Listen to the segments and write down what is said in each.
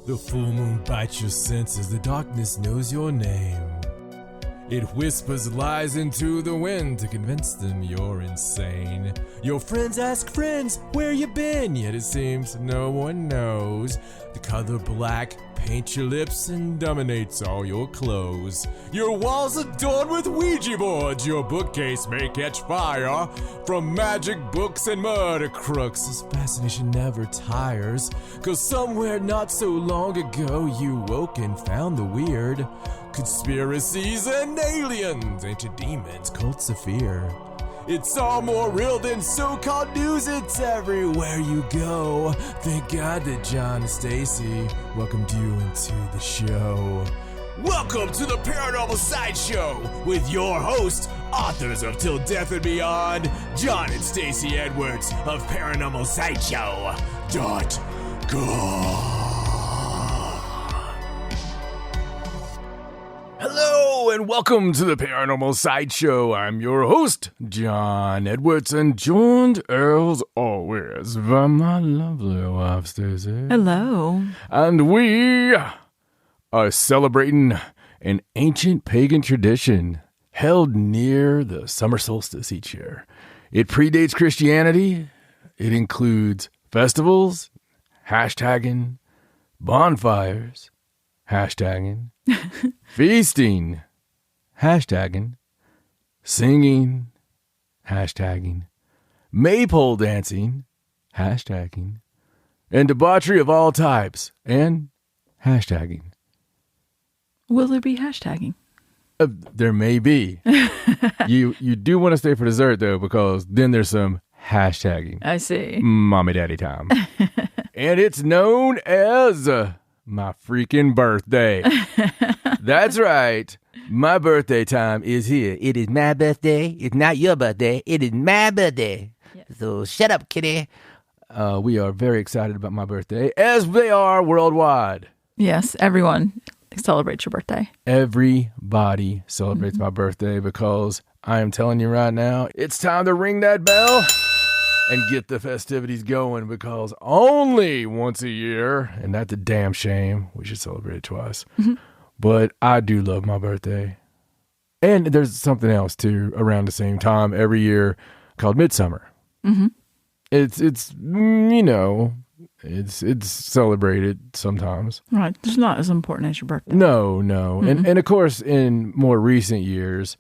The full moon bites your senses, the darkness knows your name. It whispers lies into the wind to convince them you're insane. Your friends ask friends, where you been? Yet it seems no one knows. The color black paints your lips and dominates all your clothes. Your walls adorned with Ouija boards, your bookcase may catch fire. From magic books and murder crooks, this fascination never tires. 'Cause somewhere not so long ago you woke and found the weird. Conspiracies and aliens, ancient demons, cults of fear. It's all more real than so-called news, it's everywhere you go. Thank God that John and Stacy welcomed you into the show. Welcome to the Paranormal Sideshow with your hosts, authors of Till Death and Beyond, John and Stacy Edwards of ParanormalSideshow.com. Hello and welcome to the Paranormal Sideshow. I'm your host, John Edwards, and joined as always by my lovely wife, Stacey. Hello. And we are celebrating an ancient pagan tradition held near the summer solstice each year. It predates Christianity. It includes festivals, hashtagging, bonfires, hashtagging, feasting, hashtagging, singing, hashtagging, maypole dancing, hashtagging, and debauchery of all types, and hashtagging. Will there be hashtagging? There may be. You do want to stay for dessert, though, because then there's some hashtagging. I see. Mommy daddy time. And it's known as my freaking birthday. That's right. My birthday time is here. It is my birthday. It's not your birthday. It is my birthday. Yes. So shut up, kitty. We are very excited about my birthday, as they are worldwide. Yes, everyone celebrates your birthday. Everybody celebrates my birthday because I am telling you right now, it's time to ring that bell and get the festivities going, because only once a year, and that's a damn shame, we should celebrate it twice. Mm-hmm. But I do love my birthday. And there's something else too around the same time every year called Midsummer. Mm-hmm. It's celebrated sometimes. Right. It's not as important as your birthday. No. Mm-hmm. And of course, in more recent years,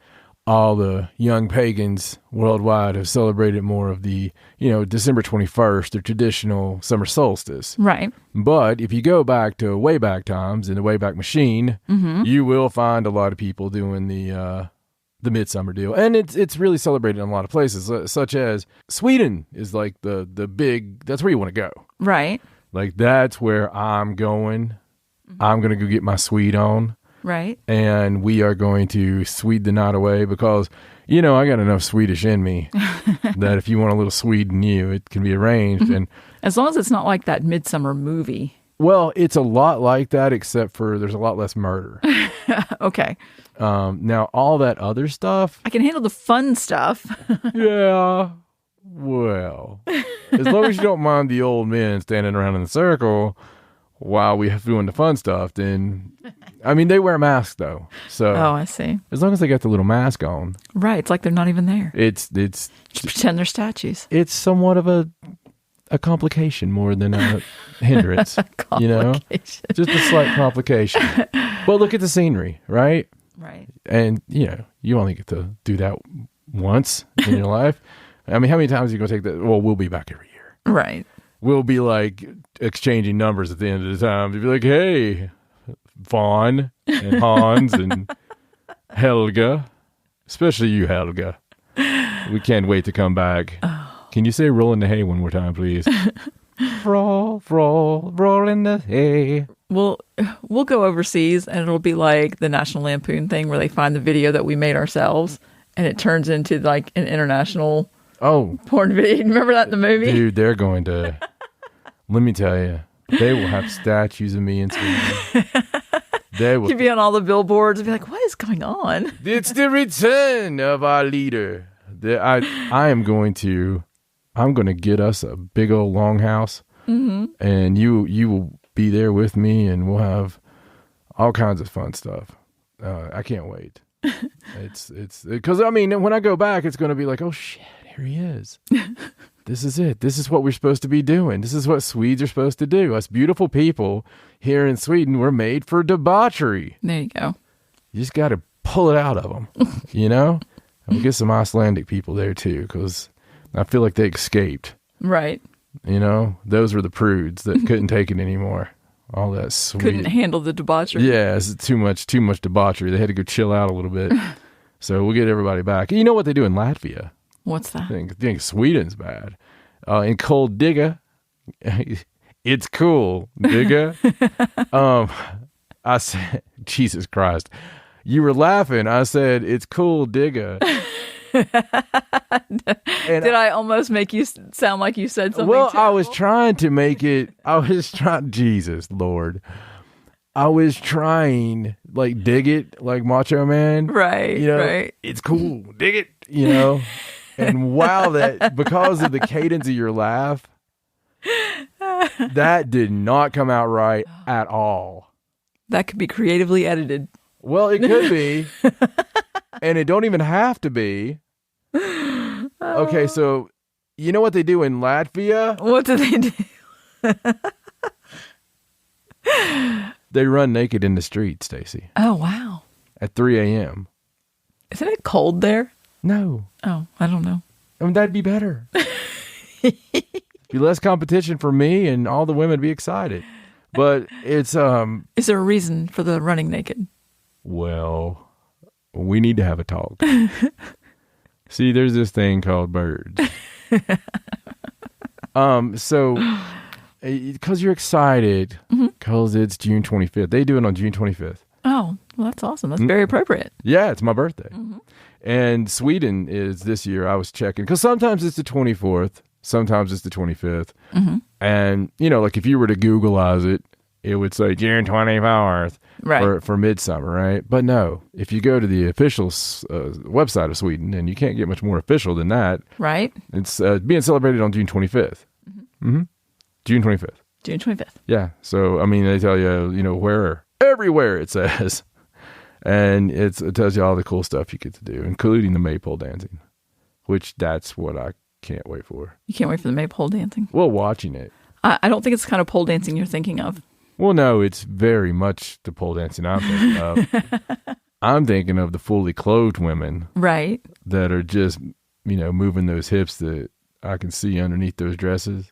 all the young pagans worldwide have celebrated more of the, December 21st, the traditional summer solstice. Right. But if you go back to way back times in the Wayback Machine, mm-hmm. you will find a lot of people doing the Midsummer deal. And it's really celebrated in a lot of places, such as Sweden is like the big, that's where you want to go. Right. Like that's where I'm going. Mm-hmm. I'm going to go get my Swede on. Right. And we are going to Swede the night away because, I got enough Swedish in me that if you want a little Swede in you, it can be arranged. And as long as it's not like that Midsummer movie. Well, it's a lot like that, except for there's a lot less murder. Okay. Now, all that other stuff. I can handle the fun stuff. Yeah. Well, as long as you don't mind the old men standing around in the circle while we have doing the fun stuff, then, they wear masks though. So, oh, I see. As long as they got the little mask on. Right. It's like they're not even there. It's just pretend they're statues. It's somewhat of a complication more than a hindrance, just a slight complication. Well, look at the scenery, right? Right. And, you only get to do that once in your life. How many times are you going to take that? Well, we'll be back every year. Right. We'll be like exchanging numbers at the end of the time to be like, hey, Vaughn and Hans and Helga, especially you, Helga. We can't wait to come back. Oh. Can you say roll in the hay one more time, please? roll in the hay. We'll go overseas and it'll be like the National Lampoon thing where they find the video that we made ourselves and it turns into like an international porn video. Remember that in the movie? Dude, they're going to, let me tell you, they will have statues of me in Sweden. They will. You'd be on all the billboards and be like, what is going on? It's the return of our leader. I'm going to get us a big old longhouse, mm-hmm. and you will be there with me, and we'll have all kinds of fun stuff. I can't wait. It's because, I mean, when I go back, it's going to be like, oh shit, here he is. This is it. This is what we're supposed to be doing. This is what Swedes are supposed to do. Us beautiful people here in Sweden, we're made for debauchery. There you go. You just got to pull it out of them, you know? And we'll get some Icelandic people there too, because I feel like they escaped. Right. You know, those were the prudes that couldn't take it anymore. All that sweet. Couldn't handle the debauchery. Yeah, it's too much debauchery. They had to go chill out a little bit. So we'll get everybody back. You know what they do in Latvia? What's that? I think Sweden's bad. In cold digga, it's cool, digga. I said, Jesus Christ. You were laughing. I said, it's cool, digga. Did I almost make you sound like you said something terrible? I was trying to make it, Jesus, Lord. I was trying, like, dig it, like Macho Man. Right, you know, right. It's cool, dig it, you know. And wow, that, because of the cadence of your laugh, that did not come out right at all. That could be creatively edited. Well, it could be. And it don't even have to be. Okay, so you know what they do in Latvia? What do they do? They run naked in the street, Stacy. Oh, wow. At 3 a.m. Isn't it cold there? No. Oh, I don't know. I mean, that'd be better. Be less competition for me, and all the women would be excited. But it's Is there a reason for the running naked? Well, we need to have a talk. See, there's this thing called birds. So because you're excited, because it's June 25th. They do it on June 25th. Oh, well, that's awesome. That's very appropriate. Yeah, it's my birthday. And Sweden is this year, I was checking, because sometimes it's the 24th, sometimes it's the 25th. And, you know, like if you were to Googleize it, it would say June 24th for Midsummer, right? But no, if you go to the official website of Sweden, and you can't get much more official than that. Right. It's being celebrated on June 25th. June 25th. June 25th. Yeah. So, I mean, they tell you, you know, everywhere it says. And it tells you all the cool stuff you get to do, including the maypole dancing, which that's what I can't wait for. You can't wait for the maypole dancing? Well, watching it. I don't think it's the kind of pole dancing you're thinking of. Well, no, it's very much the pole dancing I'm thinking of. I'm thinking of the fully clothed women. Right. That are just, you know, moving those hips that I can see underneath those dresses.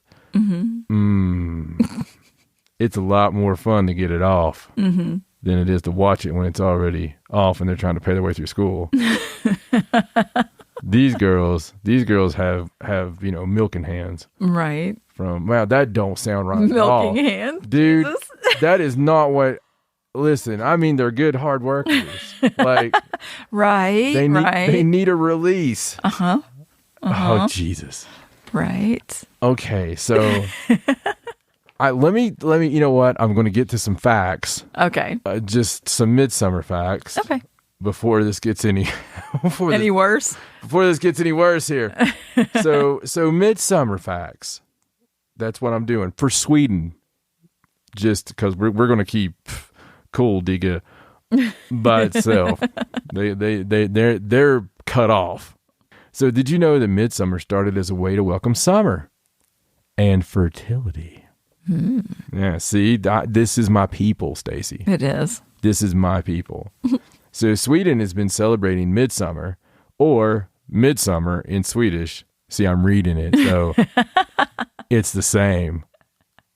It's a lot more fun to get it off than it is to watch it when it's already off and they're trying to pay their way through school. These girls have, you know, milking hands. Right. Wow, that don't sound right at all. Milking hands? Dude, that is not what, listen, I mean, they're good hard workers. Like, they need a release. Oh, Jesus. Right. Okay, so let me, you know what? I'm going to get to some facts. Okay. Just some Midsummer facts. Okay. Before this gets any worse. Before this gets any worse here. So Midsummer facts. That's what I'm doing for Sweden. Just because we're going to keep cool Diga by itself. They're cut off. So did you know that Midsummer started as a way to welcome summer and fertility? Yeah, see, this is my people, Stacy. It is. This is my people. So Sweden has been celebrating Midsummer, or Midsummer in Swedish. See, I'm reading it, so it's the same.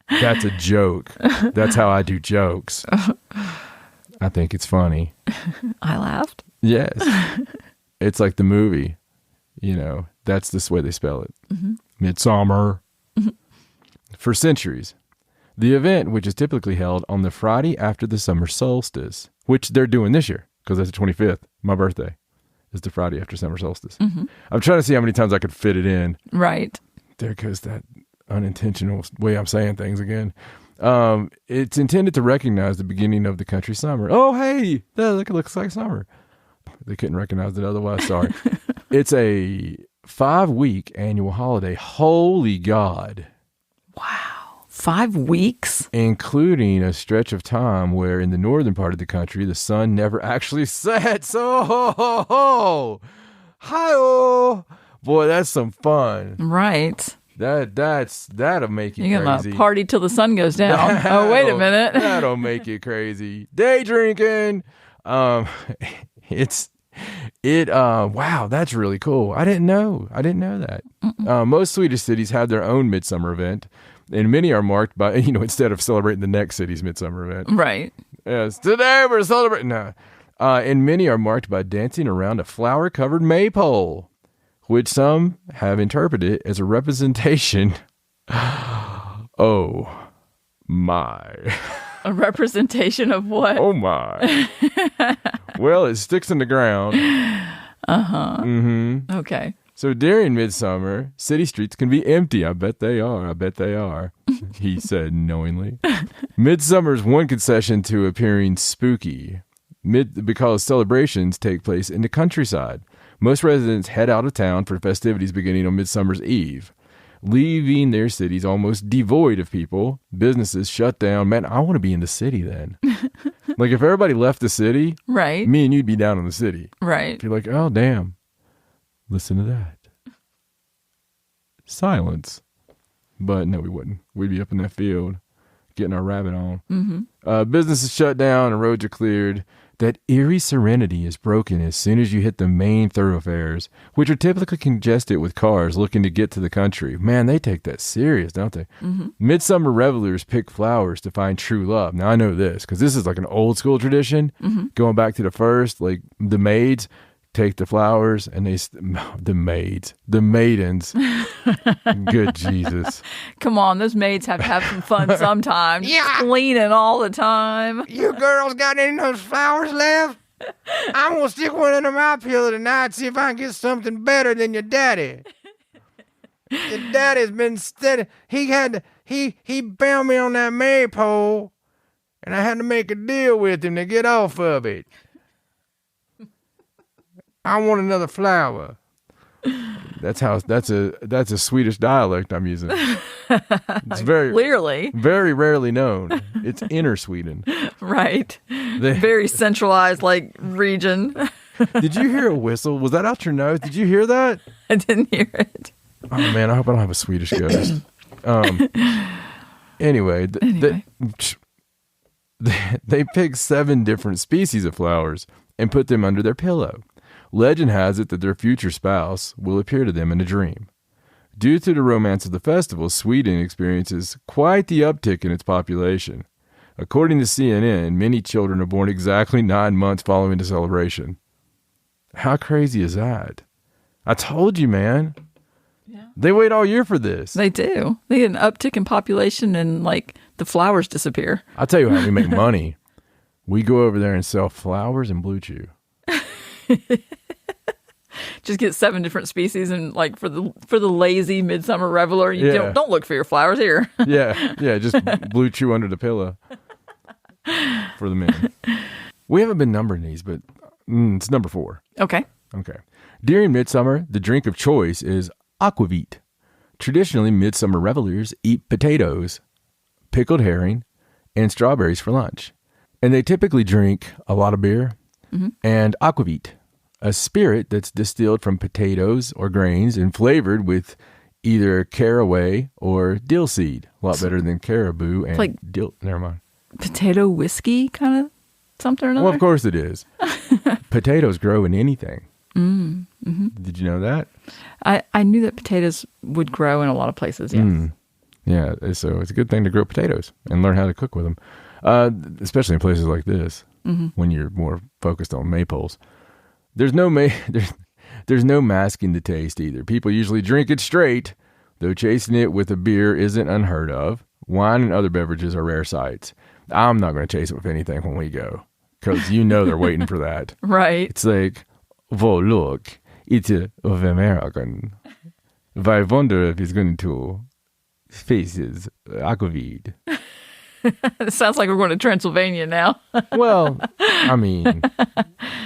That's a joke. That's how I do jokes. I think it's funny. I laughed. Yes. It's like the movie. You know, that's this way they spell it. Midsummer. For centuries, the event, which is typically held on the Friday after the summer solstice, which they're doing this year, because that's the 25th, my birthday, is the Friday after summer solstice. I'm trying to see how many times I could fit it in. Right. There goes that unintentional way I'm saying things again. It's intended to recognize the beginning of the country summer. Oh, hey, that looks like summer. They couldn't recognize it otherwise. Sorry. It's a 5-week annual holiday. Holy God. Wow. 5 weeks? Including a stretch of time where in the northern part of the country, the sun never actually sets. Oh, hi-oh. Boy, that's some fun. Right. That'll make you crazy. You're gonna party till the sun goes down. Oh, wait a minute. That'll make you crazy. Day drinking. Wow, that's really cool. I didn't know that. Most Swedish cities have their own midsummer event, and many are marked by, instead of celebrating the next city's midsummer event. Right. Yes, today we're celebrating. No. And many are marked by dancing around a flower-covered maypole, which some have interpreted as a representation. Oh, my. A representation of what? Oh, my. Well, it sticks in the ground. Uh-huh. Mm-hmm. Okay. So during midsummer, city streets can be empty. I bet they are, he said knowingly. Midsummer is one concession to appearing spooky, because celebrations take place in the countryside. Most residents head out of town for festivities beginning on Midsummer's Eve, leaving their cities almost devoid of people. Businesses shut down. Man, I want to be in the city then. Like if everybody left the city, right? Me and you'd be down in the city. Right. You're like, oh, damn. Listen to that. Silence. But no, we wouldn't. We'd be up in that field getting our rabbit on. Mm-hmm. Businesses shut down and roads are cleared. That eerie serenity is broken as soon as you hit the main thoroughfares, which are typically congested with cars looking to get to the country. Man, they take that serious, don't they? Mm-hmm. Midsummer revelers pick flowers to find true love. Now, I know this because this is like an old school tradition. Mm-hmm. Going back to the first, like the maids take the flowers and the maidens. Good Jesus. Come on, those maids have to have some fun sometimes. Yeah. Cleaning all the time. You girls got any of those flowers left? I'm going to stick one in my pillow tonight, see if I can get something better than your daddy. Your daddy's been steady. He bound me on that maypole, and I had to make a deal with him to get off of it. I want another flower. That's a Swedish dialect I'm using. It's clearly very rarely known. It's inner Sweden. Right. Very centralized region. Did you hear a whistle? Was that out your nose? Did you hear that? I didn't hear it. Oh man, I hope I don't have a Swedish ghost. Anyway, they picked 7 different species of flowers and put them under their pillow. Legend has it that their future spouse will appear to them in a dream. Due to the romance of the festival, Sweden experiences quite the uptick in its population. According to CNN, many children are born exactly 9 months following the celebration. How crazy is that? I told you, man. Yeah. They wait all year for this. They do. They get an uptick in population and the flowers disappear. I'll tell you how we make money. We go over there and sell flowers and blue chew. Just get 7 different species and for the lazy midsummer reveler, you don't look for your flowers here. yeah, just blue chew under the pillow for the men. We haven't been numbering these, but it's number 4. Okay. During midsummer, the drink of choice is aquavit. Traditionally, midsummer revelers eat potatoes, pickled herring, and strawberries for lunch. And they typically drink a lot of beer and aquavit, a spirit that's distilled from potatoes or grains and flavored with either caraway or dill seed. A lot better than caribou and dill. Never mind. Potato whiskey kind of something or another? Well, of course it is. Potatoes grow in anything. Mm-hmm. Did you know that? I knew that potatoes would grow in a lot of places, yes. Yeah, so it's a good thing to grow potatoes and learn how to cook with them, especially in places like this when you're more focused on maypoles. There's no masking the taste either. People usually drink it straight, though chasing it with a beer isn't unheard of. Wine and other beverages are rare sights. I'm not going to chase it with anything when we go, because they're waiting for that. Right. It's like, well, look, it's of American. I wonder if he's going to faces aquavit. It sounds like we're going to Transylvania now. Well, I mean,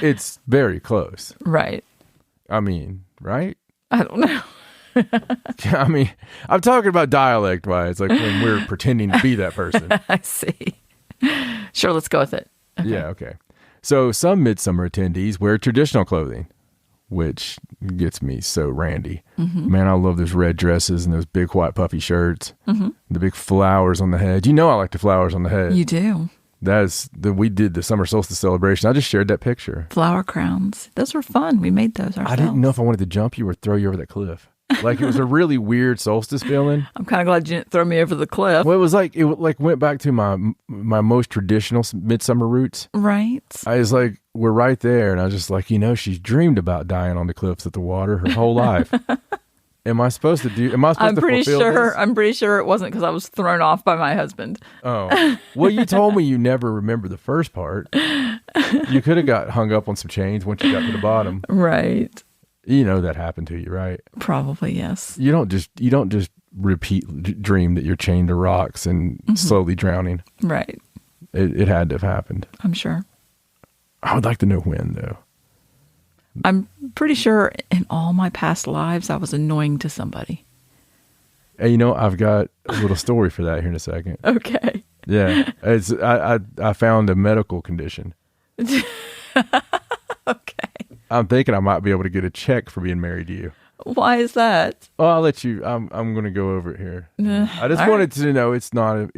it's very close. Right. I mean, right? I don't know. I mean, I'm talking about dialect-wise, like when we're pretending to be that person. I see. Sure, let's go with it. Okay. Yeah, okay. So some Midsummer attendees wear traditional clothing, which gets me so randy. Mm-hmm. Man, I love those red dresses and those big white puffy shirts. Mm-hmm. The big flowers on the head. You know I like the flowers on the head. You do. We did the summer solstice celebration. I just shared that picture. Flower crowns. Those were fun. We made those ourselves. I didn't know if I wanted to jump you or throw you over that cliff. Like, it was a really weird solstice feeling. I'm kind of glad you didn't throw me over the cliff. Well, it went back to my most traditional midsummer roots. Right. I was like, we're right there. And I was just like, she's dreamed about dying on the cliffs at the water her whole life. Am I supposed to fulfill this? I'm pretty sure it wasn't because I was thrown off by my husband. Oh. Well, you told me you never remember the first part. You could have got hung up on some chains once you got to the bottom. Right. You know that happened to you, right? Probably, yes. You don't just dream that you're chained to rocks and slowly drowning. Right. It had to have happened. I'm sure. I would like to know when, though. I'm pretty sure in all my past lives, I was annoying to somebody. Hey, I've got a little story for that here in a second. Okay. Yeah. I found a medical condition. Okay. I'm thinking I might be able to get a check for being married to you. Why is that? Oh, I'll let you. I'm going to go over it here. I just wanted to know it's not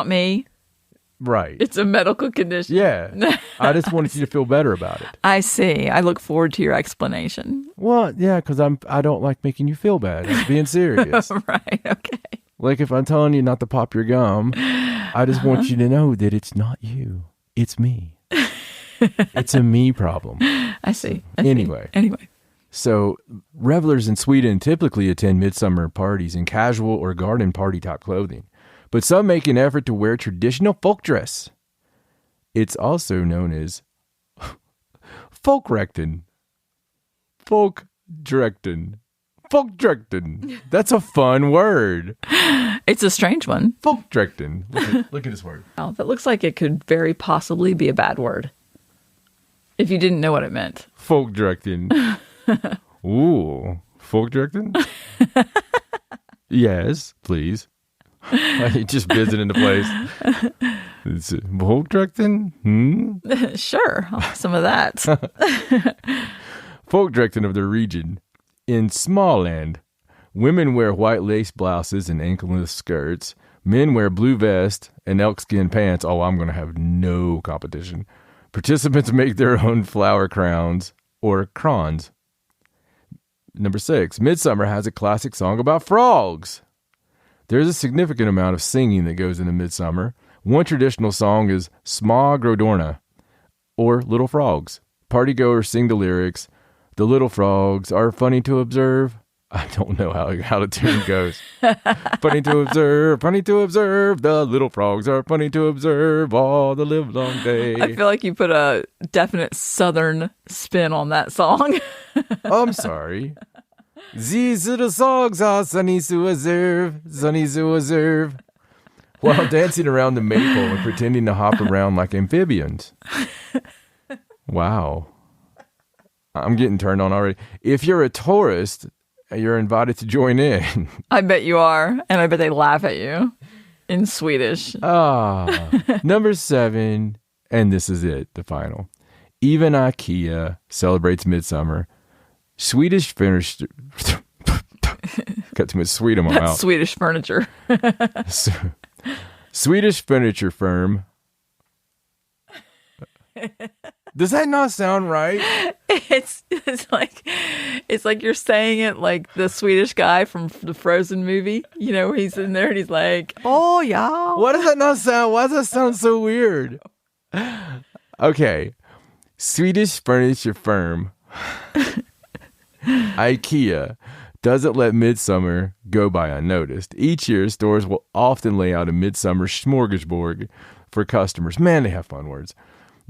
me. Right. It's a medical condition. Yeah. I just wanted you to feel better about it. I see. I look forward to your explanation. Well, yeah, because I don't like making you feel bad. I'm being serious. Right. Okay. Like if I'm telling you not to pop your gum, I just want you to know that it's not you. It's me. It's a me problem. I see. Anyway. So revelers in Sweden typically attend midsummer parties in casual or garden party type clothing. But some make an effort to wear traditional folk dress. It's also known as folkdräkten. Folkdräkten. That's a fun word. It's a strange one. Folkdräkten. Look at this word. Oh, that looks like it could very possibly be a bad word. If you didn't know what it meant. Folkdräkten. Ooh. Folkdräkten? Yes, please. Just visiting the place. It's folkdräkten? Sure, I'll have some of that. Folkdräkten of the region. In Småland, women wear white lace blouses and ankle-length skirts. Men wear blue vests and elkskin pants. Oh, I'm going to have no competition. Participants make their own flower crowns or crons. Number 6, Midsummer has a classic song about frogs. There's a significant amount of singing that goes into Midsummer. One traditional song is Små grodorna, or Little Frogs. Partygoers sing the lyrics. The little frogs are funny to observe. I don't know how the tune goes. Funny to observe, the little frogs are funny to observe all the livelong day. I feel like you put a definite southern spin on that song. I'm sorry. These little frogs are sunny to observe. While dancing around the maypole and pretending to hop around like amphibians. Wow. I'm getting turned on already. If you're a tourist, you're invited to join in. I bet you are. And I bet they laugh at you in Swedish. Number 7. And this is it, the final. Even IKEA celebrates Midsummer. Swedish furniture. Got too much sweet in my mouth. Swedish furniture. Swedish furniture firm. Does that not sound right? It's like you're saying it like the Swedish guy from the Frozen movie. He's in there and he's like, "Oh yeah." Why does that not sound? Why does that sound so weird? Okay, Swedish furniture firm IKEA doesn't let Midsummer go by unnoticed. Each year, stores will often lay out a Midsummer smorgasbord for customers. Man, they have fun words.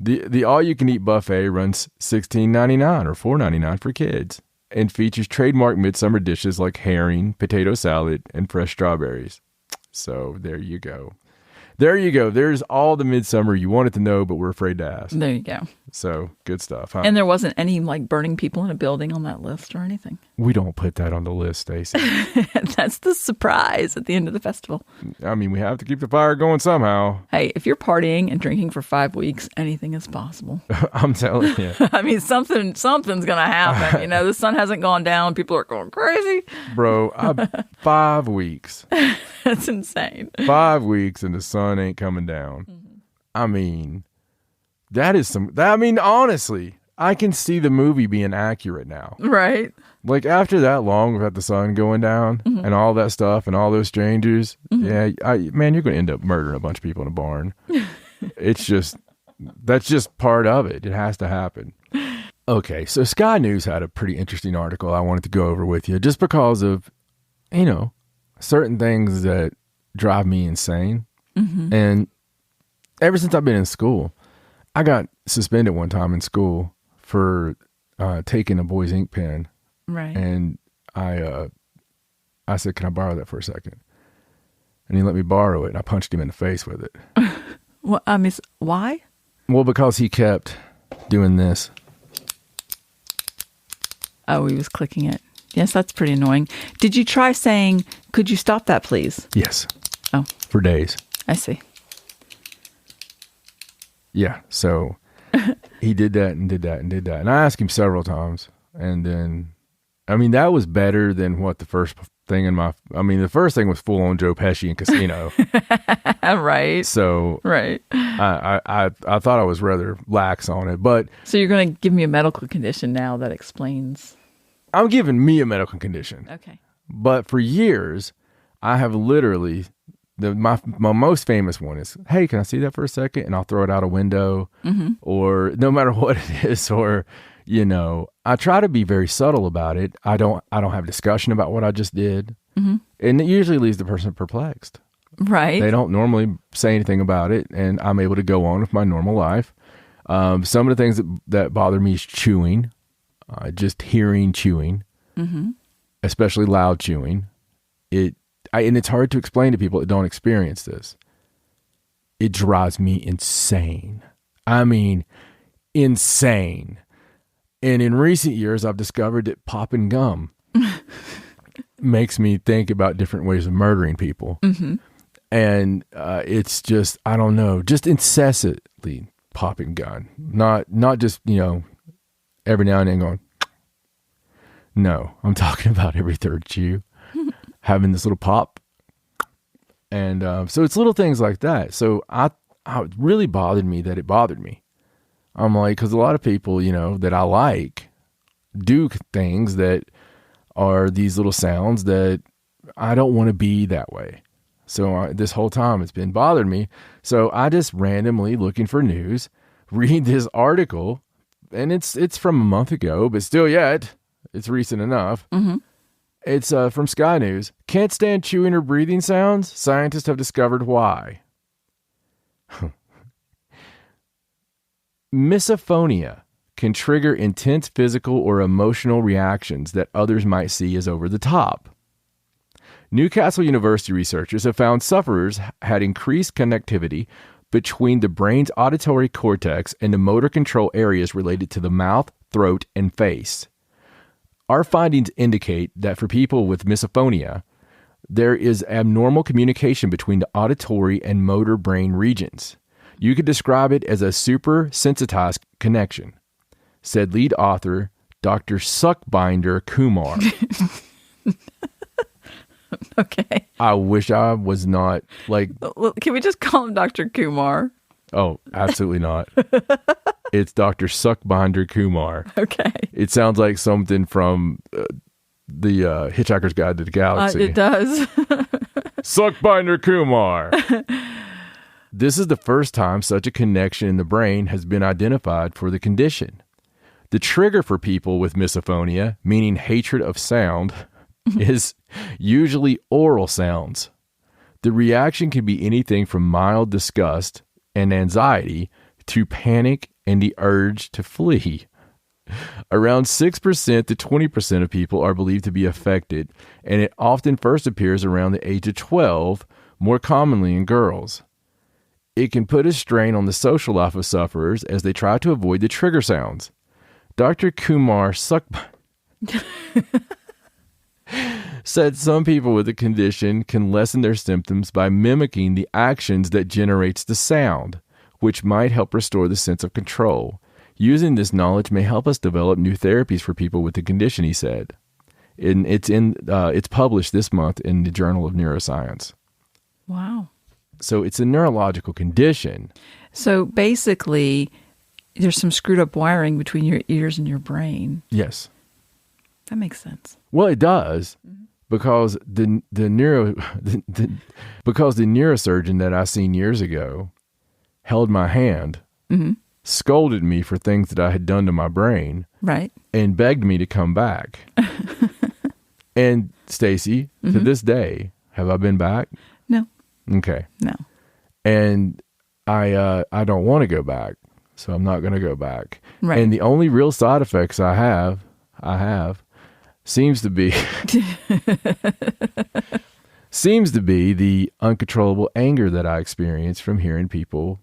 The all-you-can-eat buffet runs $16.99 or $4.99 for kids and features trademark Midsummer dishes like herring, potato salad, and fresh strawberries. So there you go. There's all the Midsummer you wanted to know, but we're afraid to ask. There you go. So good stuff, huh? And there wasn't any like burning people in a building on that list or anything. We don't put that on the list, Stacey. That's the surprise at the end of the festival. I mean, we have to keep the fire going somehow. Hey, if you're partying and drinking for 5 weeks, anything is possible. I'm telling you. I mean, something's going to happen. You know, the sun hasn't gone down. People are going crazy. Bro, 5 weeks. That's insane. 5 weeks and the sun ain't coming down. Mm-hmm. I mean, honestly, I can see the movie being accurate now. Right. Like, after that long without the sun going down and all that stuff and all those strangers, you're going to end up murdering a bunch of people in a barn. That's just part of it. It has to happen. Okay, so Sky News had a pretty interesting article I wanted to go over with you just because of, certain things that drive me insane. Mm-hmm. And ever since I've been in school, I got suspended one time in school for taking a boy's ink pen. Right. And I said, "Can I borrow that for a second?" And he let me borrow it, and I punched him in the face with it. Well, why? Well, because he kept doing this. Oh, he was clicking it. Yes, that's pretty annoying. Did you try saying, "Could you stop that, please"? Yes. Oh. For days. I see. Yeah, so he did that and did that and did that. And I asked him several times. And then, that was better than what the first thing the first thing was full on Joe Pesci in Casino. Right. So right. I thought I was rather lax on it. But so you're going to give me a medical condition now that explains. I'm giving me a medical condition. Okay. But for years, I have literally... My most famous one is, "Hey, can I see that for a second?" And I'll throw it out a window, or no matter what it is, or I try to be very subtle about it. I don't have discussion about what I just did, and it usually leaves the person perplexed. Right? They don't normally say anything about it, and I'm able to go on with my normal life. Some of the things that bother me is chewing, just hearing chewing, especially loud chewing. And it's hard to explain to people that don't experience this. It drives me insane. I mean, insane. And in recent years, I've discovered that popping gum makes me think about different ways of murdering people. Mm-hmm. And it's just, I don't know, just incessantly popping gum. Not just, every now and then going, no, I'm talking about every third chew. Having this little pop. And so it's little things like that. So it really bothered me that it bothered me. I'm like, because a lot of people, that I like do things that are these little sounds that I don't want to be that way. So this whole time it's been bothering me. So I just randomly looking for news, read this article, and it's from a month ago, but still yet it's recent enough. Mm-hmm. It's from Sky News. Can't stand chewing or breathing sounds? Scientists have discovered why. Misophonia can trigger intense physical or emotional reactions that others might see as over the top. Newcastle University researchers have found sufferers had increased connectivity between the brain's auditory cortex and the motor control areas related to the mouth, throat, and face. Our findings indicate that for people with misophonia, there is abnormal communication between the auditory and motor brain regions. You could describe it as a super-sensitized connection, said lead author Dr. Sukhbinder Kumar. Okay. I wish I was not like... Can we just call him Dr. Kumar? Oh, absolutely not. It's Dr. Sukhbinder Kumar. Okay. It sounds like something from the Hitchhiker's Guide to the Galaxy. It does. Sukhbinder Kumar. This is the first time such a connection in the brain has been identified for the condition. The trigger for people with misophonia, meaning hatred of sound, is usually oral sounds. The reaction can be anything from mild disgust and anxiety to panic and the urge to flee. Around 6% to 20% of people are believed to be affected, and it often first appears around the age of 12, more commonly in girls. It can put a strain on the social life of sufferers as they try to avoid the trigger sounds. Dr. Kumar said some people with the condition can lessen their symptoms by mimicking the actions that generates the sound, which might help restore the sense of control. Using this knowledge may help us develop new therapies for people with the condition, he said. And it's published this month in the Journal of Neuroscience. Wow. So it's a neurological condition. So basically, there's some screwed up wiring between your ears and your brain. Yes. That makes sense. Well, it does, because the neurosurgeon that I seen years ago held my hand, scolded me for things that I had done to my brain, right, and begged me to come back. And Stacy, to this day, have I been back? No. Okay. No. And I don't want to go back, so I'm not going to go back. Right. And the only real side effects I have seems to be the uncontrollable anger that I experience from hearing people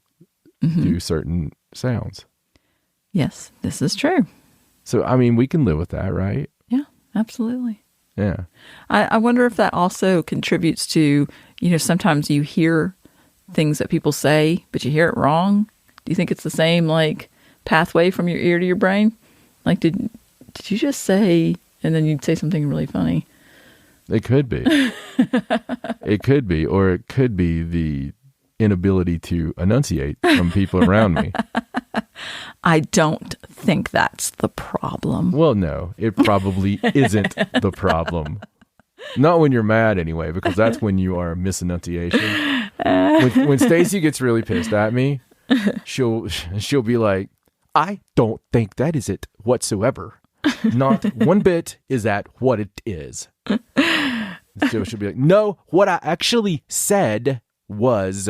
do certain sounds. Yes, this is true. So, I mean, we can live with that, right? Yeah, absolutely. Yeah. I wonder if that also contributes to, sometimes you hear things that people say, but you hear it wrong. Do you think it's the same, like, pathway from your ear to your brain? Like, did you just say, and then you'd say something really funny? It could be. It could be, or it could be the inability to enunciate from people around me. I don't think that's the problem. Well, no, it probably isn't the problem. Not when you're mad, anyway, because that's when you are misenunciation. When Stacy gets really pissed at me, she'll be like, "I don't think that is it whatsoever. Not one bit is that what it is." So she'll be like, "No, what I actually said was."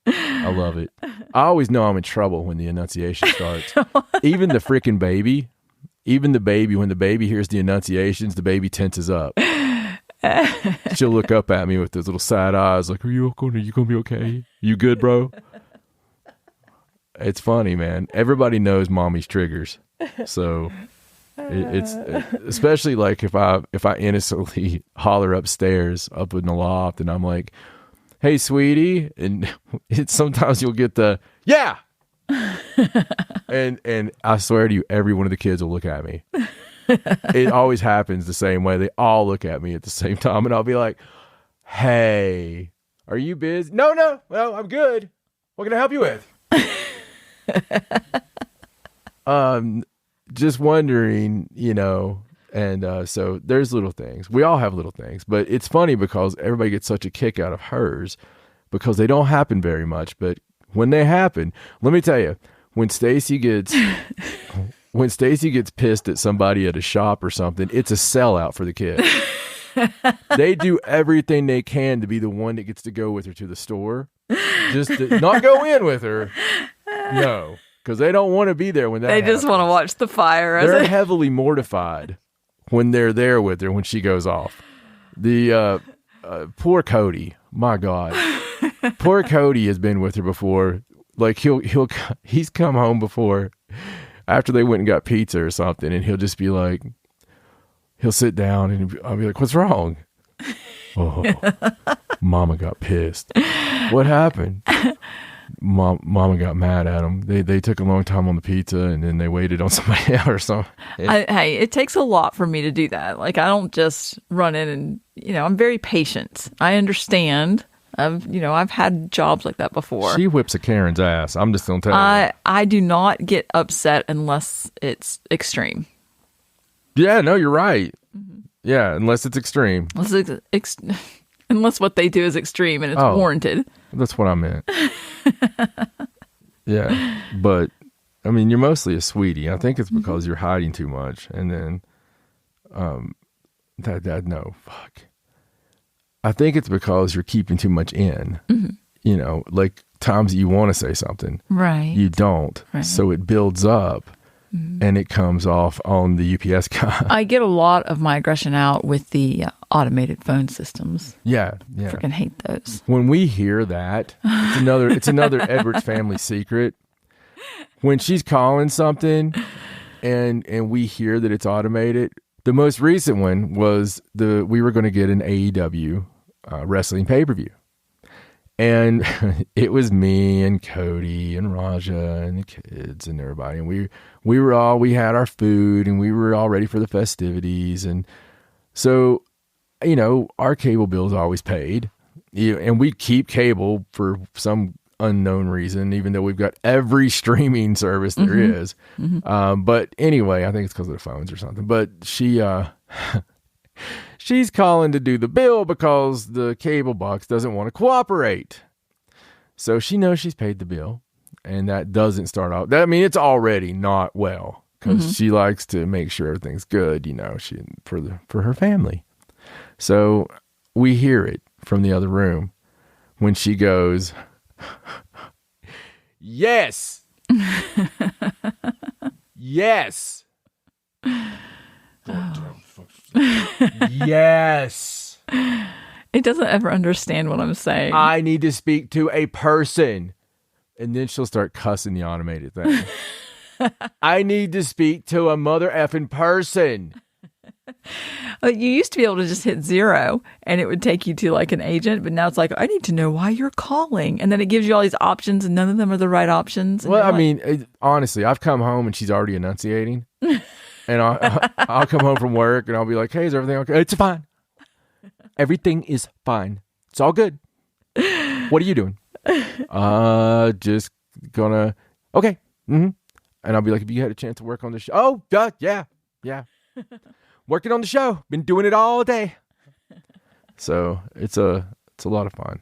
I love it. I always know I'm in trouble when the enunciation starts. Even the freaking baby, when the baby hears the enunciations, the baby tenses up. She'll look up at me with those little side eyes like, Are you gonna be okay? You good, bro? It's funny, man. Everybody knows mommy's triggers. So it's especially like if I innocently holler upstairs up in the loft and I'm like, "Hey, sweetie," and sometimes you'll get the "yeah," and I swear to you, every one of the kids will look at me. It always happens the same way. They all look at me at the same time, and I'll be like, "Hey, are you busy?" No, I'm good. What can I help you with? Just wondering, And so there's little things. We all have little things, but it's funny because everybody gets such a kick out of hers because they don't happen very much. But when they happen, let me tell you, when Stacy gets pissed at somebody at a shop or something, it's a sellout for the kids. They do everything they can to be the one that gets to go with her to the store, just to not go in with her. No, because they don't want to be there when that happens. They just want to watch the fire. They're heavily mortified when they're there with her when she goes off. The poor Cody, my God, poor Cody has been with her before. Like he's come home before after they went and got pizza or something, and he'll just be like, he'll sit down and I'll be like, "What's wrong?" "Oh, Mama got pissed." "What happened?" Mama got mad at them. They took a long time on the pizza, and then they waited on somebody else or something. Hey, it takes a lot for me to do that. Like, I don't just run in and, I'm very patient. I understand. I've had jobs like that before. She whips a Karen's ass. I'm just going to tell you. I do not get upset unless it's extreme. Yeah, no, you're right. Mm-hmm. Yeah, unless it's extreme. Unless what they do is extreme and it's warranted. That's what I meant. Yeah, but I mean, you're mostly a sweetie. I think it's because you're hiding too much, and then, no, fuck. I think it's because you're keeping too much in. Mm-hmm. Like times you want to say something, right? You don't, right. So it builds up, and it comes off on the UPS guy. I get a lot of my aggression out with the automated phone systems. Yeah. Freaking hate those. When we hear that, it's another Edwards family secret. When she's calling something and we hear that it's automated, the most recent one was we were going to get an AEW wrestling pay-per-view. And it was me and Cody and Raja and the kids and everybody. And we had our food and we were all ready for the festivities. And so, our cable bill is always paid. And we keep cable for some unknown reason, even though we've got every streaming service there is. But anyway, I think it's because of the phones or something. But she's calling to do the bill because the cable box doesn't want to cooperate. So she knows she's paid the bill, and that doesn't start off. It's already not well because she likes to make sure everything's good, for her family. So we hear it from the other room when she goes, "Yes, yes." Yes. It doesn't ever understand what I'm saying. I need to speak to a person. And then she'll start cussing the automated thing. I need to speak to a mother effing person. You used to be able to just hit 0 and it would take you to like an agent, but now it's like, I need to know why you're calling. And then it gives you all these options and none of them are the right options. Well, honestly, I've come home and she's already enunciating. And I'll come home from work and I'll be like, "Hey, is everything okay?" "It's fine. Everything is fine. It's all good. What are you doing?" Just gonna, okay. And I'll be like, "Have you had a chance to work on the show?" "Oh, yeah. Working on the show. Been doing it all day." So it's a lot of fun.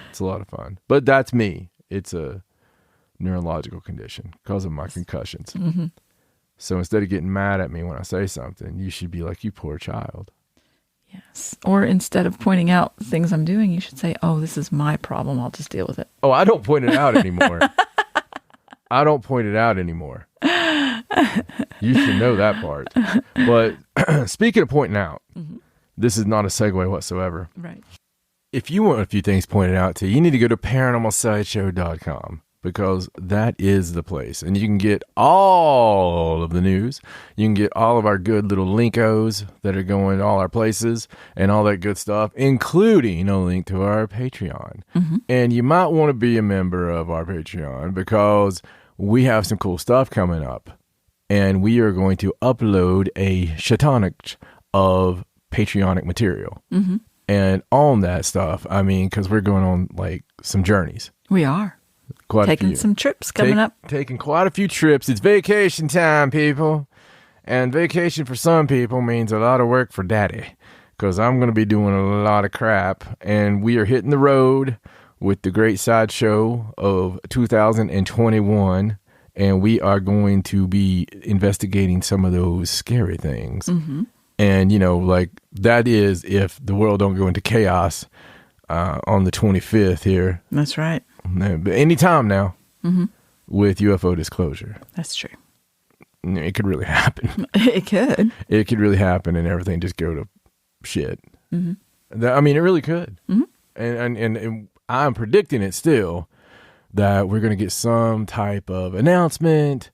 It's a lot of fun. But that's me. It's a neurological condition because of my concussions. So instead of getting mad at me when I say something, you should be like, "You poor child." Yes. Or instead of pointing out things I'm doing, you should say, "Oh, this is my problem. I'll just deal with it." Oh, I don't point it out anymore. I don't point it out anymore. You should know that part. But speaking of pointing out, this is not a segue whatsoever. Right. If you want a few things pointed out to you, you need to go to paranormalsideshow.com. Because that is the place. And you can get all of the news. You can get all of our good little linkos that are going to all our places and all that good stuff, including a link to our Patreon. And you might want to be a member of our Patreon because we have some cool stuff coming up. And we are going to upload a shatonic of Patreonic material. And on that stuff, because we're going on like some journeys. We are. Taking some trips coming up. Taking quite a few trips. It's vacation time, people. And vacation for some people means a lot of work for daddy. Because I'm going to be doing a lot of crap. And we are hitting the road with the Great Sideshow of 2021. And we are going to be investigating some of those scary things. And, that is if the world don't go into chaos on the 25th here. That's right. But anytime now with UFO disclosure. That's true. It could really happen. It could. It could really happen and everything just go to shit. It really could. And I'm predicting it still that we're going to get some type of announcement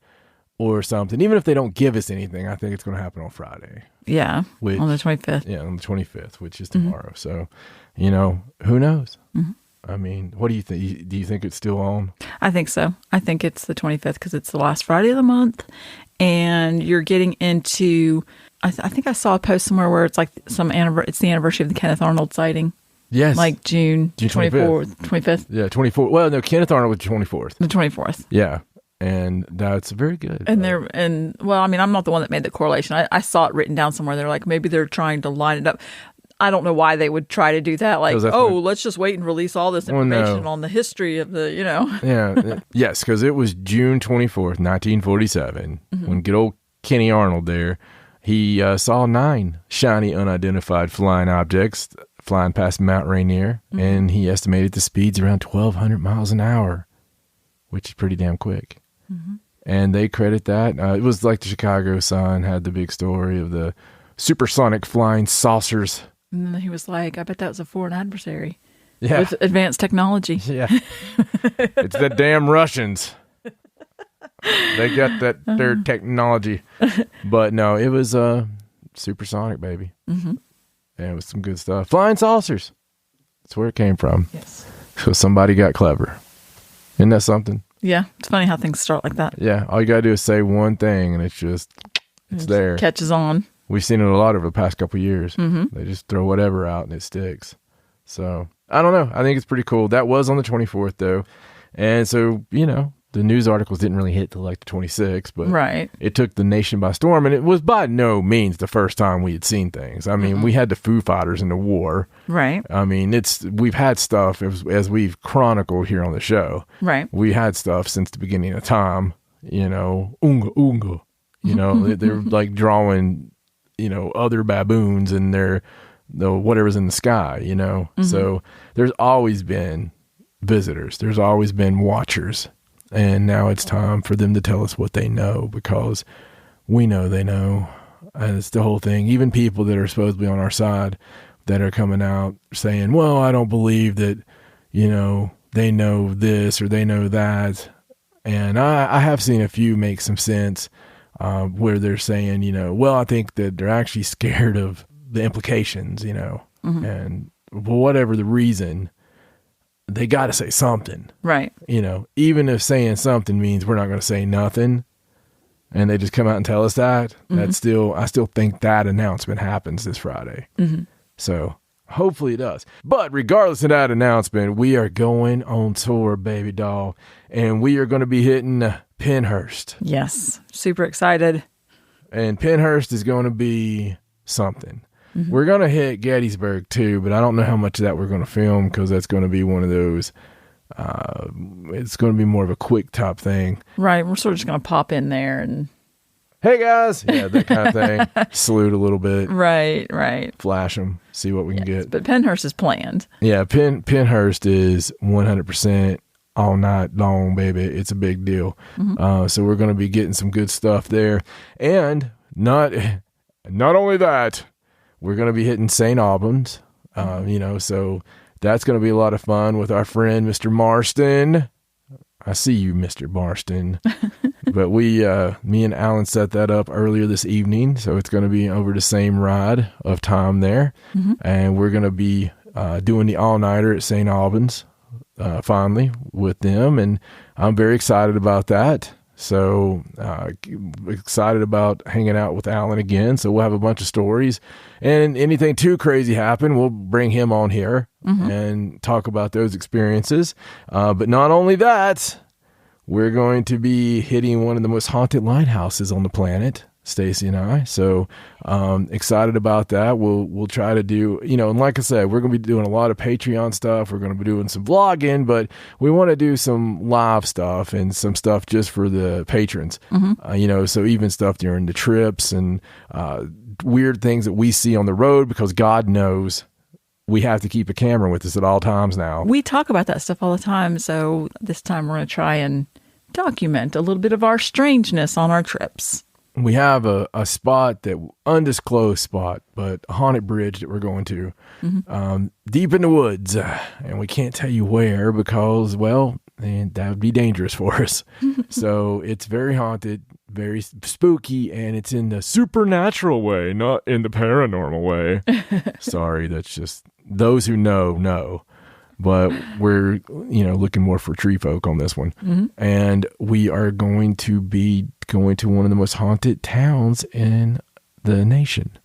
or something. Even if they don't give us anything, I think it's going to happen on Friday. Yeah, on the 25th. Yeah, on the 25th, which is tomorrow. So, who knows? What do you think? Do you think it's still on? I think so. I think it's the 25th because it's the last Friday of the month. And you're getting into, I think I saw a post somewhere where it's like it's the anniversary of the Kenneth Arnold sighting. Yes. Like June 24th, 25th. Yeah, 24th. Well, no, Kenneth Arnold was 24th. The 24th. Yeah. And that's very good. And I'm not the one that made the correlation. I saw it written down somewhere. They're like, maybe they're trying to line it up. I don't know why they would try to do that. Like, let's just wait and release all this information on the history of the, Yeah. Yes, because it was June 24th, 1947, when good old Kenny Arnold there, he saw 9 shiny unidentified flying objects flying past Mount Rainier, and he estimated the speeds around 1,200 miles an hour, which is pretty damn quick. And they credit that. It was like the Chicago Sun had the big story of the supersonic flying saucers And then he was like, I bet that was a foreign adversary Yeah. with advanced technology. Yeah. It's the damn Russians. They got their technology. But no, it was supersonic, baby. Mm-hmm. And it was some good stuff. Flying saucers. That's where it came from. Yes. So somebody got clever. Isn't that something? Yeah. It's funny how things start like that. Yeah. All you got to do is say one thing and it's there. Catches on. We've seen it a lot over the past couple of years. Mm-hmm. They just throw whatever out and it sticks. So I don't know. I think it's pretty cool. That was on the 24th though. And so, the news articles didn't really hit till like the 26th, but right. It took the nation by storm, and it was by no means the first time we had seen things. I mean, we had the Foo Fighters in the war. Right. I mean, we've had stuff as we've chronicled here on the show. Right. We had stuff since the beginning of time, unga, unga, they're like drawing, other baboons and whatever's in the sky, Mm-hmm. So there's always been visitors. There's always been watchers. And now it's time for them to tell us what they know, because we know they know. And it's the whole thing. Even people that are supposed to be on our side that are coming out saying, well, I don't believe that, they know this or they know that. And I have seen a few make some sense where they're saying, well, I think that they're actually scared of the implications, Mm-hmm. and for whatever the reason, they got to say something. Right. Even if saying something means we're not going to say nothing and they just come out and tell us that, mm-hmm. I still think that announcement happens this Friday. Mm-hmm. So hopefully it does. But regardless of that announcement, we are going on tour, baby doll, and we are going to be hitting Pennhurst. Yes. Super excited. And Pennhurst is going to be something. Mm-hmm. We're going to hit Gettysburg too, but I don't know how much of that we're going to film, because that's going to be one of those, it's going to be more of a quick top thing. Right. We're sort of just going to pop in there and... Hey guys. Yeah, that kind of thing. Salute a little bit. Right. Flash them. See what we can get. But Pennhurst is planned. Yeah, Pennhurst is 100% all night long, baby. It's a big deal. Mm-hmm. So we're going to be getting some good stuff there. And not only that, we're going to be hitting St. Albans, so that's going to be a lot of fun with our friend, Mr. Marston. I see you, Mr. Marston. But me and Alan set that up earlier this evening, so it's going to be over the same ride of time there. Mm-hmm. And we're going to be doing the all-nighter at St. Albans finally with them, and I'm very excited about that. So excited about hanging out with Alan again. So we'll have a bunch of stories, and anything too crazy happen, we'll bring him on here mm-hmm. and talk about those experiences. But not only that, we're going to be hitting one of the most haunted lighthouses on the planet, Stacy and I. So excited about that. We'll try to do, and like I said, we're going to be doing a lot of Patreon stuff. We're going to be doing some vlogging, but we want to do some live stuff and some stuff just for the patrons. Mm-hmm. So even stuff during the trips and weird things that we see on the road, because God knows we have to keep a camera with us at all times now. We talk about that stuff all the time. So this time we're going to try and document a little bit of our strangeness on our trips. We have a spot, that undisclosed spot, but a haunted bridge that we're going to mm-hmm. Deep in the woods. And we can't tell you where, because, well, that would be dangerous for us. So it's very haunted, very spooky, and it's in the supernatural way, not in the paranormal way. Sorry, that's just those who know. But we're, looking more for tree folk on this one. Mm-hmm. And we are going to be going to one of the most haunted towns in the nation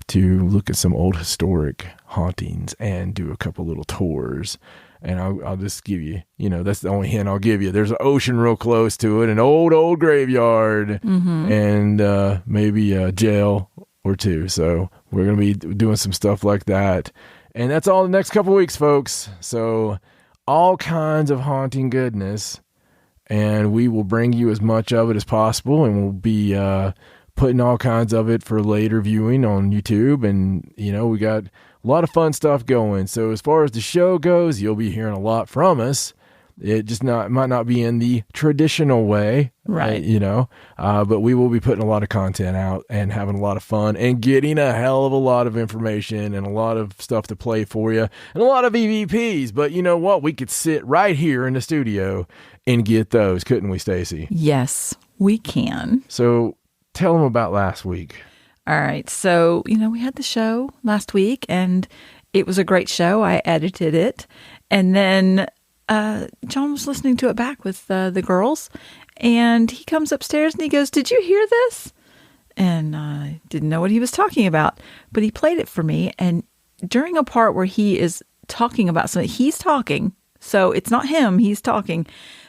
to look at some old historic hauntings and do a couple little tours. And I'll just give you, that's the only hint I'll give you. There's an ocean real close to it, an old graveyard, mm-hmm. and maybe a jail or two. So we're going to be doing some stuff like that. And that's all the next couple weeks, folks. So all kinds of haunting goodness. And we will bring you as much of it as possible. And we'll be putting all kinds of it for later viewing on YouTube. And, we got a lot of fun stuff going. So as far as the show goes, you'll be hearing a lot from us. It just might not be in the traditional way, right? But we will be putting a lot of content out and having a lot of fun and getting a hell of a lot of information and a lot of stuff to play for you and a lot of EVPs. But you know what? We could sit right here in the studio and get those, couldn't we, Stacy? Yes, we can. So tell them about last week. All right. So, we had the show last week and it was a great show. I edited it. And then John was listening to it back with the girls, and he comes upstairs and he goes, "Did you hear this?" And I didn't know what he was talking about, but he played it for me. And during a part where he is talking about something, he's talking, so it's not him, he's talking.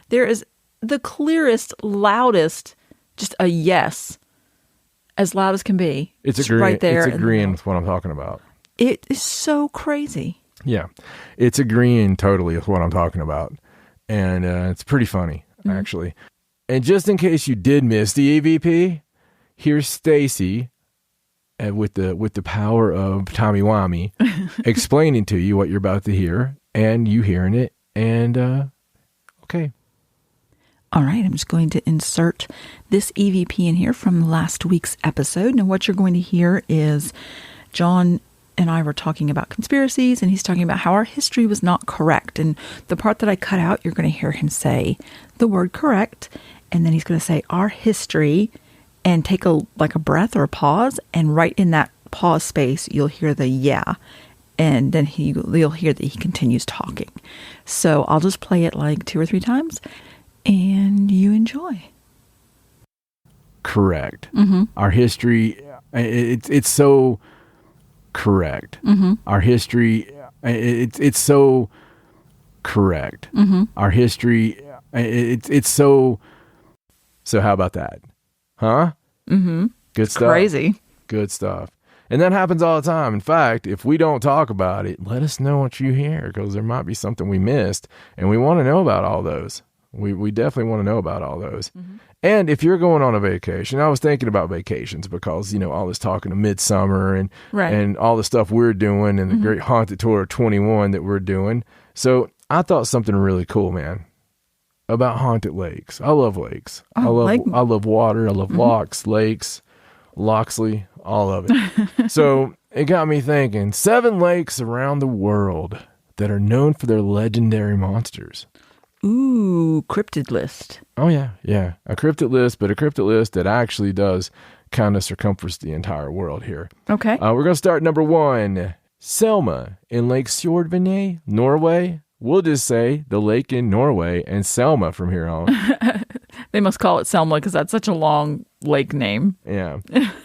There is the clearest, loudest, just a yes, as loud as can be. It's right there. It's agreeing with what I'm talking about. It is so crazy. Yeah, it's agreeing totally with what I'm talking about. And it's pretty funny, actually. And just in case you did miss the EVP, here's Stacy with the power of Tommy Wimey explaining to you what you're about to hear and you hearing it. And, okay. All right, I'm just going to insert this EVP in here from last week's episode. Now, what you're going to hear is John and I were talking about conspiracies, and he's talking about how our history was not correct. And the part that I cut out, you're going to hear him say the word correct, and then he's going to say our history and take a breath or a pause, and right in that pause space, you'll hear the yeah, and then you'll hear that he continues talking. So I'll just play it like 2 or 3 times, and you enjoy. Correct. Mm-hmm. Our history, it's so correct. Mm-hmm. Our history, it's so correct. Mm-hmm. Our history, it's so how about that? Huh? Mm-hmm. Good stuff. Crazy. Good stuff. And that happens all the time. In fact, if we don't talk about it, let us know what you hear, because there might be something we missed, and we want to know about all those. We definitely want to know about all those. Mm-hmm. And if you're going on a vacation, I was thinking about vacations because, all this talking to Midsummer and all the stuff we're doing and the great Haunted Tour of 21 that we're doing. So I thought something really cool, man, about haunted lakes. I love lakes. I love water. I love locks, lakes, Loxley, all of it. So it got me thinking, 7 lakes around the world that are known for their legendary monsters. Ooh, cryptid list. Oh, yeah. A cryptid list, but a cryptid list that actually does kind of circumference the entire world here. Okay. We're going to start number 1. Selma in Lake Fjordvane, Norway. We'll just say the lake in Norway and Selma from here on. They must call it Selma because that's such a long lake name. Yeah.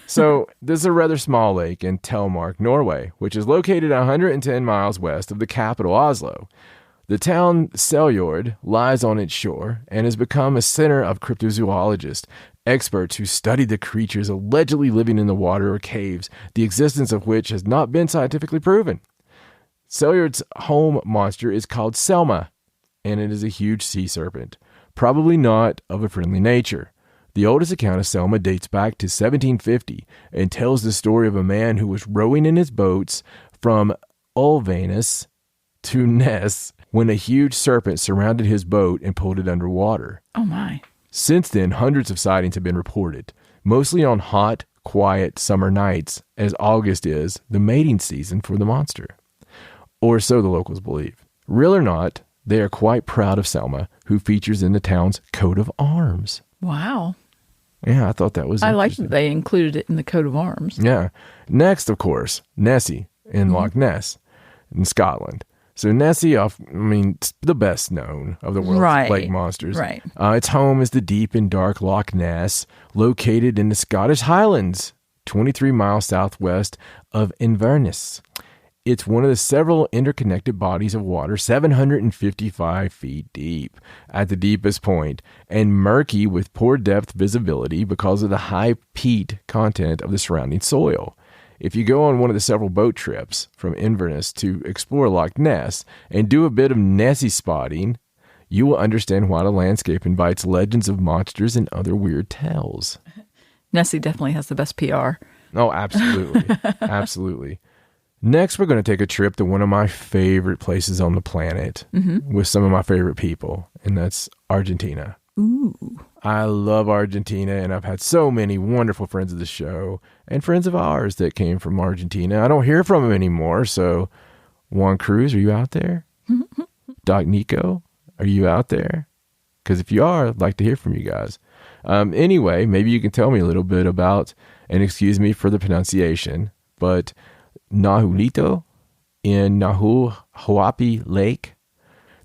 So this is a rather small lake in Telemark, Norway, which is located 110 miles west of the capital, Oslo. The town Seljord lies on its shore and has become a center of cryptozoologists, experts who study the creatures allegedly living in the water or caves, the existence of which has not been scientifically proven. Seljord's home monster is called Selma, and it is a huge sea serpent, probably not of a friendly nature. The oldest account of Selma dates back to 1750 and tells the story of a man who was rowing in his boats from Ulvanus to Ness when a huge serpent surrounded his boat and pulled it underwater. Oh my. Since then, hundreds of sightings have been reported, mostly on hot, quiet summer nights, as August is the mating season for the monster. Or so the locals believe. Real or not, they are quite proud of Selma, who features in the town's coat of arms. Wow. Yeah, I thought that was I like that they included it in the coat of arms. Yeah. Next, of course, Nessie in Loch Ness in Scotland. So Nessie, the best known of the world's lake monsters. Right. Its home is the deep and dark Loch Ness, located in the Scottish Highlands, 23 miles southwest of Inverness. It's one of the several interconnected bodies of water 755 feet deep at the deepest point, and murky with poor depth visibility because of the high peat content of the surrounding soil. If you go on one of the several boat trips from Inverness to explore Loch Ness and do a bit of Nessie spotting, you will understand why the landscape invites legends of monsters and other weird tales. Nessie definitely has the best PR. Oh, absolutely. Absolutely. Next, we're going to take a trip to one of my favorite places on the planet with some of my favorite people, and that's Argentina. Ooh. I love Argentina, and I've had so many wonderful friends of the show and friends of ours that came from Argentina. I don't hear from them anymore, so Juan Cruz, are you out there? Doc Nico, are you out there? Because if you are, I'd like to hear from you guys. Anyway, maybe you can tell me a little bit about, and excuse me for the pronunciation, but Nahulito in Nahuhuapi Lake.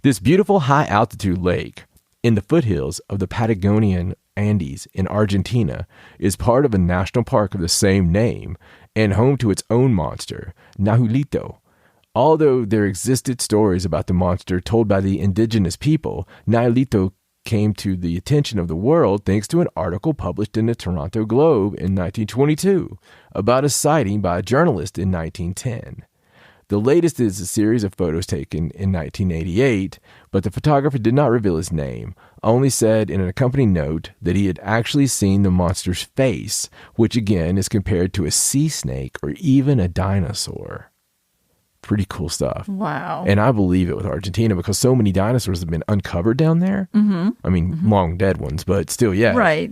This beautiful high-altitude lake in the foothills of the Patagonian Andes in Argentina is part of a national park of the same name and home to its own monster, Nahulito. Although there existed stories about the monster told by the indigenous people, Nahulito came to the attention of the world thanks to an article published in the Toronto Globe in 1922 about a sighting by a journalist in 1910. The latest is a series of photos taken in 1988, but the photographer did not reveal his name, only said in an accompanying note that he had actually seen the monster's face, which again is compared to a sea snake or even a dinosaur. Pretty cool stuff. Wow. And I believe it with Argentina because so many dinosaurs have been uncovered down there. I mean, long dead ones, but still, yeah. Right.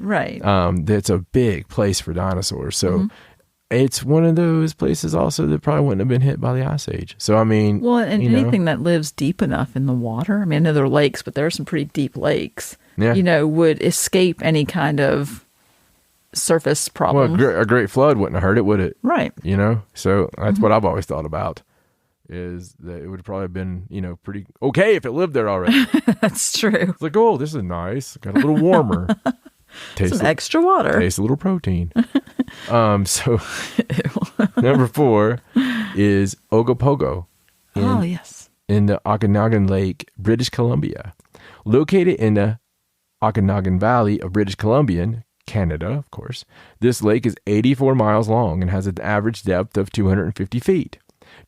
That's a big place for dinosaurs. So it's one of those places also that probably wouldn't have been hit by the Ice Age. So, I mean. Well, and anything that lives deep enough in the water, I mean, I know there are lakes, but there are some pretty deep lakes, would escape any kind of surface problem. Well, a great flood wouldn't have hurt it, would it? Right. So that's what I've always thought about. Is that it would probably have been, pretty okay if it lived there already. That's true. It's like, oh, this is nice. Got a little warmer. Some extra water. Taste a little protein. So number 4 is Ogopogo. Yes. In the Okanagan Lake, British Columbia. Located in the Okanagan Valley of British Columbia, Canada, of course, this lake is 84 miles long and has an average depth of 250 feet.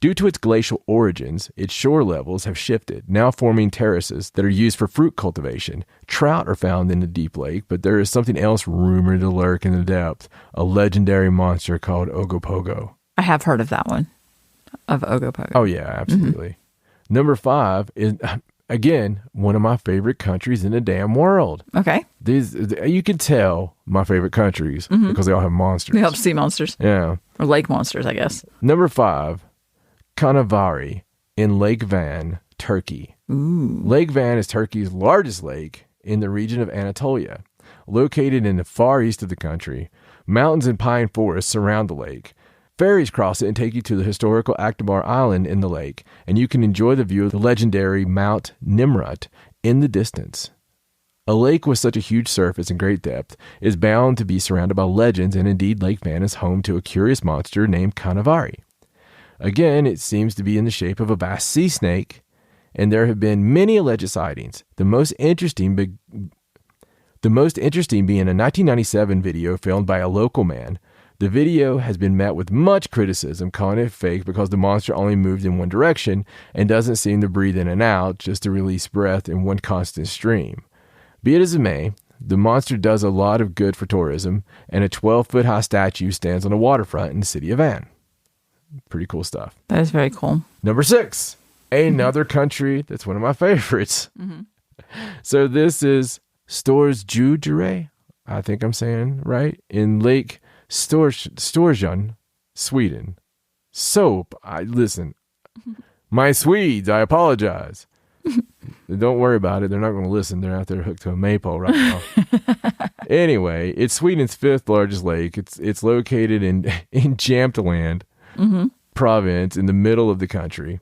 Due to its glacial origins, its shore levels have shifted, now forming terraces that are used for fruit cultivation. Trout are found in the deep lake, but there is something else rumored to lurk in the depth, a legendary monster called Ogopogo. I have heard of that one, of Ogopogo. Oh, yeah, absolutely. Number 5 is, again, one of my favorite countries in the damn world. Okay. You can tell my favorite countries because they all have monsters. They all have sea monsters. Yeah. Or lake monsters, I guess. Number 5, Canavari in Lake Van, Turkey. Ooh. Lake Van is Turkey's largest lake in the region of Anatolia. Located in the far east of the country, mountains and pine forests surround the lake. Ferries cross it and take you to the historical Akbar Island in the lake, and you can enjoy the view of the legendary Mount Nimrut in the distance. A lake with such a huge surface and great depth is bound to be surrounded by legends, and indeed Lake Van is home to a curious monster named Canavari. Again, it seems to be in the shape of a vast sea snake, and there have been many alleged sightings. The most interesting being a 1997 video filmed by a local man. The video has been met with much criticism, calling it fake because the monster only moved in one direction and doesn't seem to breathe in and out, just to release breath in one constant stream. Be it as it may, the monster does a lot of good for tourism, and a 12-foot high statue stands on the waterfront in the city of Van. Pretty cool stuff. That is very cool. Number 6, another country that's one of my favorites. So this is Storsjö, I think I'm saying right, in Lake Storsjön, Sweden. Listen, my Swedes, I apologize. Don't worry about it. They're not going to listen. They're out there hooked to a maypole right now. Anyway, it's Sweden's 5th largest lake. It's located in Jämtland province in the middle of the country.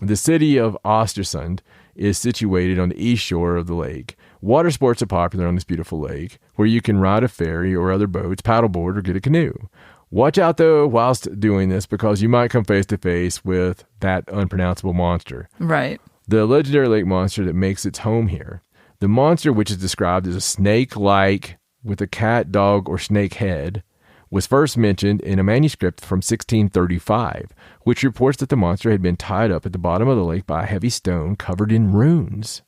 The city of Östersund is situated on the east shore of the lake. Water sports are popular on this beautiful lake, where you can ride a ferry or other boats, paddleboard, or get a canoe. Watch out, though, whilst doing this, because you might come face to face with that unpronounceable monster. Right. The legendary lake monster that makes its home here. The monster, which is described as a snake-like with a cat, dog, or snake head, was first mentioned in a manuscript from 1635, which reports that the monster had been tied up at the bottom of the lake by a heavy stone covered in runes.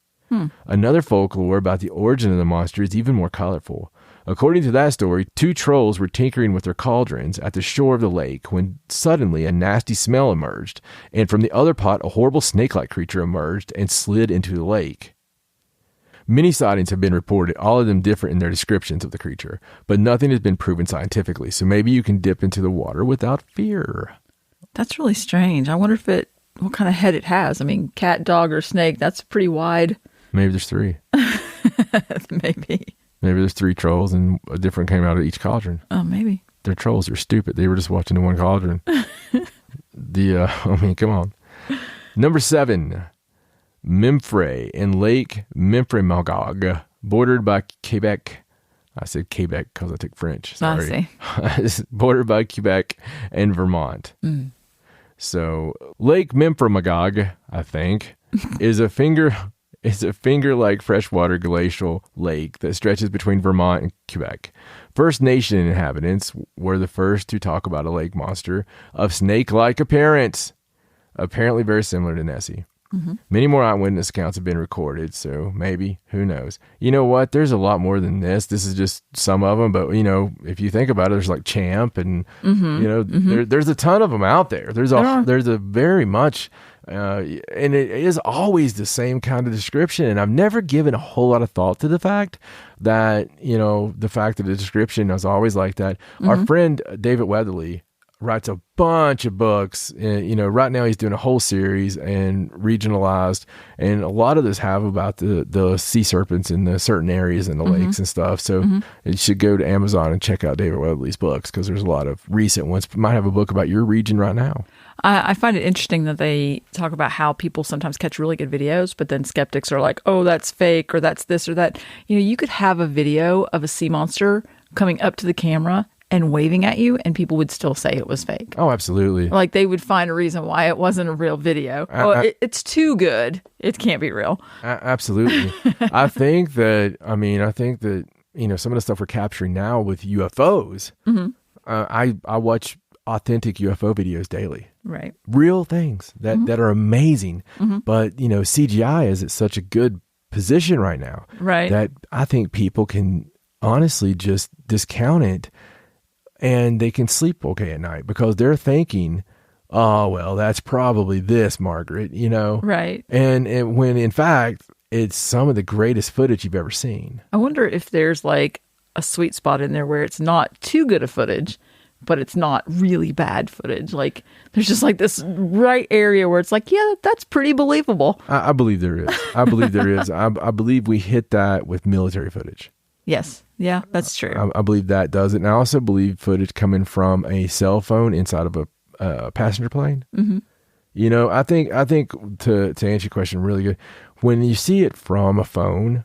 Another folklore about the origin of the monster is even more colorful. According to that story, 2 trolls were tinkering with their cauldrons at the shore of the lake when suddenly a nasty smell emerged, and from the other pot, a horrible snake-like creature emerged and slid into the lake. Many sightings have been reported, all of them different in their descriptions of the creature, but nothing has been proven scientifically, so maybe you can dip into the water without fear. That's really strange. I wonder what kind of head it has. I mean, cat, dog, or snake, that's pretty wide. Maybe there's 3. Maybe. Maybe there's 3 trolls and a different came out of each cauldron. Oh, maybe. They're trolls. They're stupid. They were just watching the one cauldron. Come on. Number 7, Memphrey in Lake Memphremagog, bordered by Quebec. I said Quebec because I took French. Sorry. I see. Bordered by Quebec and Vermont. Mm. So Lake Memphremagog, I think, is a finger-like freshwater glacial lake that stretches between Vermont and Quebec. First Nation inhabitants were the first to talk about a lake monster of snake-like appearance, apparently very similar to Nessie. Mm-hmm. Many more eyewitness accounts have been recorded, so maybe, who knows? You know what? There's a lot more than this. This is just some of them, but, if you think about it, there's like Champ and, there's a ton of them out there. There's a very much... and it is always the same kind of description. And I've never given a whole lot of thought to the fact that, the description is always like that. Mm-hmm. Our friend David Weatherly writes a bunch of books. Right now he's doing a whole series and regionalized. And a lot of those have about the sea serpents in the certain areas in the lakes and stuff. So you should go to Amazon and check out David Weatherly's books because there's a lot of recent ones. Might have a book about your region right now. I find it interesting that they talk about how people sometimes catch really good videos, but then skeptics are like, oh, that's fake or that's this or that. You could have a video of a sea monster coming up to the camera and waving at you, and people would still say it was fake. Oh, absolutely. Like they would find a reson why it wasn't a real video. It's too good. It can't be real. Absolutely. I think that, some of the stuff we're capturing now with UFOs, I watch authentic UFO videos daily. Right. Real things that are amazing. But, CGI is at such a good position right now. Right. That I think people can honestly just discount it and they can sleep okay at night because they're thinking, oh, well, that's probably this, Margaret, Right. And when in fact, it's some of the greatest footage you've ever seen. I wonder if there's like a sweet spot in there where it's not too good of footage, but it's not really bad footage. Like there's just like this right area where it's like, yeah, that's pretty believable. I believe there is. I believe we hit that with military footage. Yes. Yeah, that's true. I believe that does it. And I also believe footage coming from a cell phone inside of a passenger plane. Mm-hmm. I think to answer your question really good, when you see it from a phone,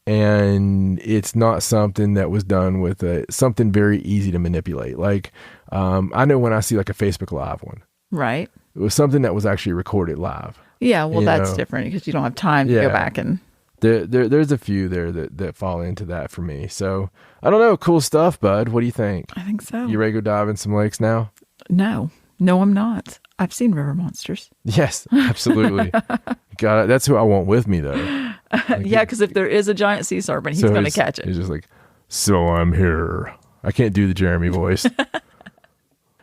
and it's not something that was done with something very easy to manipulate. Like, I know when I see like a Facebook Live one. Right. It was something that was actually recorded live. Yeah, well, that's different because you don't have time to go back and... There's a few there that fall into that for me. So, I don't know. Cool stuff, bud. What do you think? I think so. You ready to go dive in some lakes now? No, I'm not. I've seen river monsters. Yes, absolutely. Got it. That's who I want with me, though. Like, yeah, because if there is a giant sea serpent, he's going to catch it. He's just like, so I'm here. I can't do the Jeremy voice.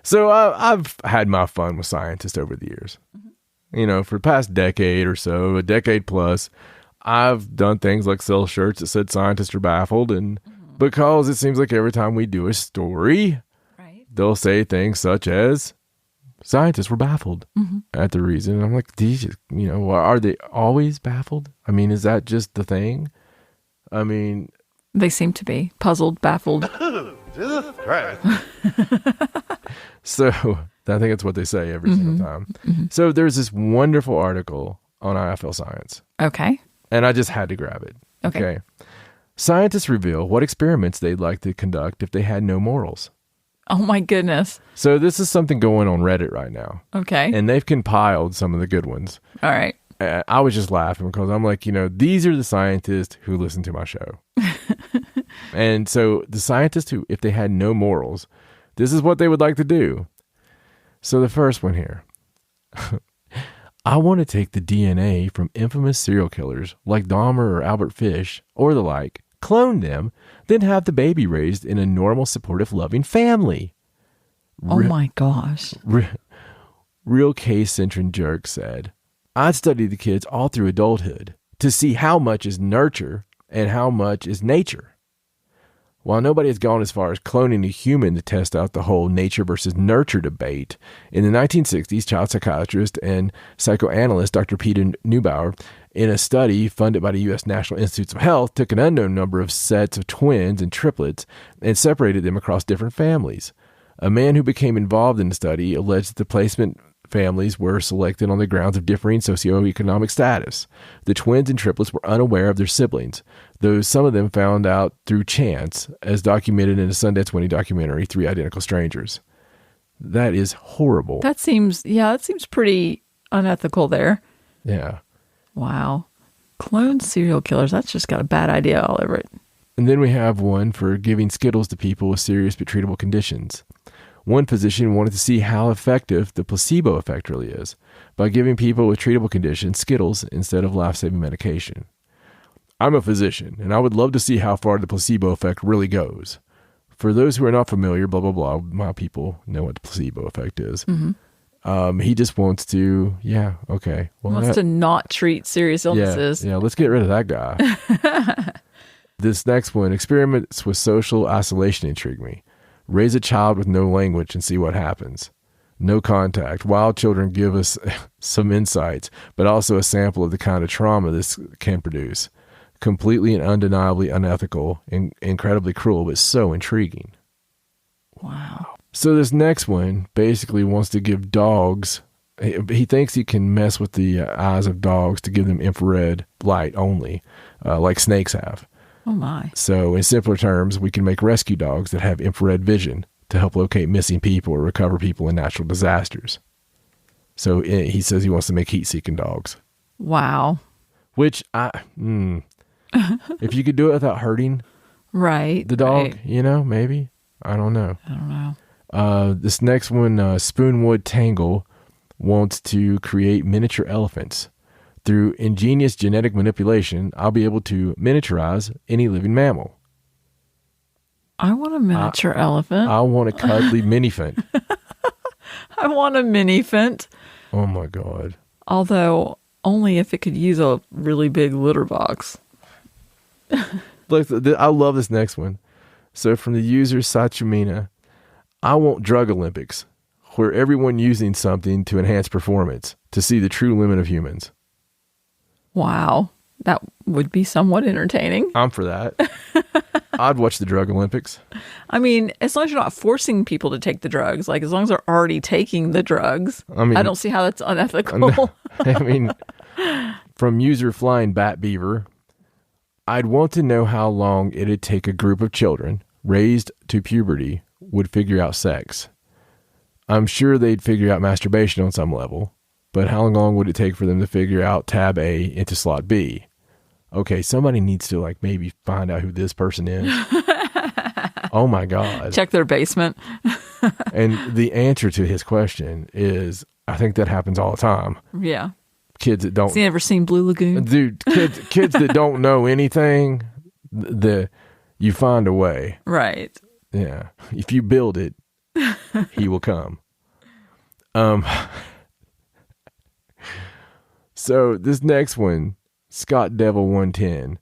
So I've had my fun with scientists over the years. For the past decade or so, a decade plus, I've done things like sell shirts that said scientists are baffled. And because it seems like every time we do a story, they'll say things such as, scientists were baffled at the reason. And I'm like, are they always baffled? I mean, is that just the thing? I mean... They seem to be puzzled, baffled. Jesus Christ. So, I think that's what they say every single time. So, there's this wonderful article on IFL Science. Okay. And I just had to grab it. Okay. Scientists reveal what experiments they'd like to conduct if they had no morals. Oh my goodness. So this is something going on Reddit right now. Okay. And they've compiled some of the good ones. All right. I was just laughing because I'm like, these are the scientists who listen to my show. And so the scientists who, if they had no morals, this is what they would like to do. So the first one here. I want to take the DNA from infamous serial killers like Dahmer or Albert Fish or the like, clone them, then have the baby raised in a normal, supportive, loving family. Oh my gosh. Real case-centric jerk said, I'd study the kids all through adulthood to see how much is nurture and how much is nature. While nobody has gone as far as cloning a human to test out the whole nature versus nurture debate, in the 1960s, child psychiatrist and psychoanalyst Dr. Peter Neubauer, in a study funded by the U.S. National Institutes of Health, took an unknown number of sets of twins and triplets and separated them across different families. A man who became involved in the study alleged that the placement families were selected on the grounds of differing socioeconomic status. The twins and triplets were unaware of their siblings, though some of them found out through chance, as documented in the Sundance winning documentary, Three Identical Strangers. That is horrible. That seems pretty unethical there. Yeah. Wow. Clone serial killers, that's just got a bad idea all over it. And then we have one for giving Skittles to people with serious but treatable conditions. One physician wanted to see how effective the placebo effect really is by giving people with treatable conditions Skittles instead of life-saving medication. I'm a physician, and I would love to see how far the placebo effect really goes. For those who are not familiar, blah, blah, blah, my people know what the placebo effect is. Mm-hmm. He just wants to, okay. Well, wants to not treat serious illnesses. Yeah, let's get rid of that guy. This next one, experiments with social isolation, intrigue me. Raise a child with no language and see what happens. No contact. Wild children give us some insights, but also a sample of the kind of trauma this can produce. Completely and undeniably unethical and incredibly cruel, but so intriguing. Wow. So this next one basically wants to give dogs, he thinks he can mess with the eyes of dogs to give them infrared light only, like snakes have. Oh my. So in simpler terms, we can make rescue dogs that have infrared vision to help locate missing people or recover people in natural disasters. So he says he wants to make heat-seeking dogs. Wow. Which if you could do it without hurting the dog, maybe. I don't know. This next one, Spoonwood Tangle, wants to create miniature elephants. Through ingenious genetic manipulation, I'll be able to miniaturize any living mammal. I want a miniature elephant. I want a cuddly minifant. I want a minifant. Oh my God. Although only if it could use a really big litter box. Look, I love this next one. So from the user Sachumina, I want drug Olympics, where everyone using something to enhance performance to see the true limit of humans. Wow. That would be somewhat entertaining. I'm for that. I'd watch the drug Olympics. I mean, as long as you're not forcing people to take the drugs, like as long as they're already taking the drugs, I don't see how that's unethical. From user Flying Bat Beaver, I'd want to know how long it'd take a group of children raised to puberty would figure out sex. I'm sure they'd figure out masturbation on some level, but how long would it take for them to figure out tab A into slot B? Okay, somebody needs to maybe find out who this person is. Oh my God. Check their basement. And the answer to his question is, I think that happens all the time. Yeah. Kids that don't... Has he ever seen Blue Lagoon? Dude, kids that don't know anything, you find a way. Right. Yeah. If you build it, he will come. So this next one, Scott Devil 110.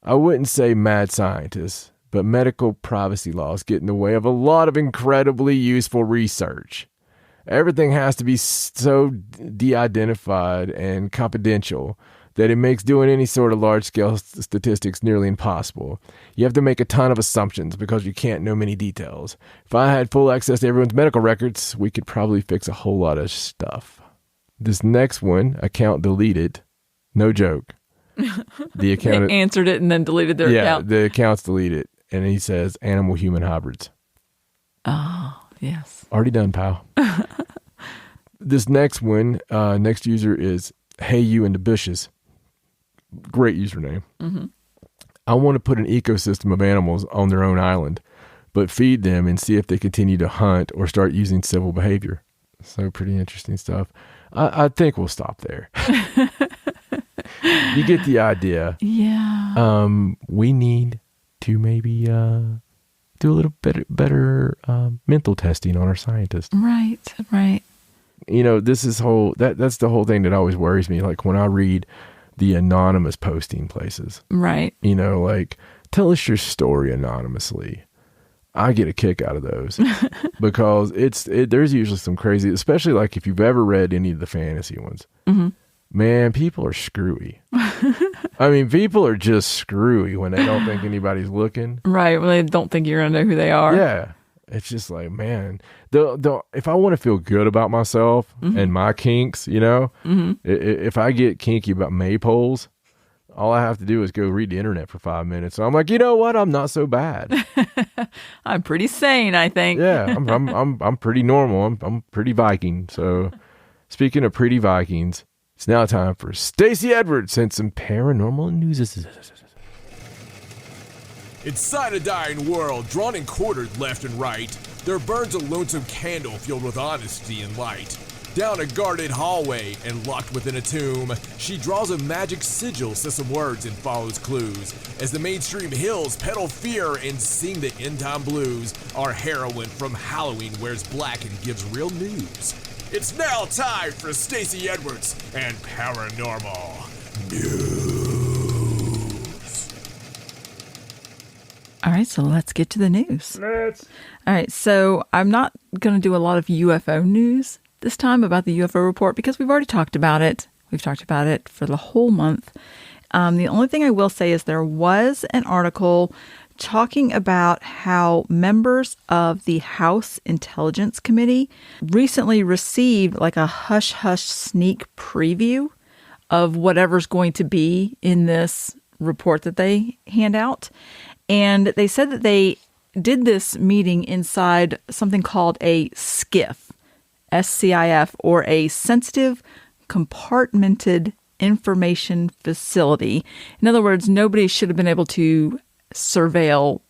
I wouldn't say mad scientists, but medical privacy laws get in the way of a lot of incredibly useful research. Everything has to be so de-identified and confidential that it makes doing any sort of large-scale statistics nearly impossible. You have to make a ton of assumptions because you can't know many details. If I had full access to everyone's medical records, we could probably fix a whole lot of stuff. This next one, account deleted. No joke. The account they answered it and then deleted their account. Yeah, the account's deleted. And he says animal-human hybrids. Oh, yes. Already done, pal. This next one, next user is Hey You in the Bushes. Great username. Mm-hmm. I want to put an ecosystem of animals on their own island, but feed them and see if they continue to hunt or start using civil behavior. So pretty interesting stuff. I think we'll stop there. You get the idea. Yeah. we need to maybe do a little bit better mental testing on our scientists. Right. This is that's the whole thing that always worries me. Like when I read the anonymous posting places. Right. Like, tell us your story anonymously. I get a kick out of those because there's usually some crazy, especially like if you've ever read any of the fantasy ones. Mm-hmm. Man, people are screwy. I mean, people are just screwy when they don't think anybody's looking. Right. When they don't think you're going to know who they are. Yeah. It's just like, man, if I want to feel good about myself and my kinks, if I get kinky about maypoles, all I have to do is go read the internet for 5 minutes. So I'm like, you know what? I'm not so bad. I'm pretty sane, I think. Yeah, I'm pretty normal. I'm pretty Viking. So speaking of pretty Vikings, it's now time for Stacey Edwards and some paranormal news. Inside a dying world, drawn and quartered left and right, there burns a lonesome candle filled with honesty and light. Down a guarded hallway and locked within a tomb, she draws a magic sigil, says some words, and follows clues. As the mainstream hills peddle fear and sing the end-time blues, our heroine from Halloween wears black and gives real news. It's now time for Stacey Edwards and Paranormal News. All right, so let's get to the news. All right, so I'm not going to do a lot of UFO news this time about the UFO report because we've already talked about it. We've talked about it for the whole month. The only thing I will say is there was an article talking about how members of the House Intelligence Committee recently received like a hush-hush sneak preview of whatever's going to be in this report that they hand out. And they said that they did this meeting inside something called a SCIF, SCIF, or a Sensitive Compartmented Information Facility. In other words, nobody should have been able to surveil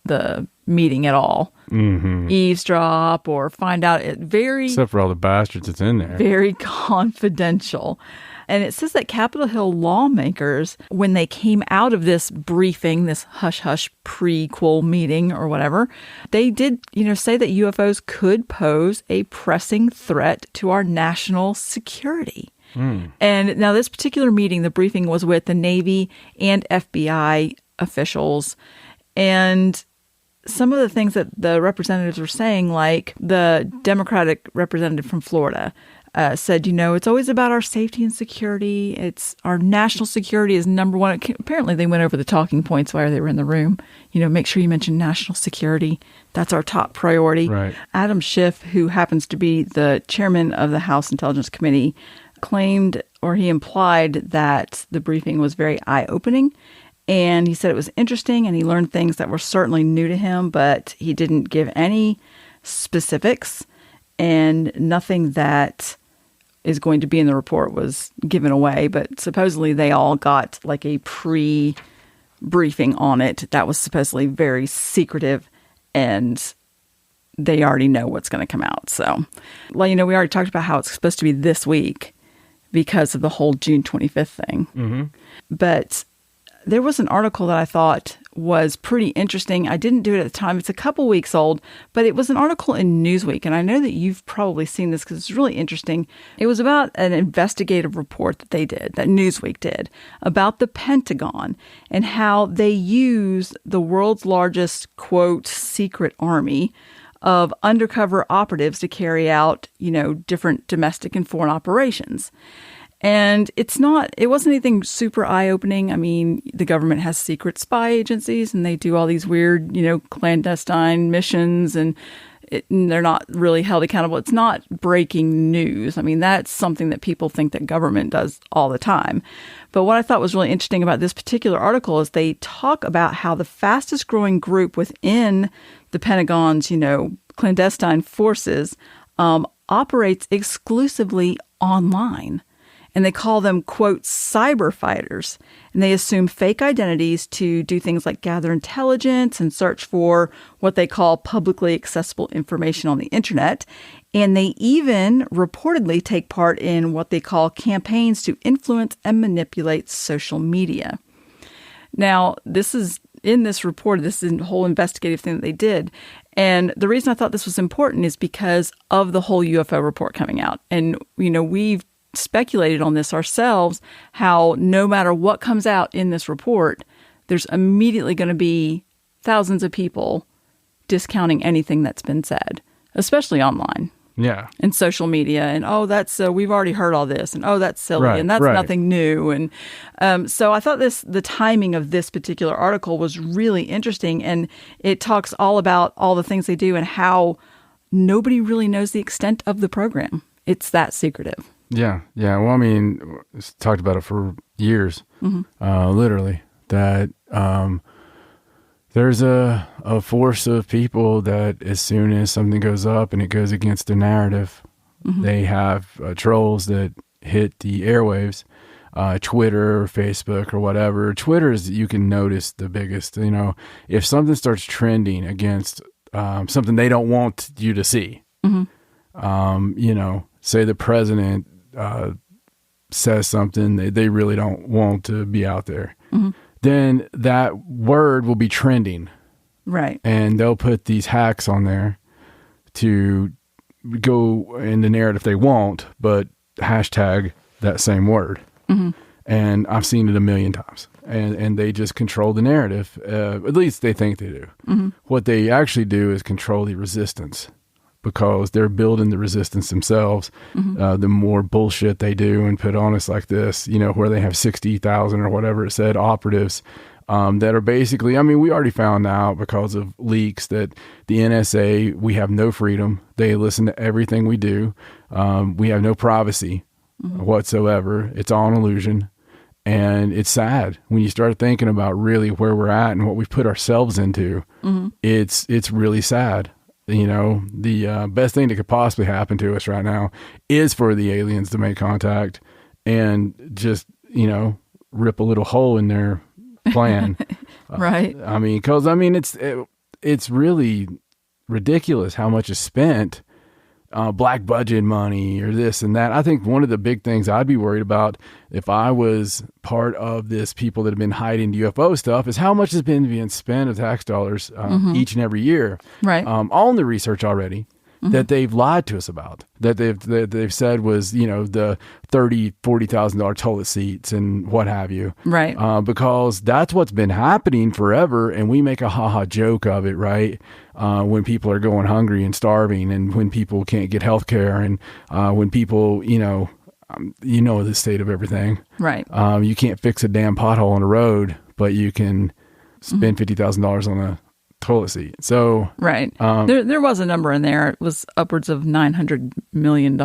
the meeting at all. Mm-hmm. Eavesdrop or find out it except for all the bastards that's in there. Very confidential. And it says that Capitol Hill lawmakers, when they came out of this briefing, this hush-hush prequel meeting or whatever, they did, say that UFOs could pose a pressing threat to our national security. And now this particular meeting, the briefing was with the Navy and FBI officials. And some of the things that the representatives were saying, like the Democratic representative from Florida, said, it's always about our safety and security. It's our national security is number one. Apparently, they went over the talking points while they were in the room. Make sure you mention national security. That's our top priority. Right. Adam Schiff, who happens to be the chairman of the House Intelligence Committee, claimed, or he implied, that the briefing was very eye-opening. And he said it was interesting and he learned things that were certainly new to him, but he didn't give any specifics, and nothing that is going to be in the report was given away. But supposedly they all got like a pre-briefing on it that was supposedly very secretive, and they already know what's going to come out. So, we already talked about how it's supposed to be this week because of the whole June 25th thing. Mm-hmm. But there was an article that I thought was pretty interesting. I didn't do it at the time. It's a couple weeks old, but it was an article in Newsweek. And I know that you've probably seen this because it's really interesting. It was about an investigative report that they did, that Newsweek did, about the Pentagon and how they use the world's largest, quote, secret army of undercover operatives to carry out, different domestic and foreign operations. And it wasn't anything super eye-opening. I mean, the government has secret spy agencies and they do all these weird, clandestine missions, and they're not really held accountable. It's not breaking news. I mean, that's something that people think that government does all the time. But what I thought was really interesting about this particular article is they talk about how the fastest growing group within the Pentagon's, clandestine forces operates exclusively online. And they call them, quote, cyber fighters. And they assume fake identities to do things like gather intelligence and search for what they call publicly accessible information on the internet. And they even reportedly take part in what they call campaigns to influence and manipulate social media. Now, this is in this report, this is a whole investigative thing that they did. And the reason I thought this was important is because of the whole UFO report coming out. And, we've speculated on this ourselves, how no matter what comes out in this report, there's immediately going to be thousands of people discounting anything that's been said, especially online. Yeah. And social media. And, that's, we've already heard all this. And, that's silly. Right, and that's right. nothing new. And so I thought the timing of this particular article was really interesting. And it talks all about all the things they do and how nobody really knows the extent of the program. It's that secretive. Yeah. Yeah. Well, I mean, it's talked about it for years, literally, that there's a force of people that as soon as something goes up and it goes against their narrative, they have trolls that hit the airwaves, Twitter or Facebook or whatever. Twitter is, you can notice the biggest, if something starts trending against something they don't want you to see, say the president says something they really don't want to be out there, then that word will be trending. Right. And they'll put these hacks on there to go in the narrative they want, but hashtag that same word. And I've seen it a million times. And they just control the narrative. At least they think they do. What they actually do is control the resistance, because they're building the resistance themselves. The more bullshit they do and put on us like this, where they have 60,000 or whatever it said, operatives that are basically, we already found out because of leaks that the NSA, we have no freedom. They listen to everything we do. We have no privacy whatsoever. It's all an illusion. And it's sad when you start thinking about really where we're at and what we've put ourselves into. It's really sad. The best thing that could possibly happen to us right now is for the aliens to make contact and just, rip a little hole in their plan. Right. Because it's really ridiculous how much is spent, black budget money or this and that. I think one of the big things I'd be worried about if I was part of this people that have been hiding UFO stuff is how much has been being spent of tax dollars each and every year. Right. On the research already that they've lied to us about, that they've said was, the $30,000-$40,000 toilet seats and what have you. Right. Because that's what's been happening forever. And we make a haha joke of it, right? When people are going hungry and starving, and when people can't get health care, and when people, the state of everything. Right. You can't fix a damn pothole on the road, but you can spend $50,000 on a toilet seat. So right. There was a number in there. It was upwards of $900 million.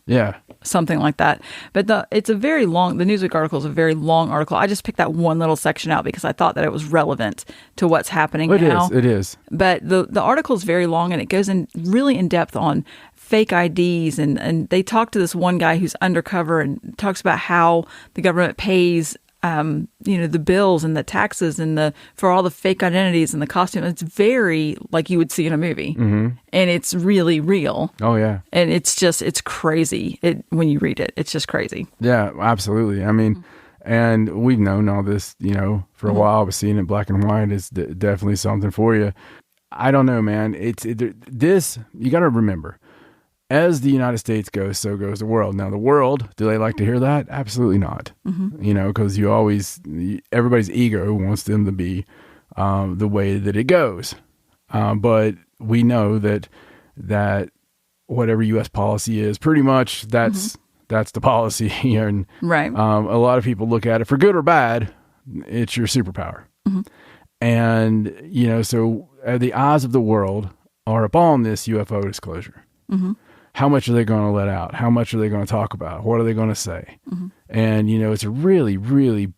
Yeah. Something like that. But the Newsweek article is a very long article. I just picked that one little section out because I thought that it was relevant to what's happening now. It is. But the article is very long, and it goes in really in depth on fake IDs. And they talk to this one guy who's undercover and talks about how the government pays the bills and the taxes and for all the fake identities and the costume. It's very like you would see in a movie, and it's really real. Oh yeah, and it's crazy. When you read it, it's just crazy. Yeah, absolutely. And we've known all this, for a while. But seeing it black and white is definitely something for you. I don't know, man. This you got to remember. As the United States goes, so goes the world. Now, the world, do they like to hear that? Absolutely not. Because everybody's ego wants them to be the way that it goes. But we know that whatever U.S. policy is, pretty much that's the policy. And right. A lot of people look at it for good or bad. It's your superpower. And, so the eyes of the world are upon this UFO disclosure. How much are they going to let out? How much are they going to talk about? What are they going to say? And, it's a really, really,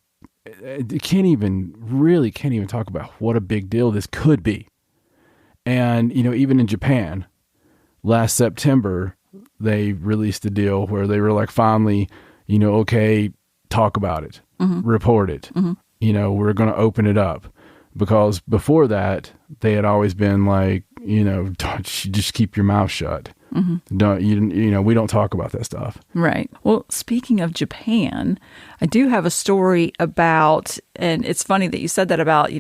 can't even talk about what a big deal this could be. And, even in Japan, last September, they released a deal where they were like, finally, okay, talk about it, report it. We're going to open it up. Because before that, they had always been like, just keep your mouth shut. We don't talk about that stuff. Right. Well, speaking of Japan, I do have a story about, and it's funny that you said that about,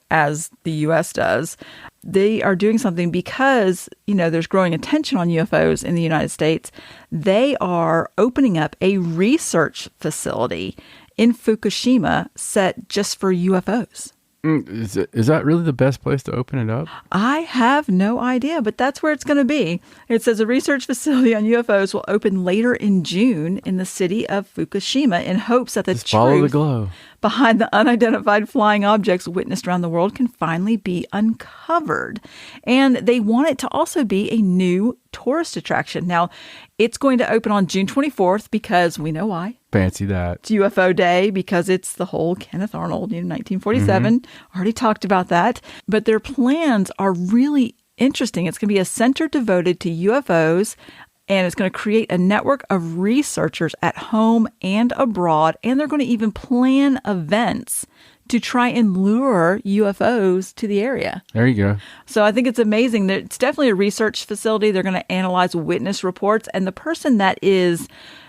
as the U.S. does. They are doing something because, there's growing attention on UFOs in the United States. They are opening up a research facility in Fukushima set just for UFOs. Is that really the best place to open it up? I have no idea, but that's where it's going to be. It says a research facility on UFOs will open later in June in the city of Fukushima in hopes that the follow the glow behind the unidentified flying objects witnessed around the world can finally be uncovered. And they want it to also be a new tourist attraction. Now, it's going to open on June 24th because we know why. Fancy that. It's UFO Day because it's the whole Kenneth Arnold, 1947. Already talked about that. But their plans are really interesting. It's going to be a center devoted to UFOs, and it's going to create a network of researchers at home and abroad. And they're going to even plan events to try and lure UFOs to the area. There you go. So I think it's amazing. It's definitely a research facility. They're going to analyze witness reports. And the person that is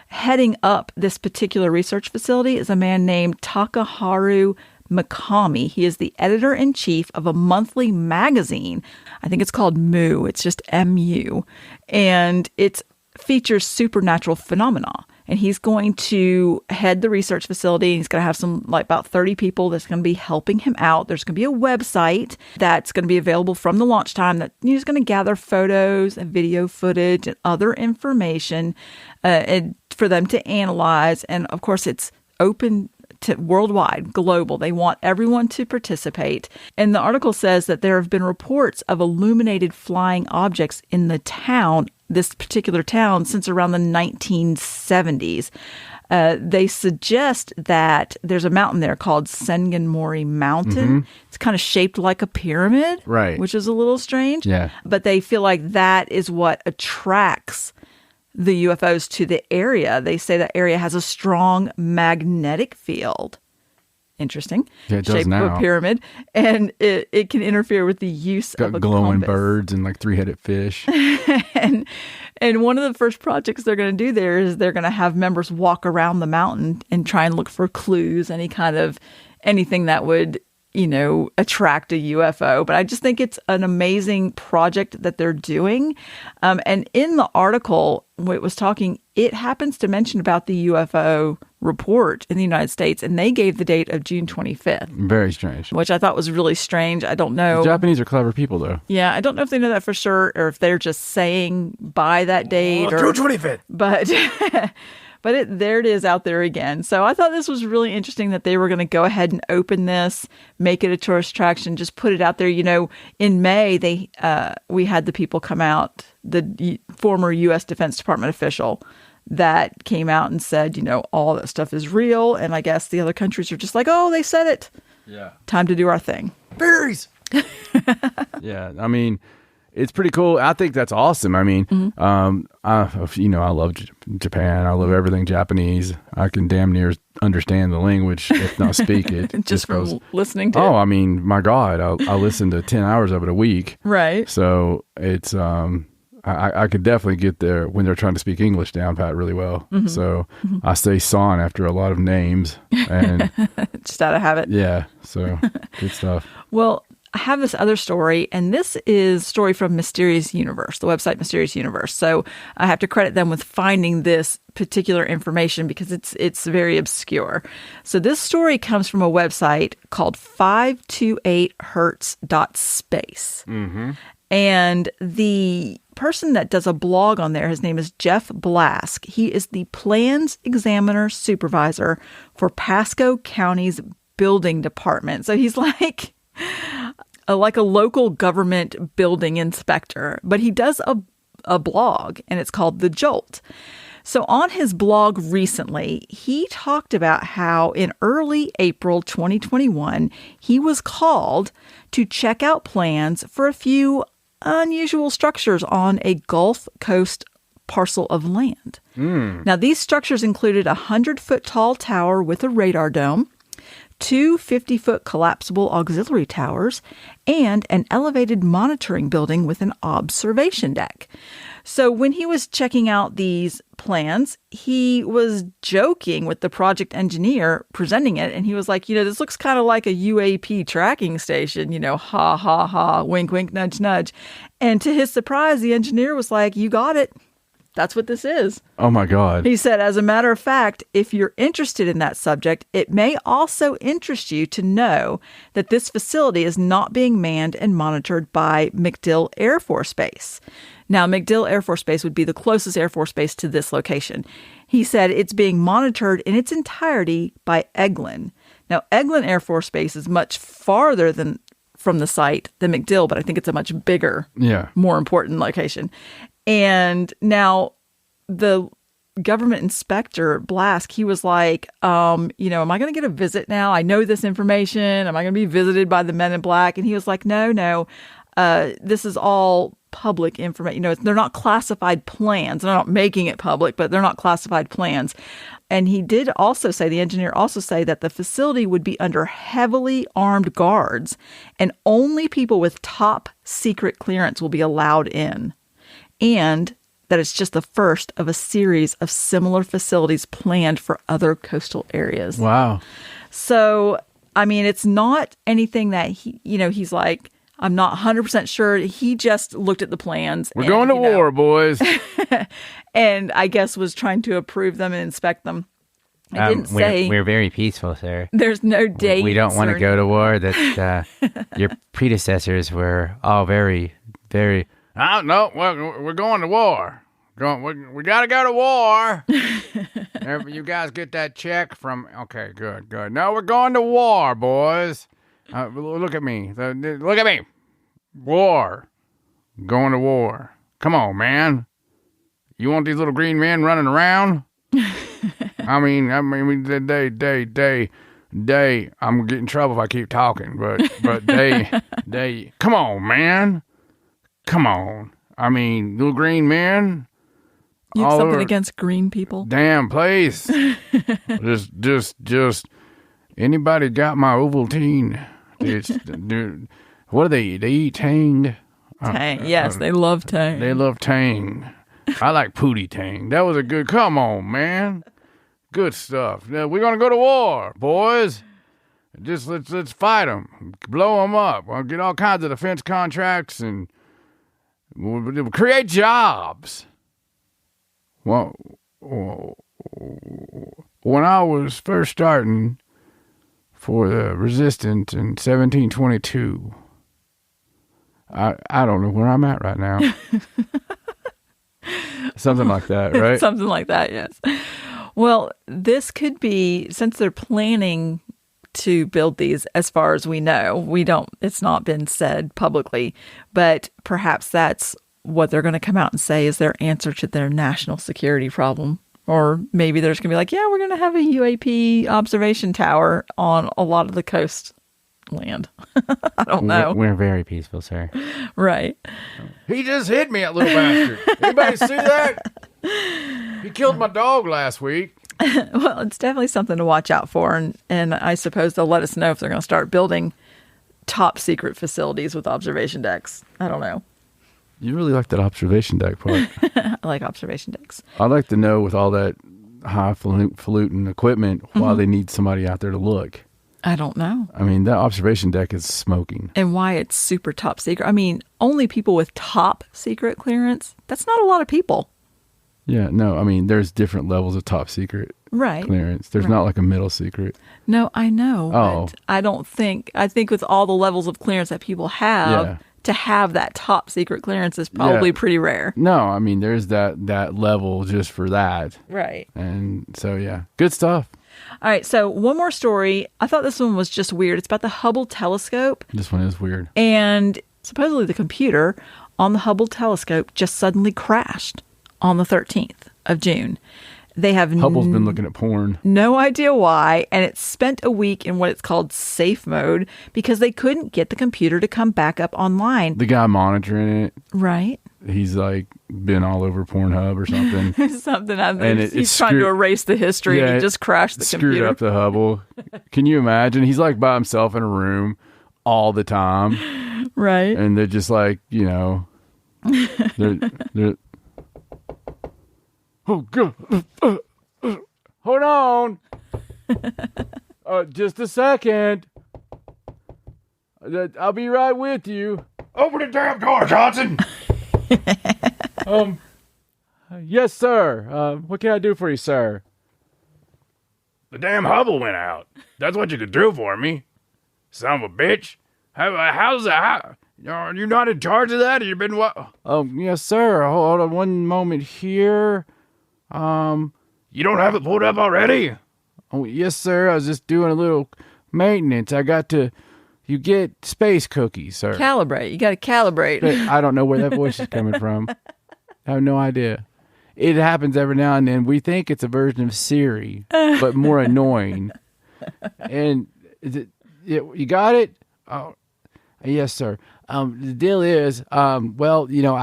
heading up this particular research facility is a man named Takaharu Mikami. He is the editor-in-chief of a monthly magazine. I think it's called Mu. It's just MU. And it features supernatural phenomena. And he's going to head the research facility. He's going to have about 30 people that's going to be helping him out. There's going to be a website that's going to be available from the launch time that he's going to gather photos and video footage and other information and for them to analyze. And of course, it's open to worldwide, global. They want everyone to participate. And the article says that there have been reports of illuminated flying objects in the town, this particular town, since around the 1970s. They suggest that there's a mountain there called Sengenmori Mountain. It's kind of shaped like a pyramid, right? Which is a little strange. Yeah. But they feel like that is what attracts the UFOs to the area. They say that area has a strong magnetic field. Interesting. Yeah, it does shape now. Of a pyramid. And it can interfere with the use of a glowing compass. Birds and like three-headed fish. and one of the first projects they're going to do there is they're going to have members walk around the mountain and try and look for clues, anything that would attract a UFO. But I just think it's an amazing project that they're doing. And in the article, it was talking, it happens to mention about the UFO report in the United States, and they gave the date of June 25th. Very strange. Which I thought was really strange. I don't know. The Japanese are clever people, though. Yeah, I don't know if they know that for sure, or if they're just saying by that date. June 25th. But... But there it is out there again. So I thought this was really interesting that they were going to go ahead and open this, make it a tourist attraction, just put it out there. In May, we had the people come out, the former U.S. Defense Department official that came out and said, all that stuff is real. And I guess the other countries are just like, oh, they said it. Yeah. Time to do our thing. Berries. Yeah. I mean, it's pretty cool. I think that's awesome. I mean, I love Japan. I love everything Japanese. I can damn near understand the language, if not speak it. just from listening to it. Oh, I mean, my God, I listen to 10 hours of it a week. Right. So it's, I could definitely get there when they're trying to speak English down pat really well. So I say son after a lot of names. And just out of habit. Yeah. So good stuff. Well, I have this other story, and this is a story from Mysterious Universe, the website Mysterious Universe. So I have to credit them with finding this particular information because it's very obscure. So this story comes from a website called 528hertz.space. And the person that does a blog on there, his name is Jeff Blask. He is the Plans Examiner Supervisor for Pasco County's Building Department. So he's like a local government building inspector, but he does a blog, and it's called The Jolt. So on his blog recently, he talked about how in early April 2021, he was called to check out plans for a few unusual structures on a Gulf Coast parcel of land. Now, these structures included a 100-foot tall tower with a radar dome, 2 50-foot collapsible auxiliary towers, and an elevated monitoring building with an observation deck. So when he was checking out these plans, he was joking with the project engineer presenting it. And he was like, this looks kind of like a UAP tracking station, ha, ha, ha, wink, wink, nudge, nudge. And to his surprise, the engineer was like, you got it. That's what this is. Oh, my God. He said, as a matter of fact, if you're interested in that subject, it may also interest you to know that this facility is not being manned and monitored by MacDill Air Force Base. Now, MacDill Air Force Base would be the closest Air Force Base to this location. He said it's being monitored in its entirety by Eglin. Now, Eglin Air Force Base is much farther from the site than MacDill, but I think it's a much bigger, more important location. And now the government inspector, Blask, he was like, am I going to get a visit now? I know this information. Am I going to be visited by the men in black? And he was like, no. This is all public information. They're not classified plans. They're not making it public, but they're not classified plans. And he did also say, the engineer also say that the facility would be under heavily armed guards and only people with top secret clearance will be allowed in. And that it's just the first of a series of similar facilities planned for other coastal areas. Wow. So, it's not anything that he's like, I'm not 100% sure. He just looked at the plans. We're going to war, boys. And I guess was trying to approve them and inspect them. It didn't say. We're very peaceful, sir. There's no date. We don't want to go to war. That your predecessors were all very, very... Oh, no, we're going to war. We got to go to war. You guys get that check from... Okay, good. No, we're going to war, boys. Look at me. Look at me. War. Going to war. Come on, man. You want these little green men running around? I mean, they. I'm gonna get in trouble if I keep talking, but they. Come on, man. Come on. I mean, little green men. You have something against green people? Damn place. just. Anybody got my Ovaltine? What do they eat? They eat Tang. Tang. Yes, they love Tang. They love Tang. I like Pootie Tang. That was a good. Come on, man. Good stuff. We're gonna go to war, boys. Just let's fight them, blow them up. We'll get all kinds of defense contracts and we'll create jobs. Well, when I was first starting for the resistance in 1722, I don't know where I'm at right now. Something like that, right? Something like that, yes. Well, this could be, since they're planning to build these, as far as we know, it's not been said publicly, but perhaps that's what they're going to come out and say is their answer to their national security problem. Or maybe they're just going to be like, yeah, we're going to have a UAP observation tower on a lot of the coast land. I don't know. We're very peaceful, sir. Right. He just hit me, that little bastard. Anybody see that? He killed my dog last week. Well, it's definitely something to watch out for. And I suppose they'll let us know if they're going to start building top secret facilities with observation decks. I don't know. You really like that observation deck part. I like observation decks. I'd like to know with all that highfalutin equipment why they need somebody out there to look. I don't know. I mean, that observation deck is smoking. And why it's super top secret. I mean, only people with top secret clearance. That's not a lot of people. Yeah, no, I mean, there's different levels of top secret clearance. There's not like a middle secret. No, I know. Oh. But I think with all the levels of clearance that people have, to have that top secret clearance is probably pretty rare. No, I mean, there's that level just for that. Right. And so, yeah, good stuff. All right, so one more story. I thought this one was just weird. It's about the Hubble telescope. This one is weird. And supposedly the computer on the Hubble telescope just suddenly crashed on the 13th of June. They have Hubble's been looking at porn. No idea why, and it spent a week in what it's called safe mode because they couldn't get the computer to come back up online. The guy monitoring it. Right. He's like been all over Pornhub or something. Something. And he's trying to erase the history and he just crashed the computer. Screwed up the Hubble. Can you imagine? He's like by himself in a room all the time. Right. And they're just like, they're Oh, God. Hold on. Just a second. I'll be right with you. Open the damn door, Johnson. Yes, sir. What can I do for you, sir? The damn Hubble went out. That's what you could do for me. Son of a bitch. How's that? Are you not in charge of that? You've been what? Yes, sir. Hold on one moment here. You don't have it pulled up already? Oh, yes, sir. I was just doing a little maintenance. You get space cookies, sir. Calibrate. You got to calibrate. I don't know where that voice is coming from. I have no idea. It happens every now and then. We think it's a version of Siri, but more annoying. And you got it? Oh, yes, sir. The deal is, I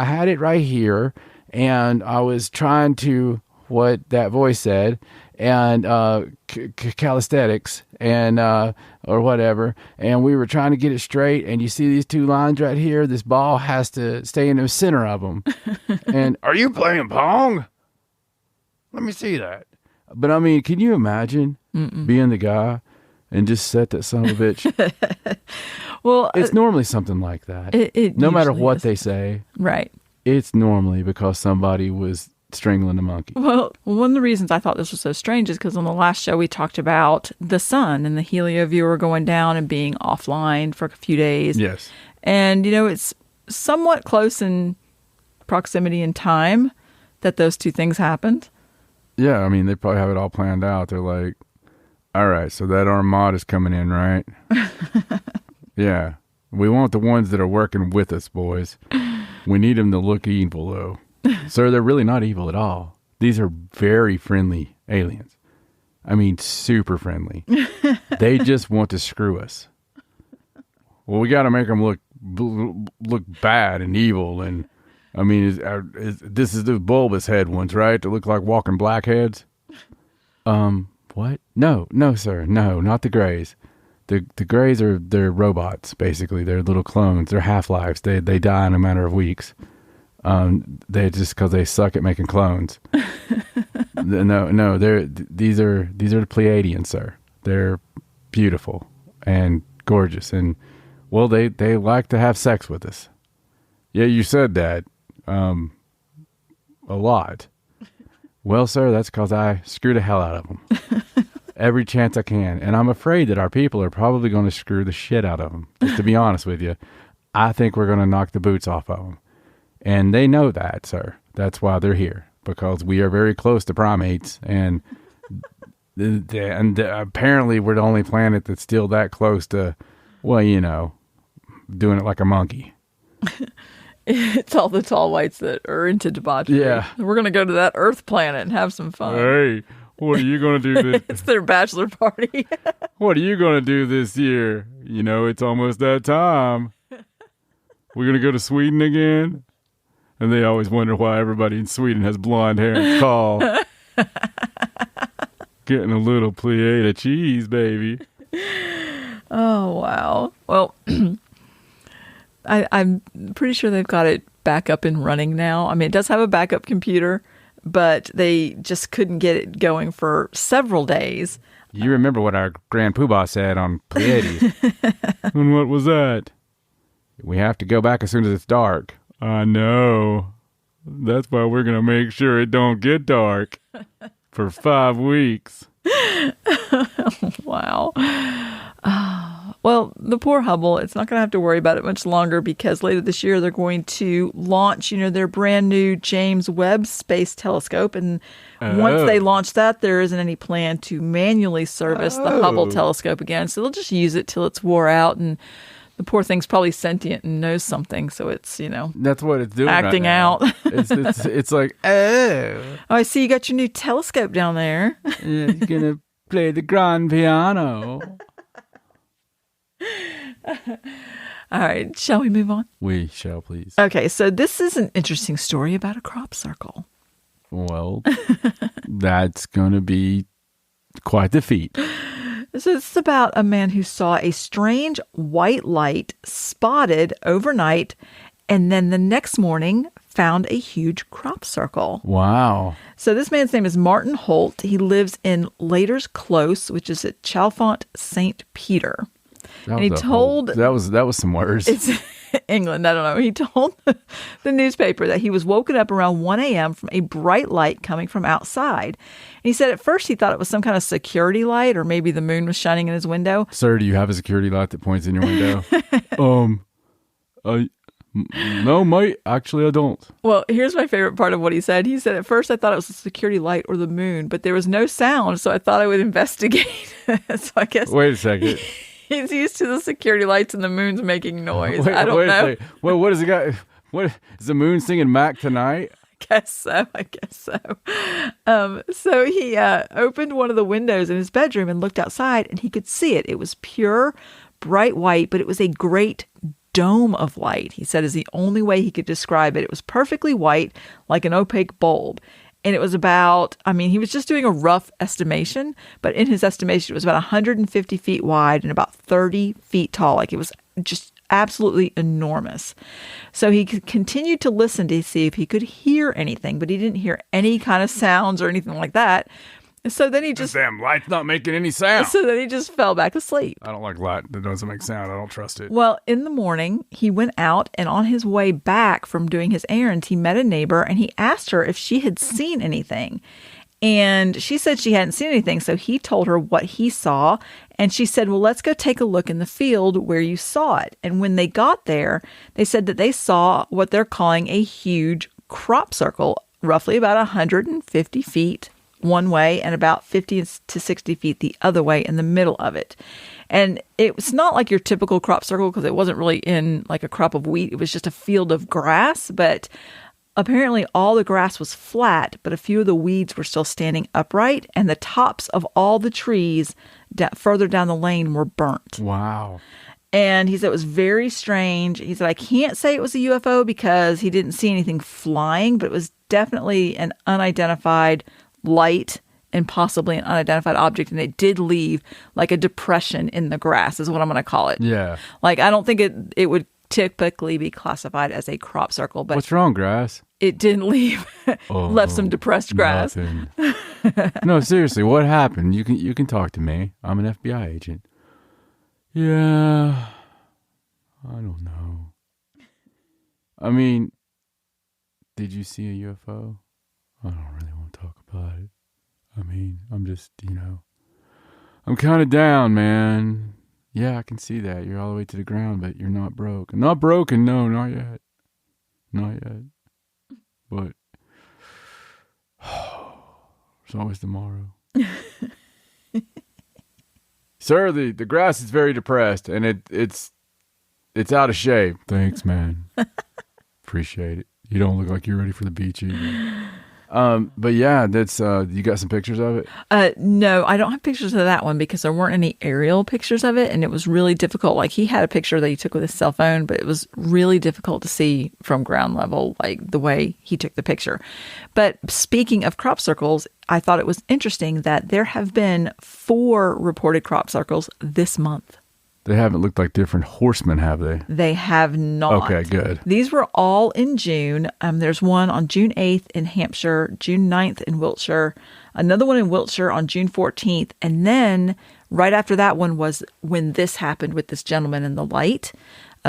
had it right here, and I was trying to what that voice said, and calisthenics, and or whatever, and we were trying to get it straight. And you see these two lines right here. This ball has to stay in the center of them. And are you playing Pong? Let me see that. But I mean, can you imagine being the guy and just set that son of a bitch? Well, it's normally something like that. It no matter what is. they say, Right. It's normally because somebody was strangling a monkey. Well, one of the reasons I thought this was so strange is because on the last show we talked about the sun and the helio viewer going down and being offline for a few days. Yes. And, it's somewhat close in proximity in time that those two things happened. Yeah, I mean, they probably have it all planned out. They're like, all right, so that armada's coming in, right? Yeah. We want the ones that are working with us, boys. We need them to look evil, though. Sir, they're really not evil at all. These are very friendly aliens. I mean, super friendly. They just want to screw us. Well, we got to make them look bad and evil. And I mean, this is the bulbous head ones, right? That look like walking blackheads. What? No, sir. No, not the Greys. The Greys they're robots, basically. They're little clones. They're half-lives. They die in a matter of weeks. They just because they suck at making clones. No, these are the Pleiadians, sir. They're beautiful and gorgeous, and well, they like to have sex with us. Yeah, you said that a lot. Well, sir, that's because I screw the hell out of them every chance I can, and I'm afraid that our people are probably going to screw the shit out of them. Just to be honest with you, I think we're going to knock the boots off of them. And they know that, sir. That's why they're here, because we are very close to primates, and apparently we're the only planet that's still that close to, well, doing it like a monkey. It's all the tall whites that are into debauchery. Yeah. We're going to go to that Earth planet and have some fun. Hey, what are you going to do It's their bachelor party. What are you going to do this year? It's almost that time. We're going to go to Sweden again? And they always wonder why everybody in Sweden has blonde hair and tall. Getting a little Pleiada cheese, baby. Oh, wow. Well, I'm pretty sure they've got it back up and running now. I mean, it does have a backup computer, but they just couldn't get it going for several days. You remember what our Grand Poobah said on Pleiades. And what was that? We have to go back as soon as it's dark. I know. That's why we're going to make sure it don't get dark for 5 weeks. Wow. Well, the poor Hubble, it's not going to have to worry about it much longer because later this year they're going to launch, their brand new James Webb Space Telescope. And once they launch that, there isn't any plan to manually service the Hubble telescope again. So they'll just use it till it's wore out, and the poor thing's probably sentient and knows something, so it's, that's what it's doing. Acting right now. out. It's like, oh, I see you got your new telescope down there. Yeah, you're gonna play the grand piano. All right, shall we move on? We shall, please. Okay, so this is an interesting story about a crop circle. Well, that's gonna be quite the feat. So it's about a man who saw a strange white light spotted overnight and then the next morning found a huge crop circle. Wow. So this man's name is Martin Holt. He lives in Laders Close, which is at Chalfont, St. Peter. And he told... That was some words. It's England, I don't know. He told the newspaper that he was woken up around 1 a.m. from a bright light coming from outside. And he said at first he thought it was some kind of security light, or maybe the moon was shining in his window. Sir, do you have a security light that points in your window? No, mate. Actually, I don't. Well, here's my favorite part of what he said. He said, at first I thought it was a security light or the moon, but there was no sound, so I thought I would investigate. So I guess... Wait a second. He's used to the security lights and the moon's making noise. I don't know. Well, what has he got? What is the moon singing Mac tonight? I guess so. So he opened one of the windows in his bedroom and looked outside, and he could see it. It was pure, bright white, but it was a great dome of light. He said is the only way he could describe it. It was perfectly white, like an opaque bulb. And it was about, he was just doing a rough estimation, but in his estimation, it was about 150 feet wide and about 30 feet tall. Like, it was just absolutely enormous. So he continued to listen to see if he could hear anything, but he didn't hear any kind of sounds or anything like that. So then he just... This damn light's not making any sound. So then he just fell back asleep. I don't like light that doesn't make sound. I don't trust it. Well, in the morning, he went out, and on his way back from doing his errands, he met a neighbor, and he asked her if she had seen anything. And she said she hadn't seen anything, so he told her what he saw. And she said, well, let's go take a look in the field where you saw it. And when they got there, they said that they saw what they're calling a huge crop circle, roughly about 150 feet one way and about 50 to 60 feet the other way in the middle of it. And it was not like your typical crop circle because it wasn't really in like a crop of wheat. It was just a field of grass, but apparently all the grass was flat, but a few of the weeds were still standing upright, and the tops of all the trees further down the lane were burnt. Wow. And he said it was very strange. He said, I can't say it was a UFO because he didn't see anything flying, but it was definitely an unidentified light and possibly an unidentified object, and it did leave like a depression in the grass is what I'm going to call it. Yeah. Like, I don't think it would typically be classified as a crop circle, but what's wrong, grass? It didn't leave left some depressed grass. No, seriously, what happened? You can talk to me. I'm an FBI agent. Yeah. I don't know. Did you see a UFO? I don't really want to talk about it. I'm just, I'm kind of down, man. Yeah, I can see that. You're all the way to the ground, but you're not broke. Not broken, no, not yet. Not yet. But there's always tomorrow. Sir, the grass is very depressed, and it's out of shape. Thanks, man. Appreciate it. You don't look like you're ready for the beach either. But yeah, that's you got some pictures of it? No, I don't have pictures of that one because there weren't any aerial pictures of it, and it was really difficult. Like, he had a picture that he took with his cell phone, but it was really difficult to see from ground level, like the way he took the picture. But speaking of crop circles, I thought it was interesting that there have been 4 reported crop circles this month. They haven't looked like different horsemen, have they? They have not. Okay, good. These were all in June. There's one on June 8th in Hampshire, June 9th in Wiltshire, another one in Wiltshire on June 14th. And then right after that one was when this happened with this gentleman in the light.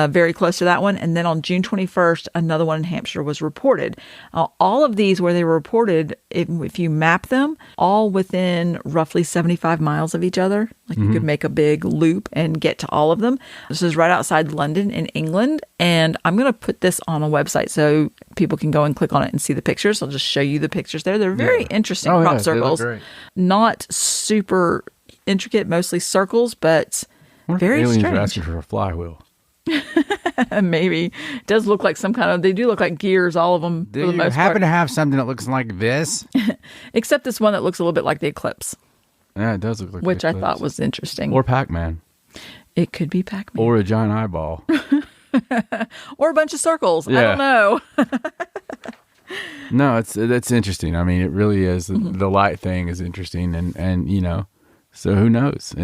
Very close to that one. And then on June 21st, another one in Hampshire was reported. All of these where they were reported, if you map them, all within roughly 75 miles of each other. Like, you could make a big loop and get to all of them. This is right outside London in England. And I'm going to put this on a website so people can go and click on it and see the pictures. I'll just show you the pictures there. They're very interesting crop circles. They look great. Not super intricate, mostly circles, but very aliens strange. Are asking for a flywheel. Maybe. It does look like some kind of, they do look like gears, all of them. Do you happen to have something that looks like this? Except this one that looks a little bit like the eclipse. Yeah, it does look like which the I eclipse. thought was interesting. Or Pac-Man. It could be Pac-Man. Or a giant eyeball. Or a bunch of circles. Yeah. I don't know. No, that's interesting. It really is. The light thing is interesting, and so who knows?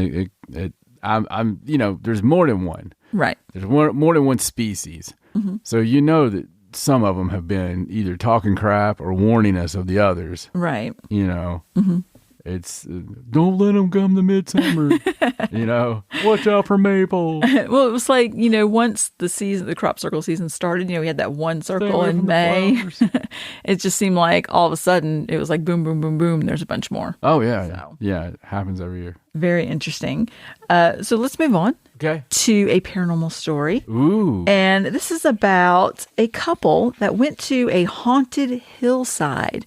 I'm there's more than one. Right. There's more than one species. So that some of them have been either talking crap or warning us of the others. Right. You know, it's don't let them come to Midsummer. You know, watch out for maple. Well, it was like, you know, once the crop circle season started, you know, we had that one circle away in from the May. flowers. It just seemed like all of a sudden it was like boom, boom, boom, boom. There's a bunch more. Oh, yeah. So. Yeah, it happens every year. Very interesting. So let's move on Okay. to a paranormal story. Ooh. And this is about a couple that went to a haunted hillside.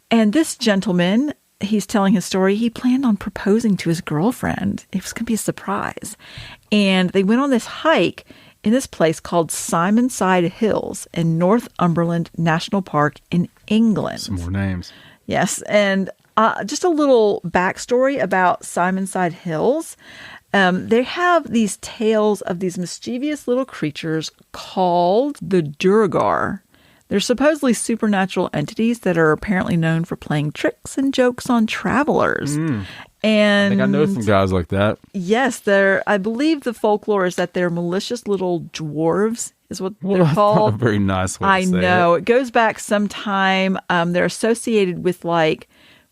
And this gentleman, he's telling his story, he planned on proposing to his girlfriend. It was going to be a surprise. And they went on this hike in this place called Simonside Hills in Northumberland National Park in England. Some more names. Yes. And just a little backstory about Simonside Hills. They have these tales of these mischievous little creatures called the Duergar. They're supposedly supernatural entities that are apparently known for playing tricks and jokes on travelers. And I think I know some guys like that. yes, I believe the folklore is that they're malicious little dwarves is what Well, they're that's not called. a very nice way I to say know. it. It goes back some time. They're associated with like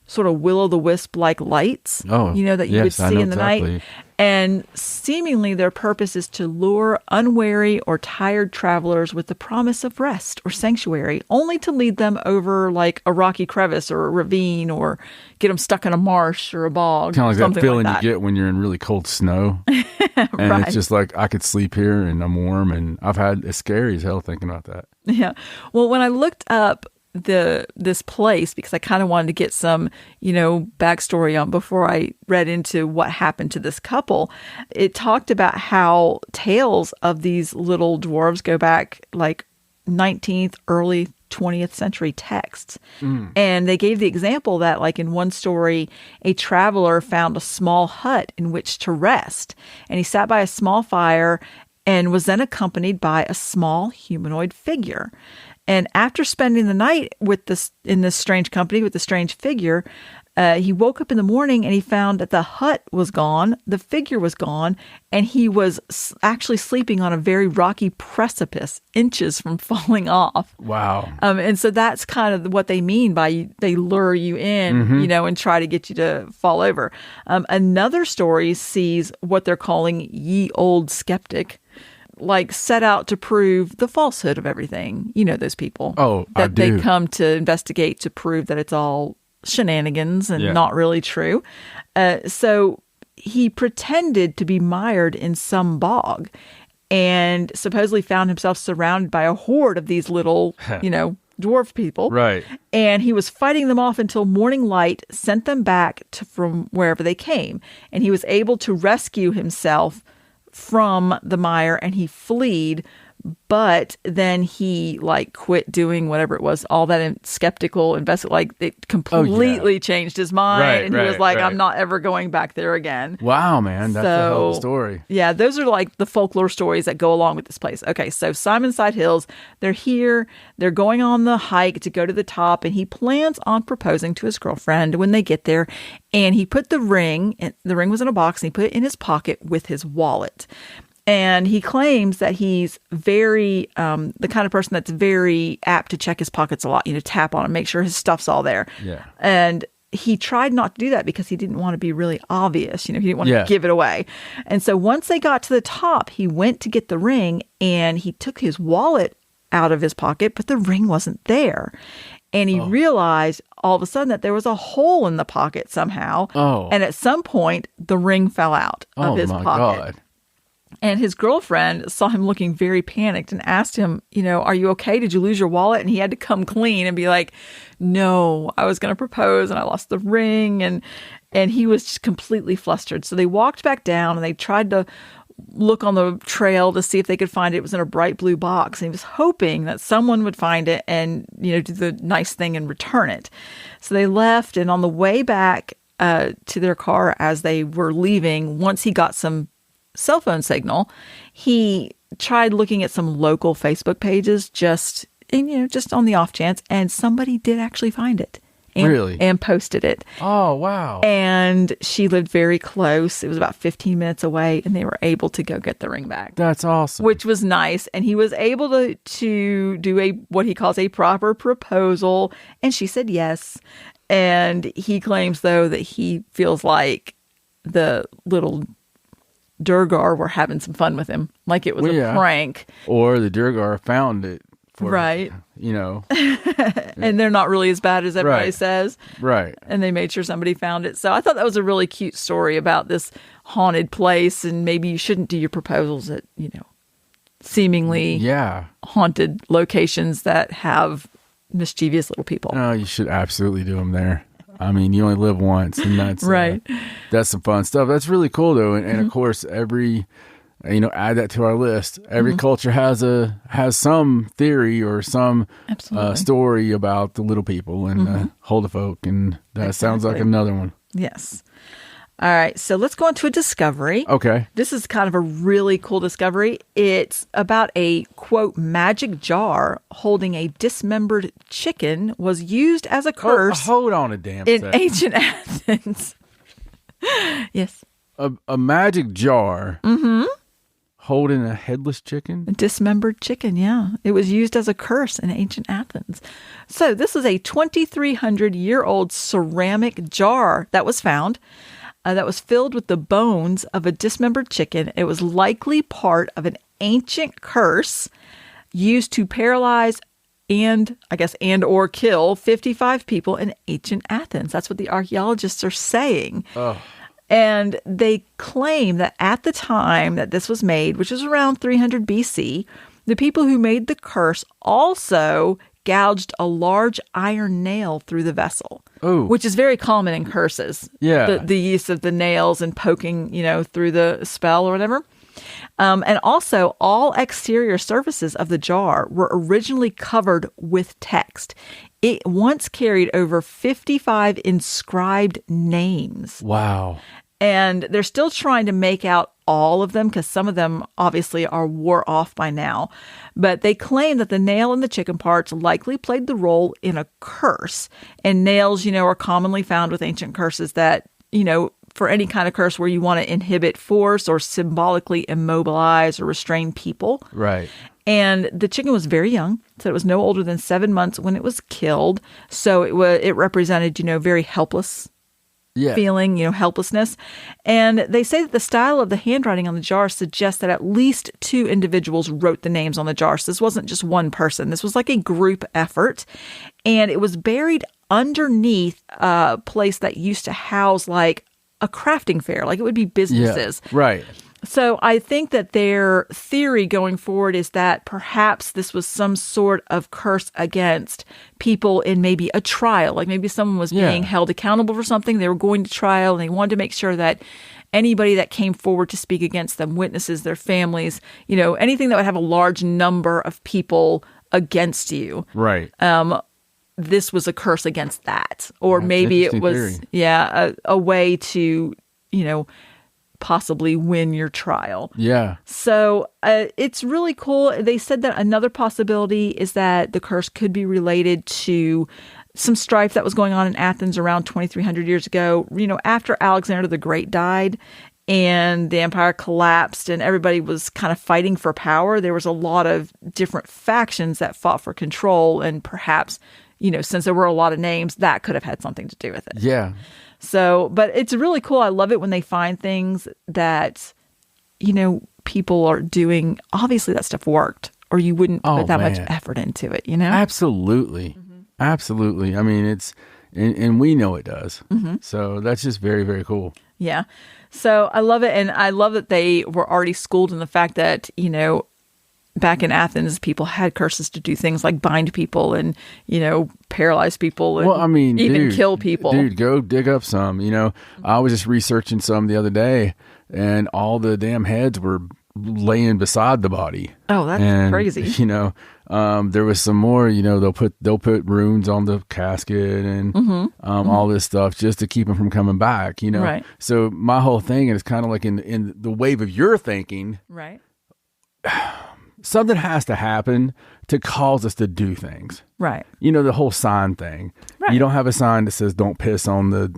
sort of will-o'-the-wisp like lights, you know, that you would yes, I see know in the night. exactly. And seemingly their purpose is to lure unwary or tired travelers with the promise of rest or sanctuary, only to lead them over like a rocky crevice or a ravine or get them stuck in a marsh or a bog. Kind of like that something feeling like you get when you're in really cold snow. And Right. it's just like, I could sleep here and I'm warm. And I've had, it's scary as hell thinking about that. Yeah. Well, when I looked up this place, because I kind of wanted to get some, you know, backstory on before I read into what happened to this couple, it talked about how tales of these little dwarves go back like 19th, early 20th century texts. And they gave the example that like in one story, a traveler found a small hut in which to rest, and he sat by a small fire and was then accompanied by a small humanoid figure. And after spending the night in this strange company with the strange figure, he woke up in the morning and he found that the hut was gone, the figure was gone, and he was actually sleeping on a very rocky precipice, inches from falling off. Wow. And so that's kind of what they mean by they lure you in, you know, and try to get you to fall over. Another story sees what they're calling ye old skeptic, like set out to prove the falsehood of everything. You know, those people. Oh, I that they do. come to investigate to prove that it's all shenanigans and Yeah. not really true. So he pretended to be mired in some bog and supposedly found himself surrounded by a horde of these little, you know, dwarf people. Right. And he was fighting them off until morning light sent them back from wherever they came. And he was able to rescue himself from the mire and he fled, but then he like quit doing whatever it was, all that skeptical like it completely changed his mind. Right, and he was right, like, right. I'm not ever going back there again. Wow, man. That's a hell of a story. Yeah, those are like the folklore stories that go along with this place. Okay, so Simonside Hills, they're here. They're going on the hike to go to the top, and he plans on proposing to his girlfriend when they get there. And he put the ring was in a box, and he put it in his pocket with his wallet. And he claims that he's very, the kind of person that's very apt to check his pockets a lot, you know, tap on them, make sure his stuff's all there. Yeah. And he tried not to do that because he didn't want to be really obvious. You know, he didn't want to give it away. And so once they got to the top, he went to get the ring and he took his wallet out of his pocket, but the ring wasn't there. And he realized all of a sudden that there was a hole in the pocket somehow. Oh. And at some point, the ring fell out of his my pocket. God. And his girlfriend saw him looking very panicked and asked him, you know, are you okay? Did you lose your wallet? And he had to come clean and be like, no, I was going to propose and I lost the ring. And he was just completely flustered. So they walked back down and they tried to look on the trail to see if they could find it. It was in a bright blue box. And he was hoping that someone would find it and, you know, do the nice thing and return it. So they left. And on the way back to their car as they were leaving, once he got some cell phone signal, he tried looking at some local Facebook pages just on the off chance, and somebody did actually find it. and posted it. Oh, wow. And she lived very close. It was about 15 minutes away, and they were able to go get the ring back. That's awesome. Which was nice. And he was able to do what he calls a proper proposal. And she said yes. And he claims, though, that he feels like the little Durgar were having some fun with him. Like it was a prank. Or the Durgar found it. Right. And they're not really as bad as everybody says. Right. And they made sure somebody found it. So I thought that was a really cute story about this haunted place. And maybe you shouldn't do your proposals at, seemingly haunted locations that have mischievous little people. No, you should absolutely do them there. I mean, you only live once, and that's right. That's some fun stuff. That's really cool, though. And of course, every add that to our list. Every culture has some theory or some story about the little people and Holda folk, and that sounds like another one. Yes. All right, so let's go on to a discovery. Okay. This is kind of a really cool discovery. It's about a, quote, magic jar holding a dismembered chicken was used as a curse. Hold on a damn in second. ancient Athens. Yes. A magic jar holding a headless chicken? A dismembered chicken, yeah. It was used as a curse in ancient Athens. So this is a 2,300-year-old ceramic jar that was found. That was filled with the bones of a dismembered chicken. It was likely part of an ancient curse used to paralyze and or kill 55 people in ancient Athens. That's what the archaeologists are saying. Oh. And they claim that at the time that this was made, which was around 300 BC, the people who made the curse also gouged a large iron nail through the vessel. Ooh. Which is very common in curses. Yeah. The use of the nails and poking, through the spell or whatever. And also, all exterior surfaces of the jar were originally covered with text. It once carried over 55 inscribed names. Wow. And they're still trying to make out all of them because some of them obviously are wore off by now. But they claim that the nail and the chicken parts likely played the role in a curse. And nails, are commonly found with ancient curses that, for any kind of curse where you want to inhibit force or symbolically immobilize or restrain people. Right. And the chicken was very young, so it was no older than 7 months when it was killed. So it represented, very helpless feeling, helplessness. And they say that the style of the handwriting on the jar suggests that at least 2 individuals wrote the names on the jar. So this wasn't just one person. This was like a group effort. And it was buried underneath a place that used to house like a crafting fair, like it would be businesses. Yeah, right. So I think that their theory going forward is that perhaps this was some sort of curse against people in maybe a trial. Like maybe someone was being held accountable for something. They were going to trial and they wanted to make sure that anybody that came forward to speak against them, witnesses, their families, anything that would have a large number of people against you. Right. This was a curse against that. Or maybe it was, a way to, possibly win your trial. Yeah. So it's really cool. They said that another possibility is that the curse could be related to some strife that was going on in Athens around 2,300 years ago. After Alexander the Great died and the empire collapsed and everybody was kind of fighting for power, there was a lot of different factions that fought for control, and perhaps, since there were a lot of names, that could have had something to do with it. Yeah. So, but it's really cool. I love it when they find things that, people are doing. Obviously, that stuff worked, or you wouldn't put that much effort into it, Absolutely. Mm-hmm. Absolutely. I mean, and we know it does. Mm-hmm. So that's just very, very cool. Yeah. So I love it. And I love that they were already schooled in the fact that, back in Athens, people had curses to do things like bind people and, paralyze people and even kill people. Dude, go dig up some. I was just researching some the other day, and all the damn heads were laying beside the body. Oh, that's crazy. There was some more, they'll put runes on the casket and all this stuff just to keep them from coming back, Right. So my whole thing is kind of like in the wave of your thinking. Right. something has to happen to cause us to do things. Right. You know, the whole sign thing. Right. You don't have a sign that says don't piss on the,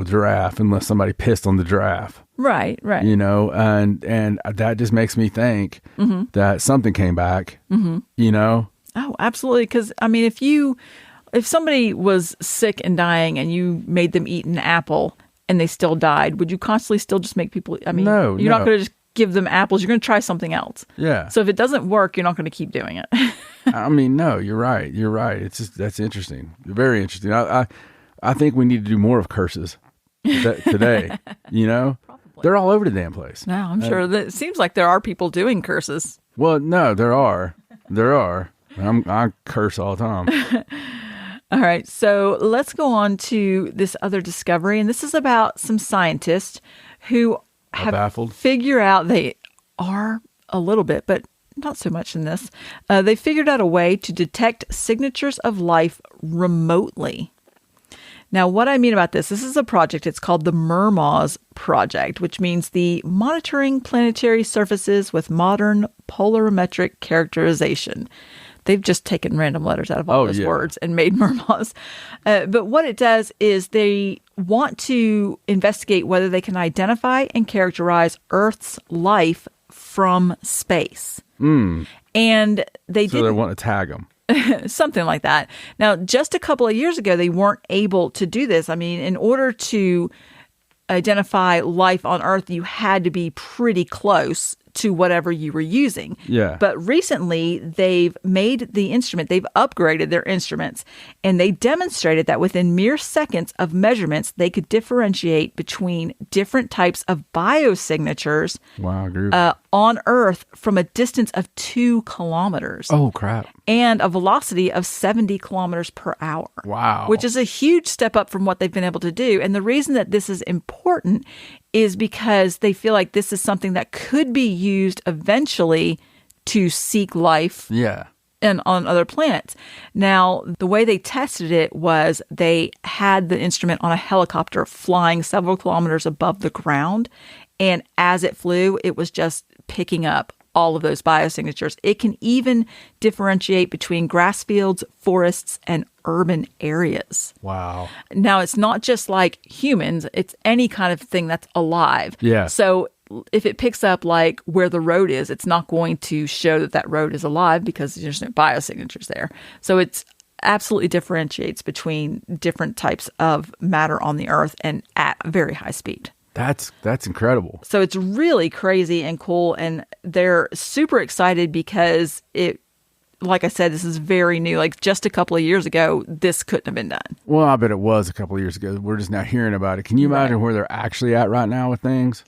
giraffe unless somebody pissed on the giraffe. Right. You know, and that just makes me think that something came back, you know? Oh, absolutely. Because, I mean, if somebody was sick and dying and you made them eat an apple and they still died, would you constantly still just make people, No, you're not going to just give them apples. You're going to try something else. Yeah. So if it doesn't work, you're not going to keep doing it. I mean, no, you're right. You're right. It's just, that's interesting. Very interesting. I think we need to do more of curses today, you know? Probably. They're all over the damn place. No, I'm sure that it seems like there are people doing curses. Well, no, there are. I curse all the time. All right, so let's go on to this other discovery, and this is about some scientists who have baffled. figured out, they are a little bit, but not so much in this. They figured out a way to detect signatures of life remotely. Now, what I mean about this is a project. It's called the MURMAWS project, which means the Monitoring Planetary Surfaces with Modern Polarimetric Characterization. They've just taken random letters out of all those words and made MURMAWS. But what it does is they want to investigate whether they can identify and characterize Earth's life from space. And they So they want to tag them. something like that. Now, just a couple of years ago, they weren't able to do this. I mean, in order to identify life on Earth, you had to be pretty close to whatever you were using. Yeah. But recently, they've made the instrument, they've upgraded their instruments, and they demonstrated that within mere seconds of measurements, they could differentiate between different types of biosignatures on Earth from a distance of 2 kilometers. Oh, crap. And a velocity of 70 kilometers per hour. Wow. Which is a huge step up from what they've been able to do. And the reason that this is important is because they feel like this is something that could be used eventually to seek life and on other planets. Now, the way they tested it was they had the instrument on a helicopter flying several kilometers above the ground. And as it flew, it was just picking up all of those biosignatures. It can even differentiate between grass fields, forests, and urban areas. Wow. Now, it's not just like humans, it's any kind of thing that's alive. Yeah. So if it picks up like where the road is, it's not going to show that that road is alive because there's no biosignatures there. So it's absolutely differentiates between different types of matter on the Earth and at a very high speed. That's incredible. So it's really crazy and cool, and they're super excited because it, like I said, this is very new. Like just a couple of years ago, this couldn't have been done. Well, I bet it was a couple of years ago. We're just now hearing about it. Can you imagine where they're actually at right now with things?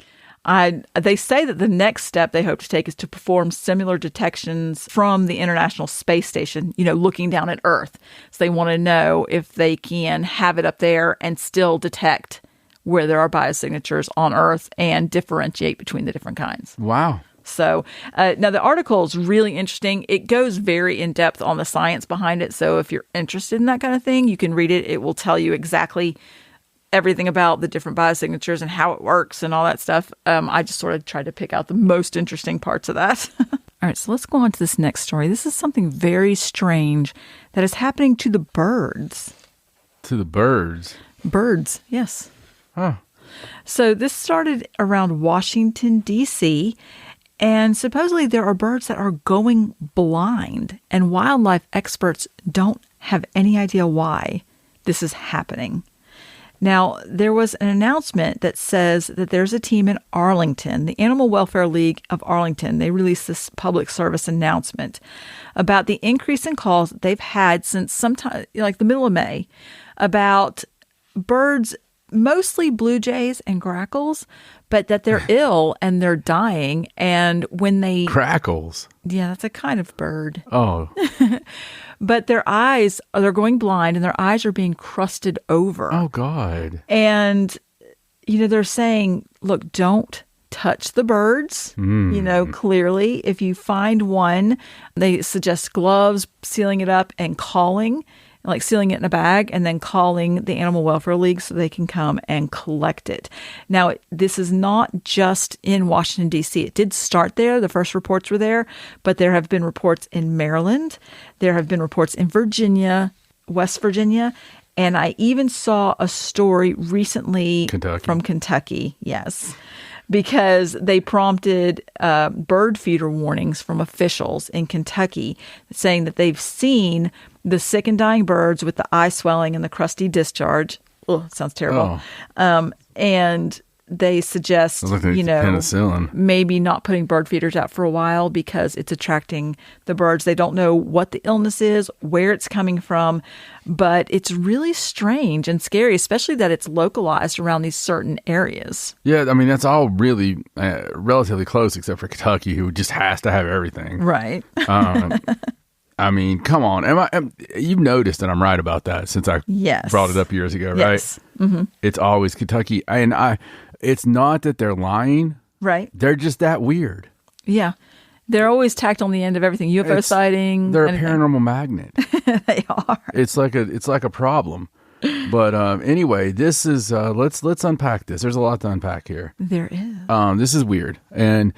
They say that the next step they hope to take is to perform similar detections from the International Space Station, looking down at Earth. So they want to know if they can have it up there and still detect where there are biosignatures on Earth and differentiate between the different kinds. Wow. So now the article is really interesting. It goes very in depth on the science behind it. So if you're interested in that kind of thing, you can read it. It will tell you exactly everything about the different biosignatures and how it works and all that stuff. I just sort of tried to pick out the most interesting parts of that. All right, so let's go on to this next story. This is something very strange that is happening to the birds. To the birds? Birds, yes. Huh. So this started around Washington, D.C., and supposedly there are birds that are going blind, and wildlife experts don't have any idea why this is happening. Now, there was an announcement that says that there's a team in Arlington, the Animal Welfare League of Arlington. They released this public service announcement about the increase in calls that they've had since sometime, like the middle of May, about birds, mostly blue jays and grackles, but that they're ill and they're dying. And when they... Crackles? Yeah, that's a kind of bird. Oh. But their eyes, they're going blind and their eyes are being crusted over. Oh, God. And, they're saying, look, don't touch the birds. Clearly, if you find one, they suggest gloves, sealing it up, and calling. like sealing it in a bag, and then calling the Animal Welfare League so they can come and collect it. Now, this is not just in Washington, D.C. It did start there. The first reports were there, but there have been reports in Maryland. There have been reports in Virginia, West Virginia, and I even saw a story recently from Kentucky. Yes. Because they prompted bird feeder warnings from officials in Kentucky saying that they've seen the sick and dying birds with the eye swelling and the crusty discharge. Oh, sounds terrible. And they suggest, penicillin. Maybe not putting bird feeders out for a while because it's attracting the birds. They don't know what the illness is, where it's coming from, but it's really strange and scary, especially that it's localized around these certain areas. Yeah, I mean, that's all really relatively close except for Kentucky, who just has to have everything. Right. I mean, come on. You've noticed that I'm right about that since I brought it up years ago, right? Yes. Mm-hmm. It's always Kentucky. And it's not that they're lying. Right. They're just that weird. Yeah. They're always tacked on the end of everything. UFO sighting. They're a paranormal magnet. They are. It's like a problem. But anyway, this is let's unpack this. There's a lot to unpack here. There is. This is weird. And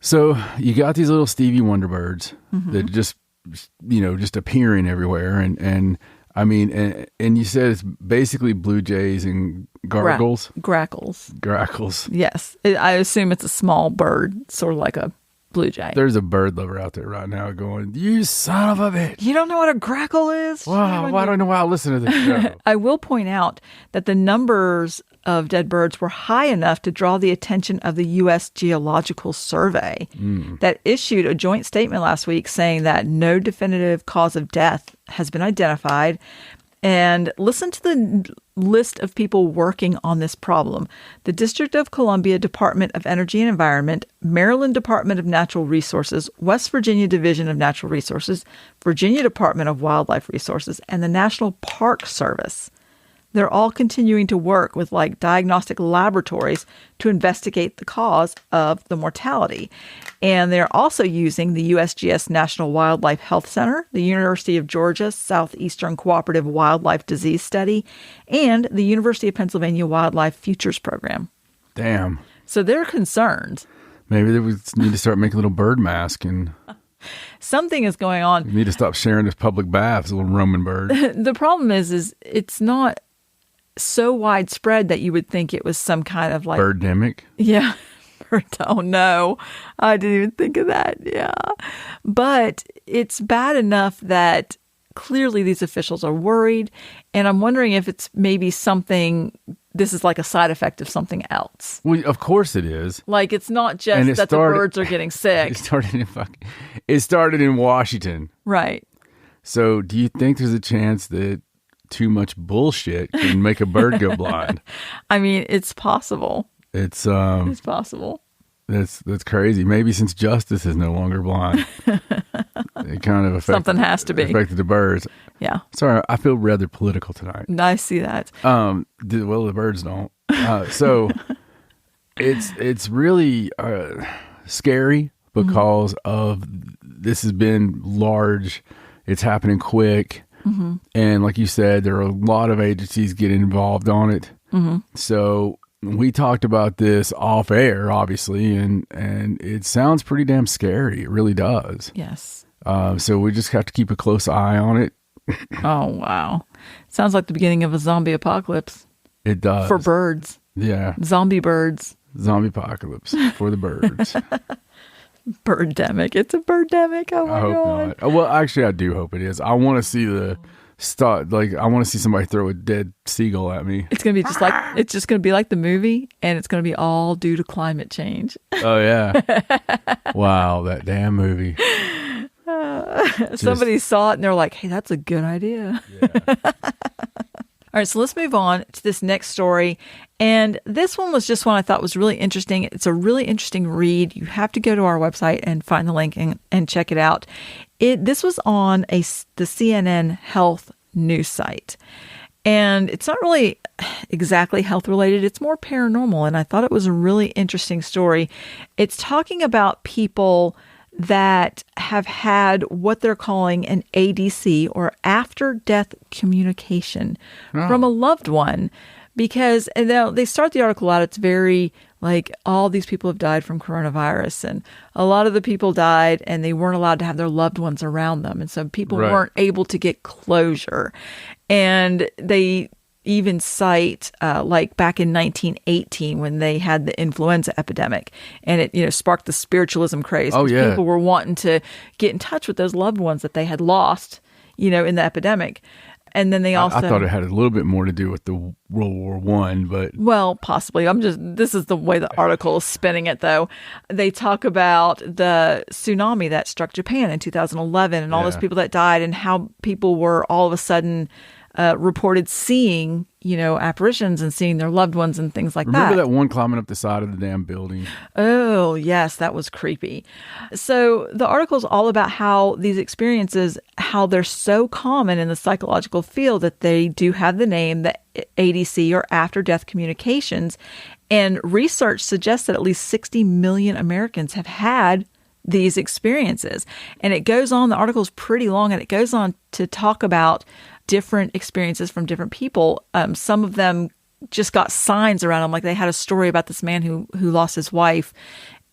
so you got these little Stevie Wonder birds that just appearing everywhere, and I mean, and you said it's basically blue jays and grackles. Grackles. Yes, I assume it's a small bird, sort of like a blue jay. There's a bird lover out there right now going, "You son of a bitch! You don't know what a grackle is? Wow, why don't I know why I listen to this show?" I will point out that the numbers of dead birds were high enough to draw the attention of the U.S. Geological Survey that issued a joint statement last week saying that no definitive cause of death has been identified. And listen to the list of people working on this problem. The District of Columbia Department of Energy and Environment, Maryland Department of Natural Resources, West Virginia Division of Natural Resources, Virginia Department of Wildlife Resources, and the National Park Service. They're all continuing to work with diagnostic laboratories to investigate the cause of the mortality. And they're also using the USGS National Wildlife Health Center, the University of Georgia Southeastern Cooperative Wildlife Disease Study, and the University of Pennsylvania Wildlife Futures Program. Damn. So they're concerned. Maybe they need to start making little bird masks and... Something is going on. You need to stop sharing this public baths, little Roman bird. The problem is it's not so widespread that you would think it was some kind of birdemic. Yeah. Oh no, I didn't even think of that. Yeah. But it's bad enough that clearly these officials are worried. And I'm wondering if it's maybe this is like a side effect of something else. Well, of course it is. It's not just that the birds are getting sick. It started in Washington. Right. So do you think there's a chance that too much bullshit can make a bird go blind? I mean, it's possible. It's possible. That's crazy. Maybe since justice is no longer blind, it kind of something has to be affected the birds. Yeah. Sorry, I feel rather political tonight. I see that. The birds don't. So it's really scary because of this has been large. It's happening quick. Mm-hmm. And like you said, there are a lot of agencies getting involved on it. Mm-hmm. So we talked about this off air, obviously, and it sounds pretty damn scary. It really does. Yes. So we just have to keep a close eye on it. Oh, wow. Sounds like the beginning of a zombie apocalypse. It does. For birds. Yeah. Zombie birds. Zombie apocalypse for the birds. Birdemic. It's a birdemic. Oh my I hope God. not. Well, actually, I do hope it is. I want to see I want to see somebody throw a dead seagull at me. It's gonna be just gonna be like the movie, and it's gonna be all due to climate change. Oh yeah! Wow, that damn movie. Somebody saw it and they're like, "Hey, that's a good idea." Yeah. All right, so let's move on to this next story. And this one was just one I thought was really interesting. It's a really interesting read. You have to go to our website and find the link and check it out. This was on the CNN health news site. And it's not really exactly health related. It's more paranormal. And I thought it was a really interesting story. It's talking about people that have had what they're calling an ADC, or after-death communication, from a loved one. Because and they start the article out, it's very like, all these people have died from coronavirus, and a lot of the people died and they weren't allowed to have their loved ones around them. And so people weren't able to get closure. And they even cite like back in 1918 when they had the influenza epidemic, and it sparked the spiritualism craze. Oh, yeah. People were wanting to get in touch with those loved ones that they had lost, in the epidemic. And then they also... I thought it had a little bit more to do with the World War I, but... Well, possibly. This is the way the article is spinning it, though. They talk about the tsunami that struck Japan in 2011 and all those people that died, and how people were all of a sudden reported seeing, apparitions and seeing their loved ones and things like that. Remember that one climbing up the side of the damn building? Oh, yes, that was creepy. So the article is all about how these experiences, how they're so common in the psychological field that they do have the name, the ADC, or after-death communications. And research suggests that at least 60 million Americans have had these experiences. And it goes on, the article is pretty long, and it goes on to talk about different experiences from different people. Some of them just got signs around them. Like, they had a story about this man who lost his wife,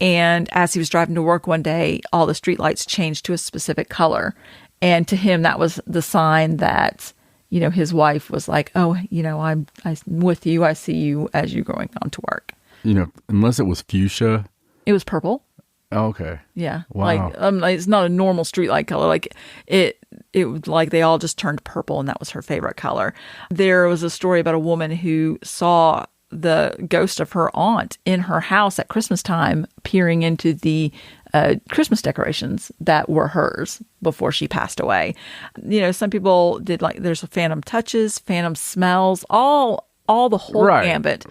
and as he was driving to work one day, all the streetlights changed to a specific color. And to him, that was the sign that, his wife was like, oh, I'm with you. I see you as you're going on to work. Unless it was fuchsia. It was purple. Oh, okay. Yeah. Wow. Like, it's not a normal streetlight color. Like, it was like they all just turned purple, and that was her favorite color. There was a story about a woman who saw the ghost of her aunt in her house at Christmas time, peering into the Christmas decorations that were hers before she passed away. Some people did, there's phantom touches, phantom smells, all the whole gambit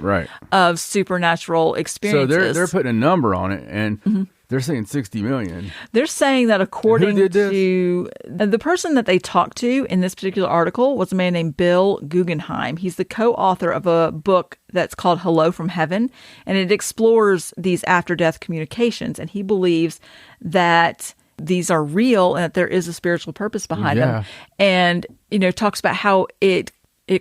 of supernatural experiences. So they're putting a number on it, and they're saying 60 million. They're saying that according to the person that they talked to in this particular article was a man named Bill Guggenheim. He's the co-author of a book that's called Hello from Heaven, and it explores these after-death communications. And he believes that these are real and that there is a spiritual purpose behind them. And, talks about how it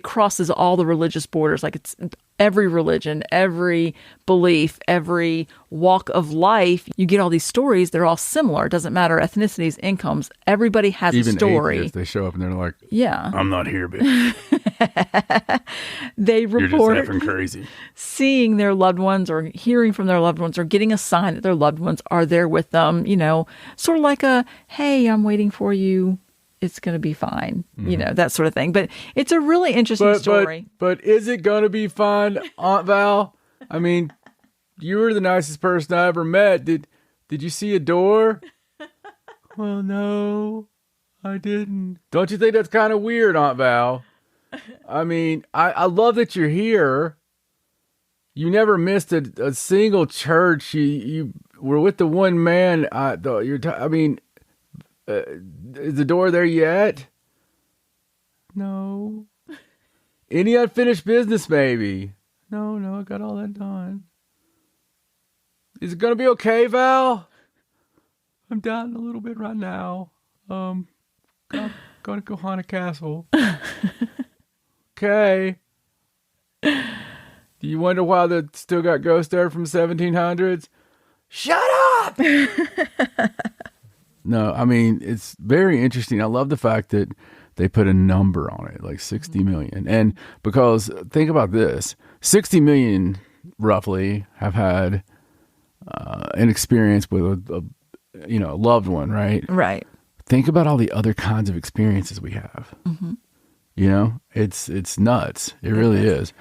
crosses all the religious borders. Like, it's every religion, every belief, every walk of life. You get all these stories. They're all similar. It doesn't matter ethnicities, incomes. Everybody has a story. Atheists, they show up and they're like, yeah, I'm not here, bitch. They report You're just effing crazy. Seeing their loved ones or hearing from their loved ones or getting a sign that their loved ones are there with them. Sort of like hey, I'm waiting for you. It's going to be fine, that sort of thing. But it's a really interesting story. But is it going to be fine, Aunt Val? I mean, you were the nicest person I ever met. Did you see a door? Well, no, I didn't. Don't you think that's kind of weird, Aunt Val? I mean, I love that you're here. You never missed a single church. You were with the one man. Is the door there yet? No. Any unfinished business, maybe? No, I got all that done. Is it going to be okay, Val? I'm doubting a little bit right now. I'm going to go haunt a castle. Okay. Do you wonder why they still got ghosts there from 1700s? Shut up! No, I mean, it's very interesting. I love the fact that they put a number on it, like 60 million. And because, think about this, 60 million roughly have had an experience with a loved one, right? Right. Think about all the other kinds of experiences we have. It's nuts. It really is.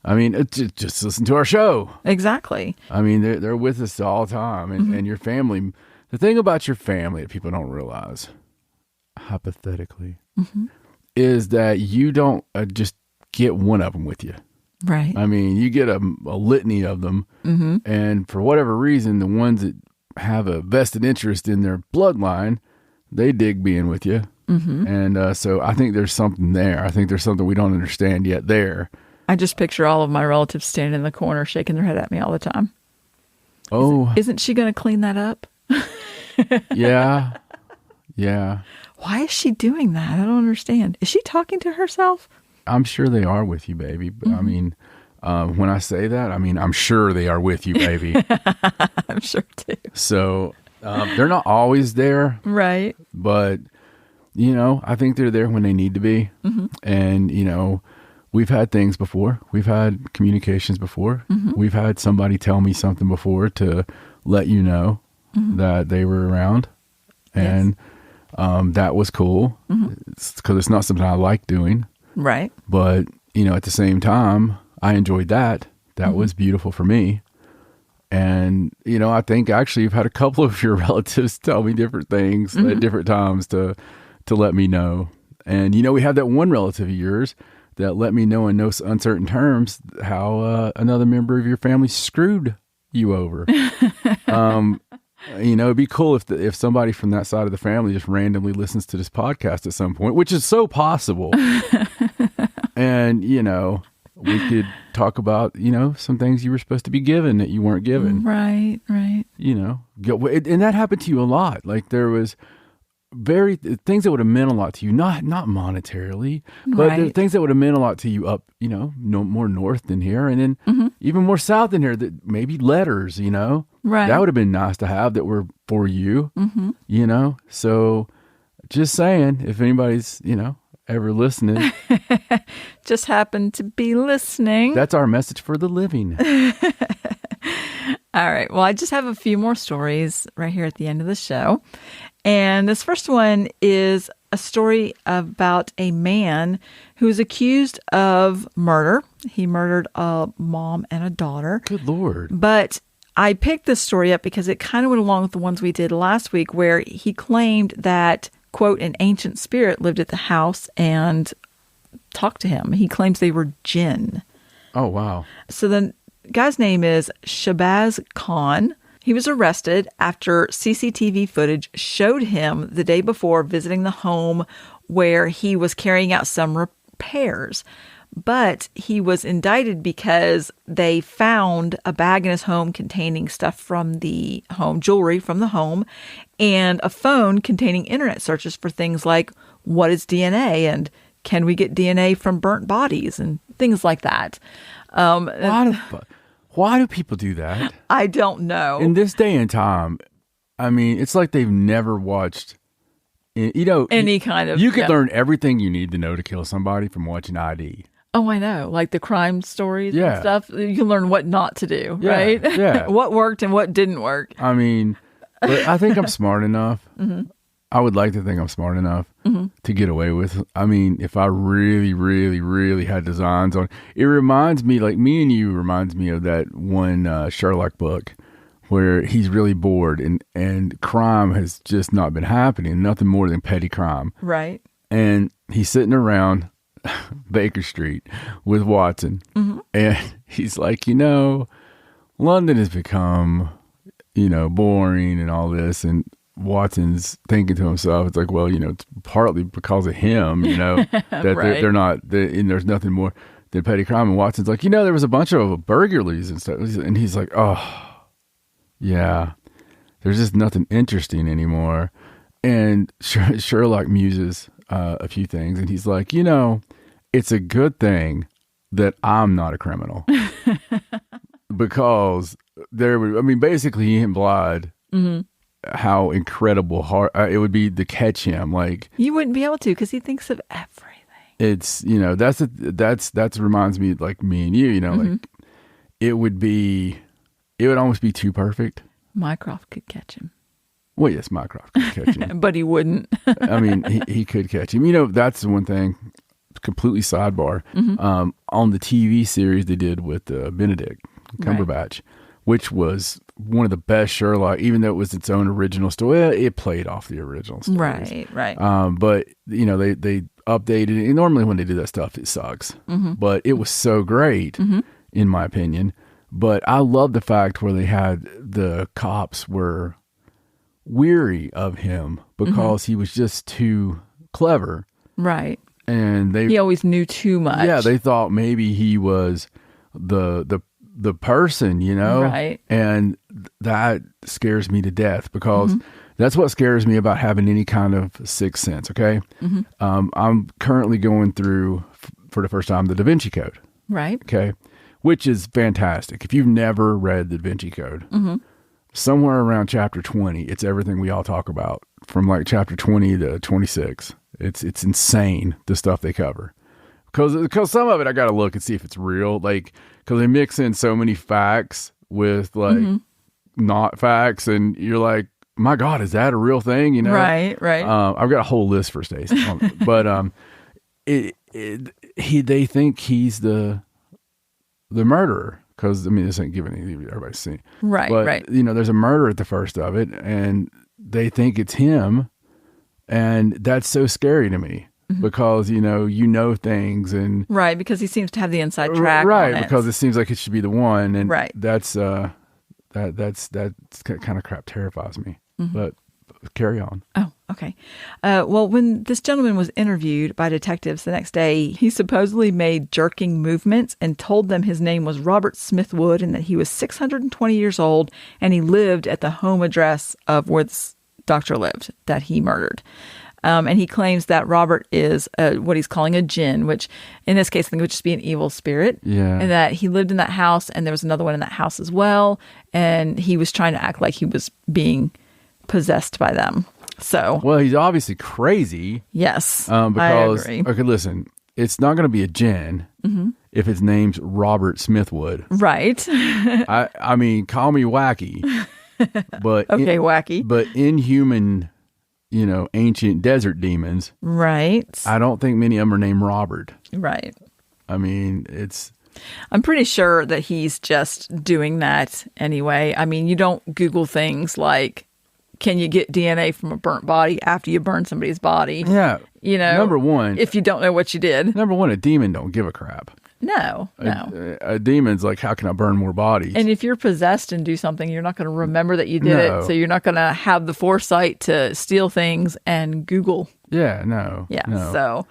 I mean, just listen to our show. Exactly. I mean, they're with us all the time, and your family. The thing about your family that people don't realize, hypothetically, is that you don't just get one of them with you. Right. I mean, you get a litany of them, and for whatever reason, the ones that have a vested interest in their bloodline, they dig being with you. And so I think there's something there. I think there's something we don't understand yet there. I just picture all of my relatives standing in the corner shaking their head at me all the time. Oh. Isn't she going to clean that up? Yeah. Yeah. Why is she doing that? I don't understand. Is she talking to herself? I'm sure they are with you, baby. But I mean, when I say that, I mean, I'm sure they are with you, baby. I'm sure too. So they're not always there, Right. but, I think they're there when they need to be. And, we've had things before. We've had communications before. We've had somebody tell me something before to let you know that they were around. And that was cool because it's not something I like doing. Right. But, at the same time, I enjoyed that. That was beautiful for me. And, I think actually you've had a couple of your relatives tell me different things at different times to let me know. And, we had that one relative of yours that let me know in no uncertain terms how another member of your family screwed you over. It'd be cool if somebody from that side of the family just randomly listens to this podcast at some point, which is so possible. And, we could talk about, some things you were supposed to be given that you weren't given. Right, right. And that happened to you a lot. Like there was things that would have meant a lot to you, not monetarily, but there are things that would have meant a lot to you up, no more north than here. And then even more south than here, that maybe letters, Right. That would have been nice to have that were for you, So just saying, if anybody's, ever listening, just happened to be listening. that's our message for the living. All right. Well, I just have a few more stories right here at the end of the show. And this first one is a story about a man who's accused of murder. He murdered a mom and a daughter. Good Lord. But I picked this story up because it kind of went along with the ones we did last week, where he claimed that, quote, an ancient spirit lived at the house and talked to him. He claims they were jinn. Oh, wow. So the guy's name is Shabazz Khan. He was arrested after CCTV footage showed him the day before visiting the home where he was carrying out some repairs. But he was indicted because they found a bag in his home containing stuff from the home, jewelry from the home, and a phone containing internet searches for things like what is DNA and can we get DNA from burnt bodies and things like that. Why do people do that? I don't know. In this day and time, I mean, it's like they've never watched, any kind of... You could learn everything you need to know to kill somebody from watching ID. Oh, I know. Like the crime stories and Yeah. stuff. You can learn what not to do, Yeah, right? yeah. What worked and what didn't work. I mean, but I think I'm smart enough. I would like to think I'm smart enough to get away with. I mean, if I really, really, really had designs on it, reminds me, like Me and You reminds me of that one Sherlock book where he's really bored and crime has just not been happening, nothing more than petty crime. Right. And he's sitting around Baker Street with Watson. And he's like, London has become, boring and all this. And Watson's thinking to himself, it's like, well, it's partly because of him, that Right. they're not, and there's nothing more than petty crime. And Watson's like, there was a bunch of burglaries and stuff. And he's like, oh, yeah, there's just nothing interesting anymore. And Sherlock muses a few things. And he's like, it's a good thing that I'm not a criminal. Because basically he implied how incredible hard it would be to catch him. Like, You wouldn't be able to because he thinks of everything. it's, that's reminds me like Me and You, like it would almost be too perfect. Mycroft could catch him. Well, yes, Mycroft could catch him. But he wouldn't. I mean, he could catch him. That's the one thing, completely sidebar, on the TV series they did with Benedict Cumberbatch, which was one of the best Sherlock, even though it was its own original story. Well, it played off the original stories. Right. But, they updated it. And normally when they do that stuff, it sucks. But it was so great, in my opinion. But I love the fact where they had the cops were weary of him because he was just too clever. Right. And He always knew too much. Yeah, they thought maybe he was the person, Right. And that scares me to death because That's what scares me about having any kind of sixth sense. Okay. I'm currently going through for the first time the Da Vinci Code. Right. Okay. Which is fantastic. If you've never read the Da Vinci Code, somewhere around chapter 20, it's everything we all talk about from like chapter 20 to 26. It's insane the stuff they cover. Because some of it I got to look and see if it's real. Like, because they mix in so many facts with like not facts, and you're like, my God, is that a real thing? You know, right. I've got a whole list for Stacey, but they think he's the murderer, because I mean this ain't giving anything everybody's seen, right? But right. you know, there's a murder at the first of it, and they think it's him, and that's so scary to me. Because you know things, and right, because he seems to have the inside track, right? on it. Because it seems like it should be the one, and right. That's kind of crap terrifies me. But carry on. Oh, okay. Well, when this gentleman was interviewed by detectives the next day, he supposedly made jerking movements and told them his name was Robert Smithwood and that he was 620 years old and he lived at the home address of where this doctor lived that he murdered. And he claims that Robert is what he's calling a jinn, which in this case I think would just be an evil spirit. Yeah. And that he lived in that house and there was another one in that house as well. And he was trying to act like he was being possessed by them. So, well, he's obviously crazy. Yes, because I agree. Okay, listen, it's not going to be a jinn if his name's Robert Smithwood, right? I mean, call me wacky, but okay, wacky, but inhuman, ancient desert demons, right? I don't think many of them are named Robert, right? I mean, I'm pretty sure that he's just doing that anyway. I mean, you don't Google things like, can you get DNA from a burnt body after you burn somebody's body? Yeah. Number one, if you don't know what you did. Number one, a demon don't give a crap. No. A demon's like, how can I burn more bodies? And if you're possessed and do something, you're not going to remember that you did it. So you're not going to have the foresight to steal things and Google. Yeah, no. Yeah, no. so.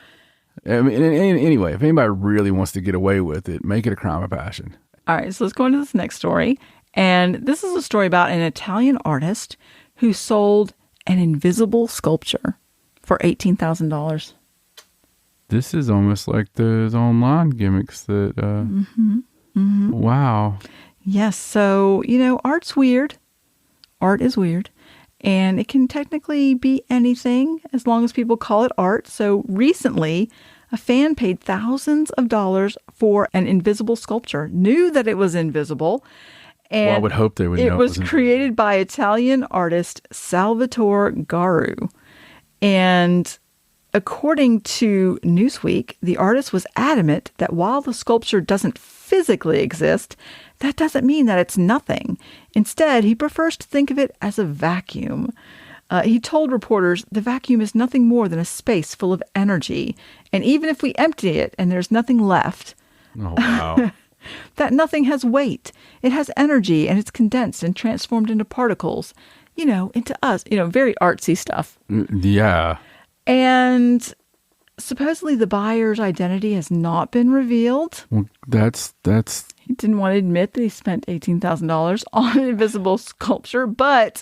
I mean, anyway, if anybody really wants to get away with it, make it a crime of passion. All right, so let's go into this next story. And this is a story about an Italian artist who sold an invisible sculpture for $18,000. This is almost like those online gimmicks that, wow. Yes, so, art's weird. Art is weird. And it can technically be anything as long as people call it art. So recently, a fan paid thousands of dollars for an invisible sculpture, knew that it was invisible. And I would hope they would know. It was created by Italian artist Salvatore Garu. And according to Newsweek, the artist was adamant that while the sculpture doesn't physically exist, that doesn't mean that it's nothing. Instead, he prefers to think of it as a vacuum. He told reporters the vacuum is nothing more than a space full of energy. And even if we empty it and there's nothing left, oh, wow. that nothing has weight. It has energy and it's condensed and transformed into particles, into us, very artsy stuff. Yeah. And supposedly the buyer's identity has not been revealed. Well, that's. He didn't want to admit that he spent $18,000 on an invisible sculpture, but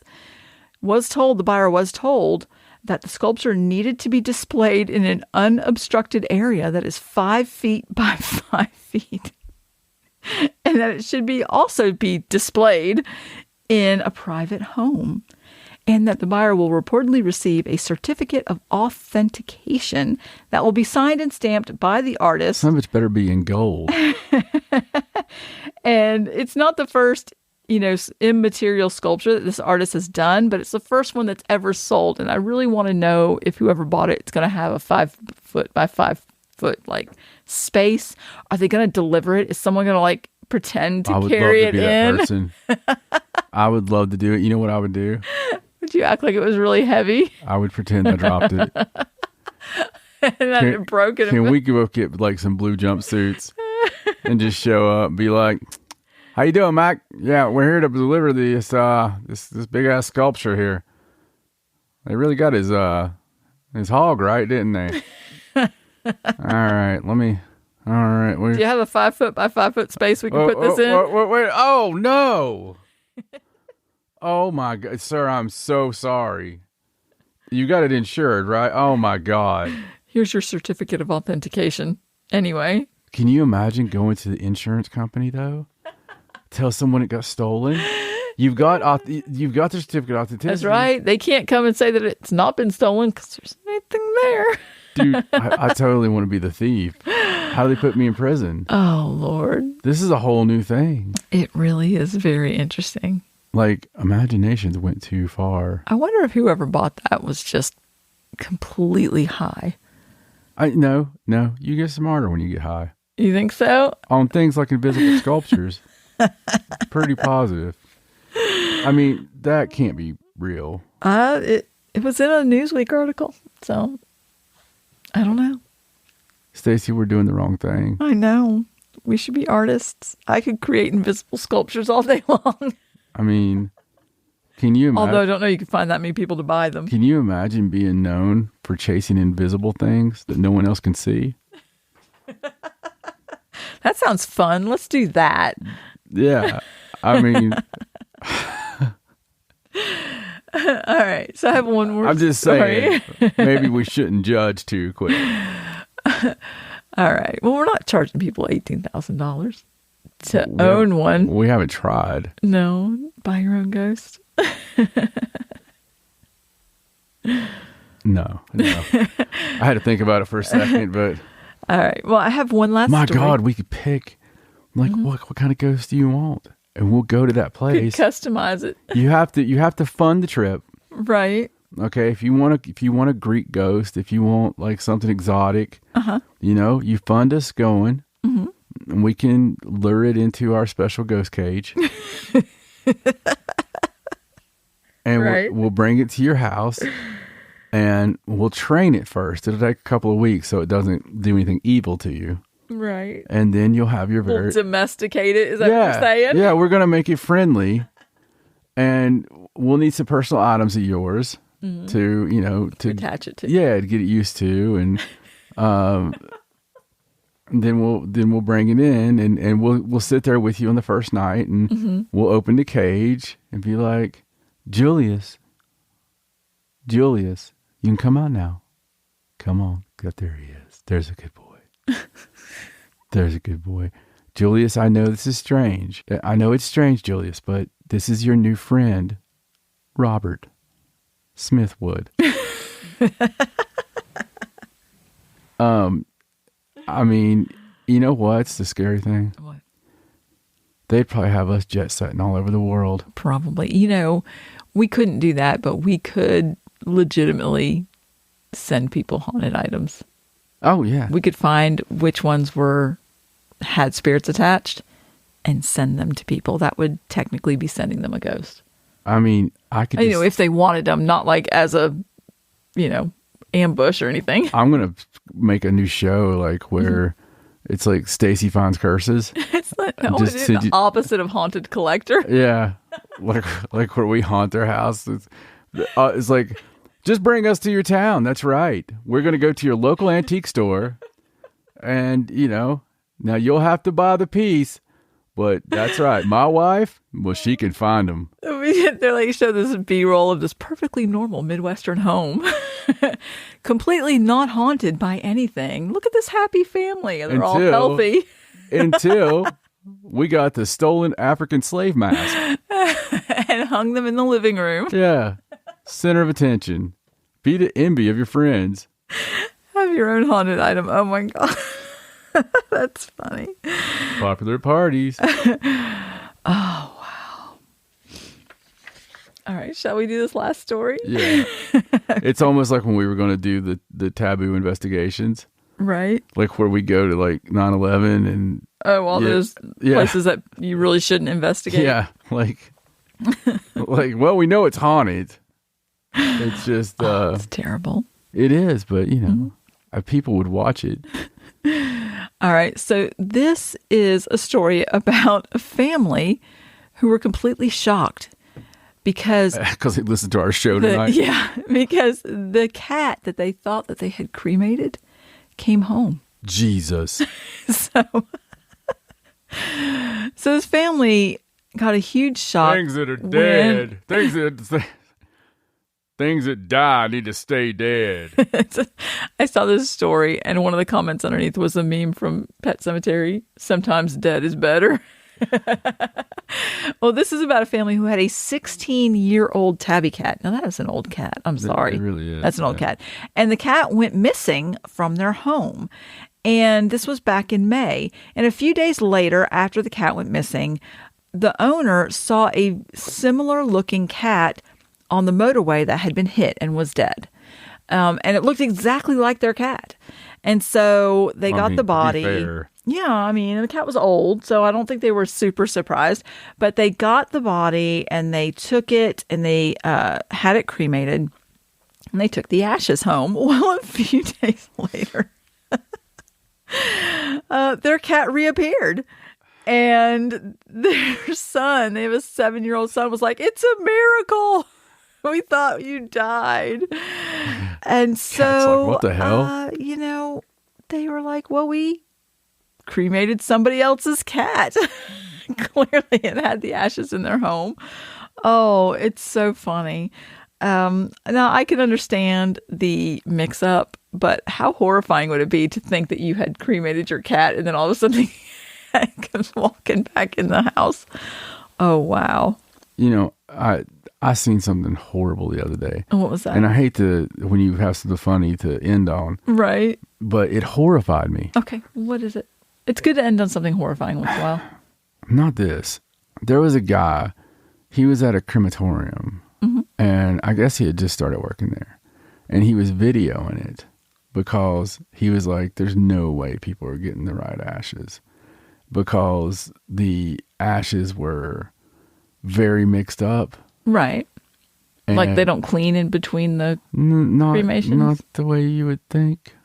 the buyer was told that the sculpture needed to be displayed in an unobstructed area that is 5 feet by 5 feet. And that it should also be displayed in a private home. And that the buyer will reportedly receive a certificate of authentication that will be signed and stamped by the artist. Some of it's better be in gold. And it's not the first, immaterial sculpture that this artist has done, but it's the first one that's ever sold. And I really want to know if whoever bought it, it's going to have a 5 foot by 5 foot space. Are they going to deliver it? Is someone going to pretend to carry it in? Person. I would love to do it. You know what I would do? Would you act like it was really heavy? I would pretend I dropped it. And then it broke it. Can we go get some blue jumpsuits and just show up and be like, how you doing, Mac? Yeah, we're here to deliver this big ass sculpture here. They really got his hog right, didn't they? All right, do you have a 5 foot by 5 foot space we can put this in? Wait, oh no. Oh my God, sir, I'm so sorry. You got it insured, right? Oh my God. Here's your certificate of authentication. Anyway. Can you imagine going to the insurance company though? Tell someone it got stolen. You've got the certificate of authenticity. That's right. They can't come and say that it's not been stolen because there's nothing there. Dude, I totally want to be the thief. How do they put me in prison? Oh, Lord. This is a whole new thing. It really is very interesting. Like, imaginations went too far. I wonder if whoever bought that was just completely high. No, you get smarter when you get high. You think so? On things like invisible sculptures. Pretty positive. I mean, that can't be real. It was in a Newsweek article, so I don't know. Stacy, we're doing the wrong thing. I know. We should be artists. I could create invisible sculptures all day long. I mean, can you imagine? Although I don't know you can find that many people to buy them. Can you imagine being known for chasing invisible things that no one else can see? That sounds fun. Let's do that. Yeah. I mean... All right. So I have one more I'm just saying, maybe we shouldn't judge too quick. All right. Well, we're not charging people $18,000 to own one. We haven't tried. No. Buy your own ghost. No. I had to think about it for a second, but... All right. Well, I have one last My story. God, we could pick, like, what kind of ghost do you want? And we'll go to that place. Could customize it. You have to fund the trip. Right. Okay, if you want a Greek ghost, if you want like something exotic, you fund us going, and we can lure it into our special ghost cage, and we'll bring it to your house, and we'll train it first. It'll take a couple of weeks so it doesn't do anything evil to you. Right. And then you'll have your We'll domesticate it. Is that what you're saying? Yeah, we're gonna make it friendly, and we'll need some personal items of yours. To attach it to. Yeah, to get it used to, and then we'll bring it in, and we'll sit there with you on the first night, and we'll open the cage and be like, Julius, you can come out now. Come on, there he is. There's a good boy. There's a good boy. Julius, I know this is strange. I know it's strange, Julius, but this is your new friend, Robert Smithwood. I mean, you know what's the scary thing? What? They'd probably have us jet setting all over the world. Probably. We couldn't do that, but we could legitimately send people haunted items. Oh, yeah. We could find which ones had spirits attached and send them to people. That would technically be sending them a ghost. I mean, I could if they wanted them, not like as a, ambush or anything. I'm going to make a new show like where it's like Stacy finds curses. It's like, the opposite of Haunted Collector. Yeah. Like where we haunt their house. It's like, just bring us to your town. That's right. We're going to go to your local antique store. And, now you'll have to buy the piece. But that's right. My wife, well, she can find them. They're like, show this B-roll of this perfectly normal Midwestern home. Completely not haunted by anything. Look at this happy family. They're all healthy. Until we got the stolen African slave mask. And hung them in the living room. Yeah. Center of attention. Be the envy of your friends. Have your own haunted item. Oh my God. That's funny. Popular parties. Oh, wow. All right. Shall we do this last story? Yeah. It's almost like when we were going to do the taboo investigations. Right. Like where we go to like 9/11 and... Oh, all those places that you really shouldn't investigate. Yeah. Like, well, we know it's haunted. It's just... it's terrible. It is, but, people would watch it. All right. So this is a story about a family who were completely shocked because they listened to our show tonight. Because the cat that they thought that they had cremated came home. Jesus. So this family got a huge shock. Things that are dead, things that die need to stay dead. I saw this story, and one of the comments underneath was a meme from Pet Cemetery. Sometimes dead is better. Well, this is about a family who had a 16-year-old tabby cat. Now, that is an old cat. I'm sorry. It really is. That's an old cat. And the cat went missing from their home. And this was back in May. And a few days later, after the cat went missing, the owner saw a similar looking cat on the motorway that had been hit and was dead. And it looked exactly like their cat. And so they got the body. To be fair, Yeah, I mean, the cat was old, so I don't think they were super surprised. But they got the body and they took it and they had it cremated. And they took the ashes home. Well, a few days later, their cat reappeared. And their son, they have a 7-year-old son, was like, "It's a miracle. We thought you died." And so, Cat's like, what the hell? they were like, "Well, we cremated somebody else's cat." Clearly, it had the ashes in their home. Oh, it's so funny. Now, I can understand the mix-up, but how horrifying would it be to think that you had cremated your cat and then all of a sudden comes walking back in the house? Oh, wow. I seen something horrible the other day. What was that? And I hate when you have something funny to end on. Right. But it horrified me. Okay, what is it? It's good to end on something horrifying once in a while. Not this. There was a guy, he was at a crematorium, and I guess he had just started working there. And he was videoing it because he was like, there's no way people are getting the right ashes. Because the ashes were very mixed up. Right. Like they don't clean in between the cremations? Not the way you would think.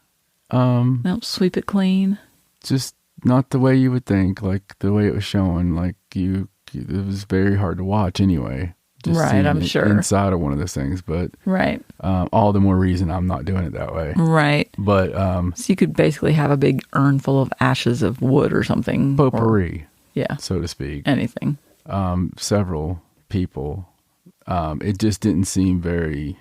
They don't sweep it clean? Just not the way you would think, like the way it was showing. Like it was very hard to watch anyway. Just right, I'm sure. Inside of one of those things, but right. All the more reason I'm not doing it that way. Right. But so you could basically have a big urn full of ashes of wood or something. Potpourri, yeah, so to speak. Anything. Several people. It just didn't seem very.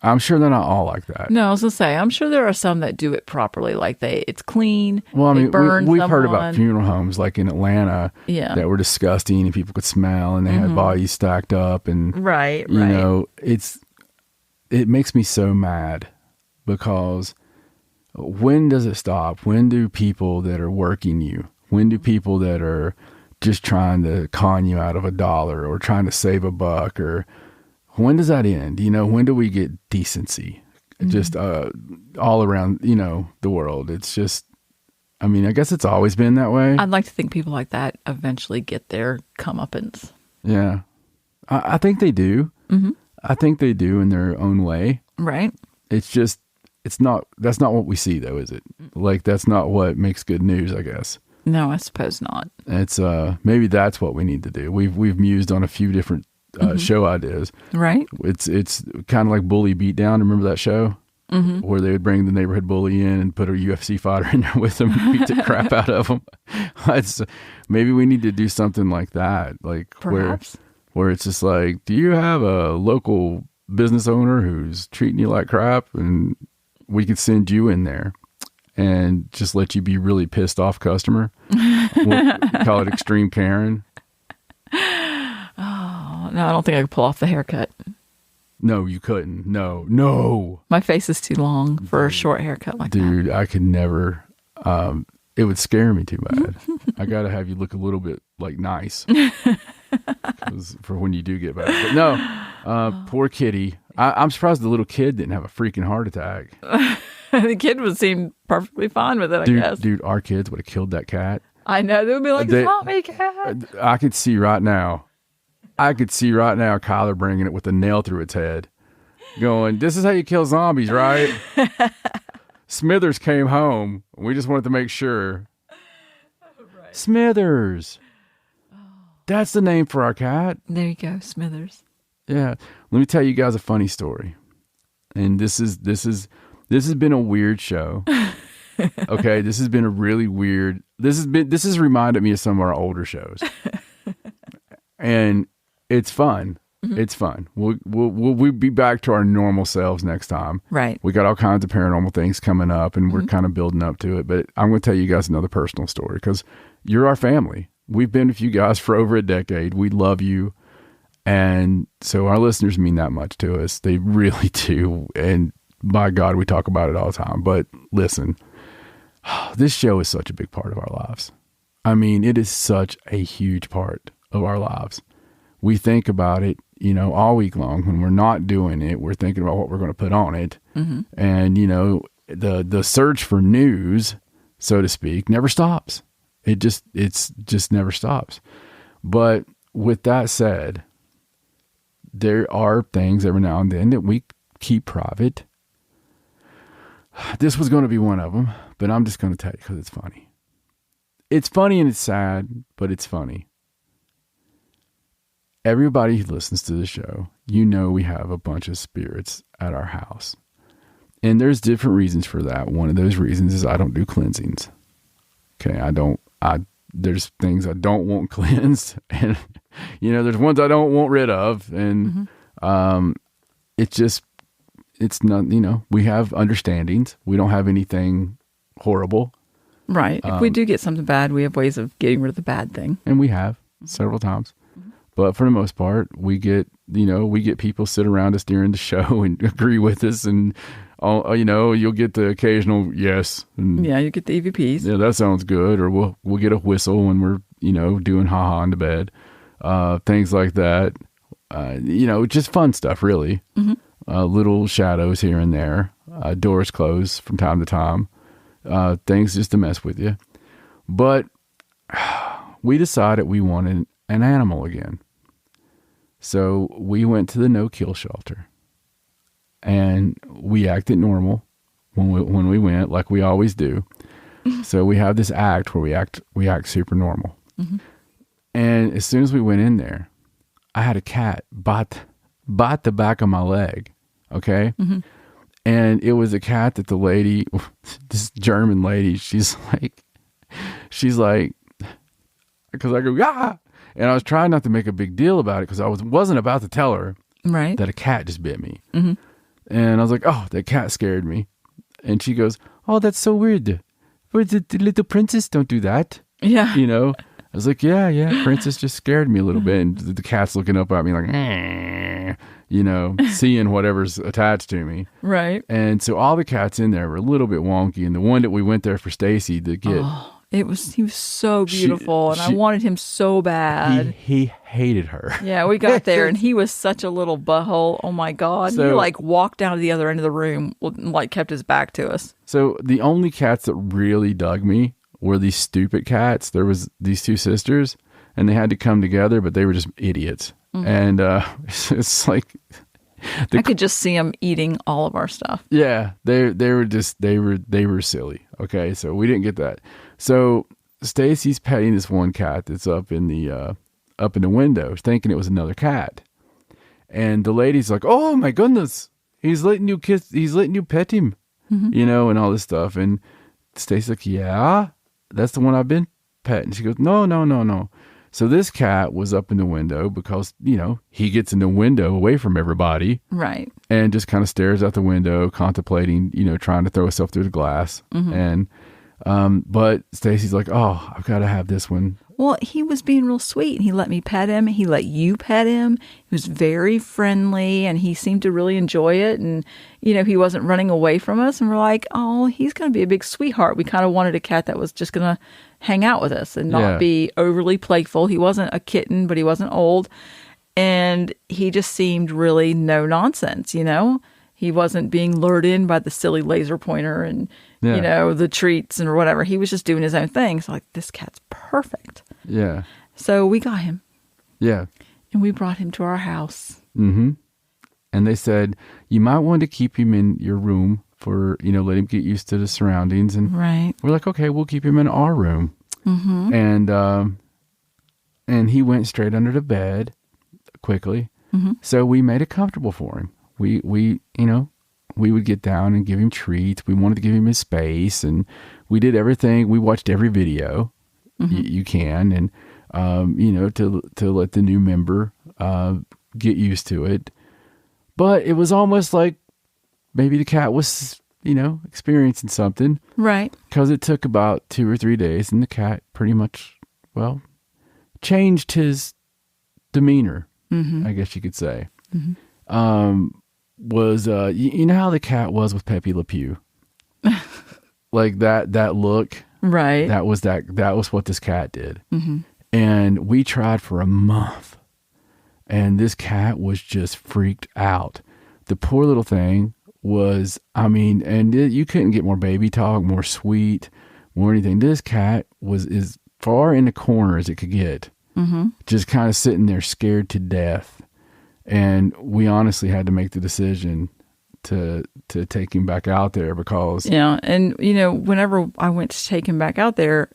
I'm sure they're not all like that. No, I was gonna say, I'm sure there are some that do it properly, like it's clean. Well, I mean, we've heard about someone. funeral homes like in Atlanta, that were disgusting and people could smell, and they had bodies stacked up, and you know, it makes me so mad because when does it stop? When do people that are working you? When do people that are just trying to con you out of $1 or trying to save $1 or when does that end? You know, when do we get decency? Just all around, the world. It's just, I mean, I guess it's always been that way. I'd like to think people like that eventually get their comeuppance. Yeah. I think they do. Mm-hmm. I think they do in their own way. Right. It's just, that's not what we see though, is it? Like, that's not what makes good news, I guess. No, I suppose not. It's, maybe that's what we need to do. We've mused on a few different show ideas. Right. It's kind of like Bully Beatdown. Remember that show? Mm-hmm. Where they would bring the neighborhood bully in and put a UFC fighter in there with them and beat the crap out of them. Maybe we need to do something like that. Like perhaps. Where it's just like, do you have a local business owner who's treating you like crap? And we could send you in there and just let you be really pissed off customer. We'll call it Extreme Karen. No, I don't think I could pull off the haircut. No, you couldn't. No. My face is too long for a short haircut like that. Dude, I could never. It would scare me too bad. I got to have you look a little bit like nice for when you do get back. But no, poor kitty. I'm surprised the little kid didn't have a freaking heart attack. The kid would seem perfectly fine with it, I guess. Dude, our kids would have killed that cat. I know. They would be like, it's not me, cat. I could see right now Kyler bringing it with a nail through its head, going, "This is how you kill zombies, right?" Smithers came home. We just wanted to make sure. Right. Smithers. That's the name for our cat. There you go, Smithers. Yeah. Let me tell you guys a funny story. And this has been a weird show. Okay, this has been a really weird. This has reminded me of some of our older shows, and it's fun. It's fun. We'll be back to our normal selves next time. Right. We got all kinds of paranormal things coming up, and we're kind of building up to it. But I'm going to tell you guys another personal story because you're our family. We've been with you guys for over a decade. We love you, and so our listeners mean that much to us. They really do. And by God, we talk about it all the time. But listen, this show is such a big part of our lives. I mean, it is such a huge part of our lives. We think about it, all week long. When we're not doing it, we're thinking about what we're going to put on it. And, the search for news, so to speak, never stops. It's just never stops. But with that said, there are things every now and then that we keep private. This was going to be one of them, but I'm just going to tell you because it's funny. It's funny and it's sad, but it's funny. Everybody who listens to the show, we have a bunch of spirits at our house. And there's different reasons for that. One of those reasons is I don't do cleansings. Okay, there's things I don't want cleansed. And, there's ones I don't want rid of. And it's not, we have understandings. We don't have anything horrible. Right. If we do get something bad, we have ways of getting rid of the bad thing. And we have several times. But for the most part, we get people sit around us during the show and agree with us, and you'll get the occasional yes. And, yeah, you get the EVPs. Yeah, that sounds good. Or we'll get a whistle when we're doing ha-ha in the bed, things like that. Just fun stuff, really. Little shadows here and there, doors closed from time to time, things just to mess with you. But we decided we wanted an animal again. So we went to the no-kill shelter, and we acted normal when we went, like we always do. So we have this act where we act super normal. And as soon as we went in there, I had a cat bite the back of my leg. Okay. And it was a cat that the lady, this German lady, she's like, because I go, ah. And I was trying not to make a big deal about it because I wasn't about to tell her that a cat just bit me. And I was like, oh, that cat scared me. And she goes, oh, that's so weird. But the little princess don't do that. Yeah. I was like, yeah, princess just scared me a little bit. And the cat's looking up at me like, seeing whatever's attached to me. Right. And so all the cats in there were a little bit wonky. And the one that we went there for Stacy to get... he was so beautiful, and I wanted him so bad. He hated her. Yeah, we got there, and he was such a little butthole. Oh, my God. So, he, walked down to the other end of the room, kept his back to us. So the only cats that really dug me were these stupid cats. There was these two sisters, and they had to come together, but they were just idiots. And it's like... I could just see them eating all of our stuff. Yeah, they were silly. Okay, so we didn't get that. So Stacy's petting this one cat that's up in the window, thinking it was another cat. And the lady's like, "Oh my goodness, he's letting you pet him," and all this stuff. And Stacy's like, "Yeah, that's the one I've been petting." She goes, "No." So this cat was up in the window because, he gets in the window away from everybody. Right. And just kind of stares out the window, contemplating, trying to throw herself through the glass. And, but Stacy's like, oh, I've got to have this one. Well, he was being real sweet, and he let me pet him. He let you pet him. He was very friendly, and he seemed to really enjoy it. And, he wasn't running away from us. And we're like, oh, he's going to be a big sweetheart. We kind of wanted a cat that was just going to hang out with us and not be overly playful. He wasn't a kitten, but he wasn't old. And he just seemed really no nonsense, He wasn't being lured in by the silly laser pointer and, the treats and whatever. He was just doing his own thing. So this cat's perfect. Yeah. So we got him. Yeah. And we brought him to our house. Mm-hmm. And they said, you might want to keep him in your room for, let him get used to the surroundings. And right. We're like, okay, we'll keep him in our room. Mm-hmm. And he went straight under the bed quickly. Mm-hmm. So we made it comfortable for him. We we would get down and give him treats. We wanted to give him his space, and we did everything. We watched every video you can, and to let the new member get used to it. But it was almost like maybe the cat was, experiencing something. Right. Because it took about 2 or 3 days, and the cat pretty much, changed his demeanor, I guess you could say. Was you know how the cat was with Pepe Le Pew? Like that look. Right. That was what this cat did. And we tried for a month, and this cat was just freaked out. The poor little thing was, you couldn't get more baby talk, more sweet, more anything. This cat was as far in the corner as it could get, just kind of sitting there scared to death. And we honestly had to make the decision to take him back out there because... Yeah, and, whenever I went to take him back out there,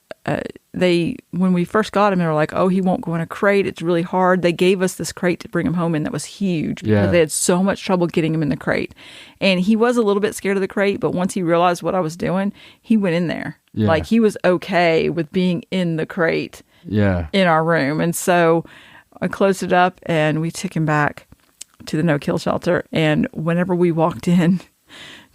when we first got him, they were like, oh, he won't go in a crate. It's really hard. They gave us this crate to bring him home in that was huge because they had so much trouble getting him in the crate. And he was a little bit scared of the crate, but once he realized what I was doing, he went in there. Yeah. Like, he was okay with being in the crate in our room. And so I closed it up and we took him back to the no-kill shelter. And whenever we walked in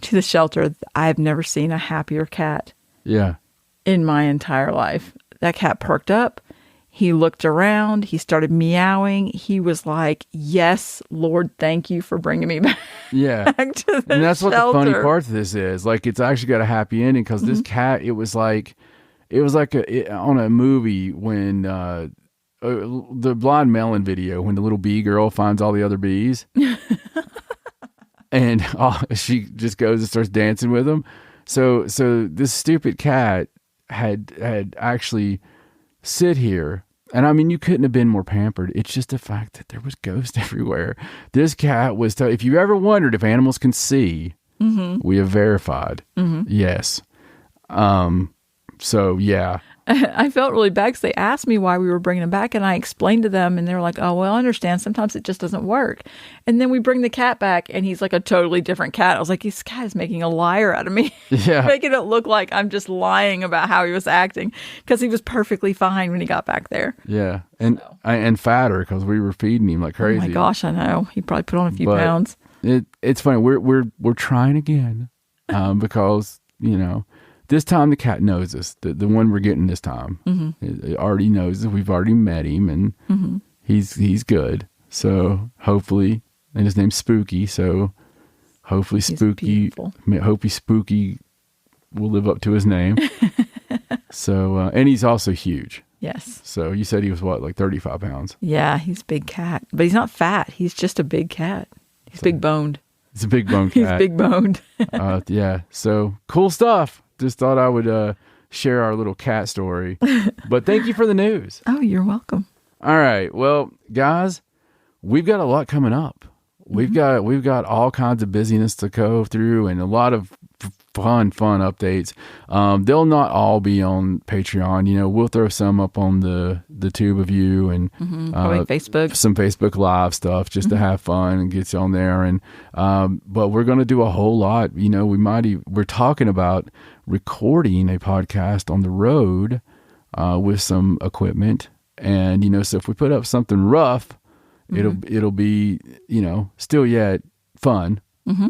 to the shelter, I've never seen a happier cat in my entire life. That cat perked up. He looked around. He started meowing. He was like, yes, Lord, thank you for bringing me back, back to the And that's shelter. What the funny part of this is. Like, it's actually got a happy ending because this cat, it was like on a movie when... the Blind Melon video when the little bee girl finds all the other bees and she just goes and starts dancing with them. So this stupid cat had actually sit here, and you couldn't have been more pampered. It's just the fact that there was ghosts everywhere. This cat was, if you ever wondered if animals can see, we have verified. Yes. So yeah. I felt really bad because they asked me why we were bringing him back, and I explained to them, and they were like, oh, well, I understand. Sometimes it just doesn't work. And then we bring the cat back, and he's like a totally different cat. I was like, this cat is making a liar out of me. Yeah. Making it look like I'm just lying about how he was acting because he was perfectly fine when he got back there. Yeah. And fatter because we were feeding him like crazy. Oh, my gosh, I know. He probably put on a few pounds. It's funny. We're trying again because, this time the cat knows us. The one we're getting this time, it already knows us. We've already met him, and he's good. So hopefully, and his name's Spooky. So hopefully, Spooky will live up to his name. So and he's also huge. Yes. So you said he was what, like 35 pounds? Yeah, he's a big cat, but he's not fat. He's just a big cat. He's big boned. He's a big boned cat. He's big boned. Yeah. So cool stuff. Just thought I would share our little cat story. But thank you for the news. Oh, you're welcome. All right. Well, guys, we've got a lot coming up. We've got all kinds of busyness to go through and a lot of fun updates. They'll not all be on Patreon. We'll throw some up on the tube of you and probably Facebook, some Facebook Live stuff just to have fun and get you on there. And but we're going to do a whole lot. We're talking about recording a podcast on the road with some equipment, and so if we put up something rough, it'll be still yet fun.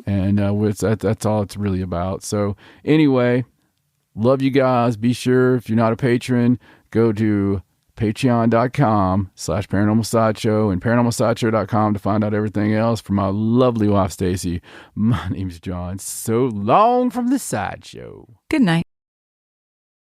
And that's all it's really about. So anyway, love you guys. Be sure, if you're not a patron, go to patreon.com/paranormal sideshow and paranormalsideshow.com to find out everything else. For my lovely wife Stacy, my name's John. So long from the sideshow. Good night.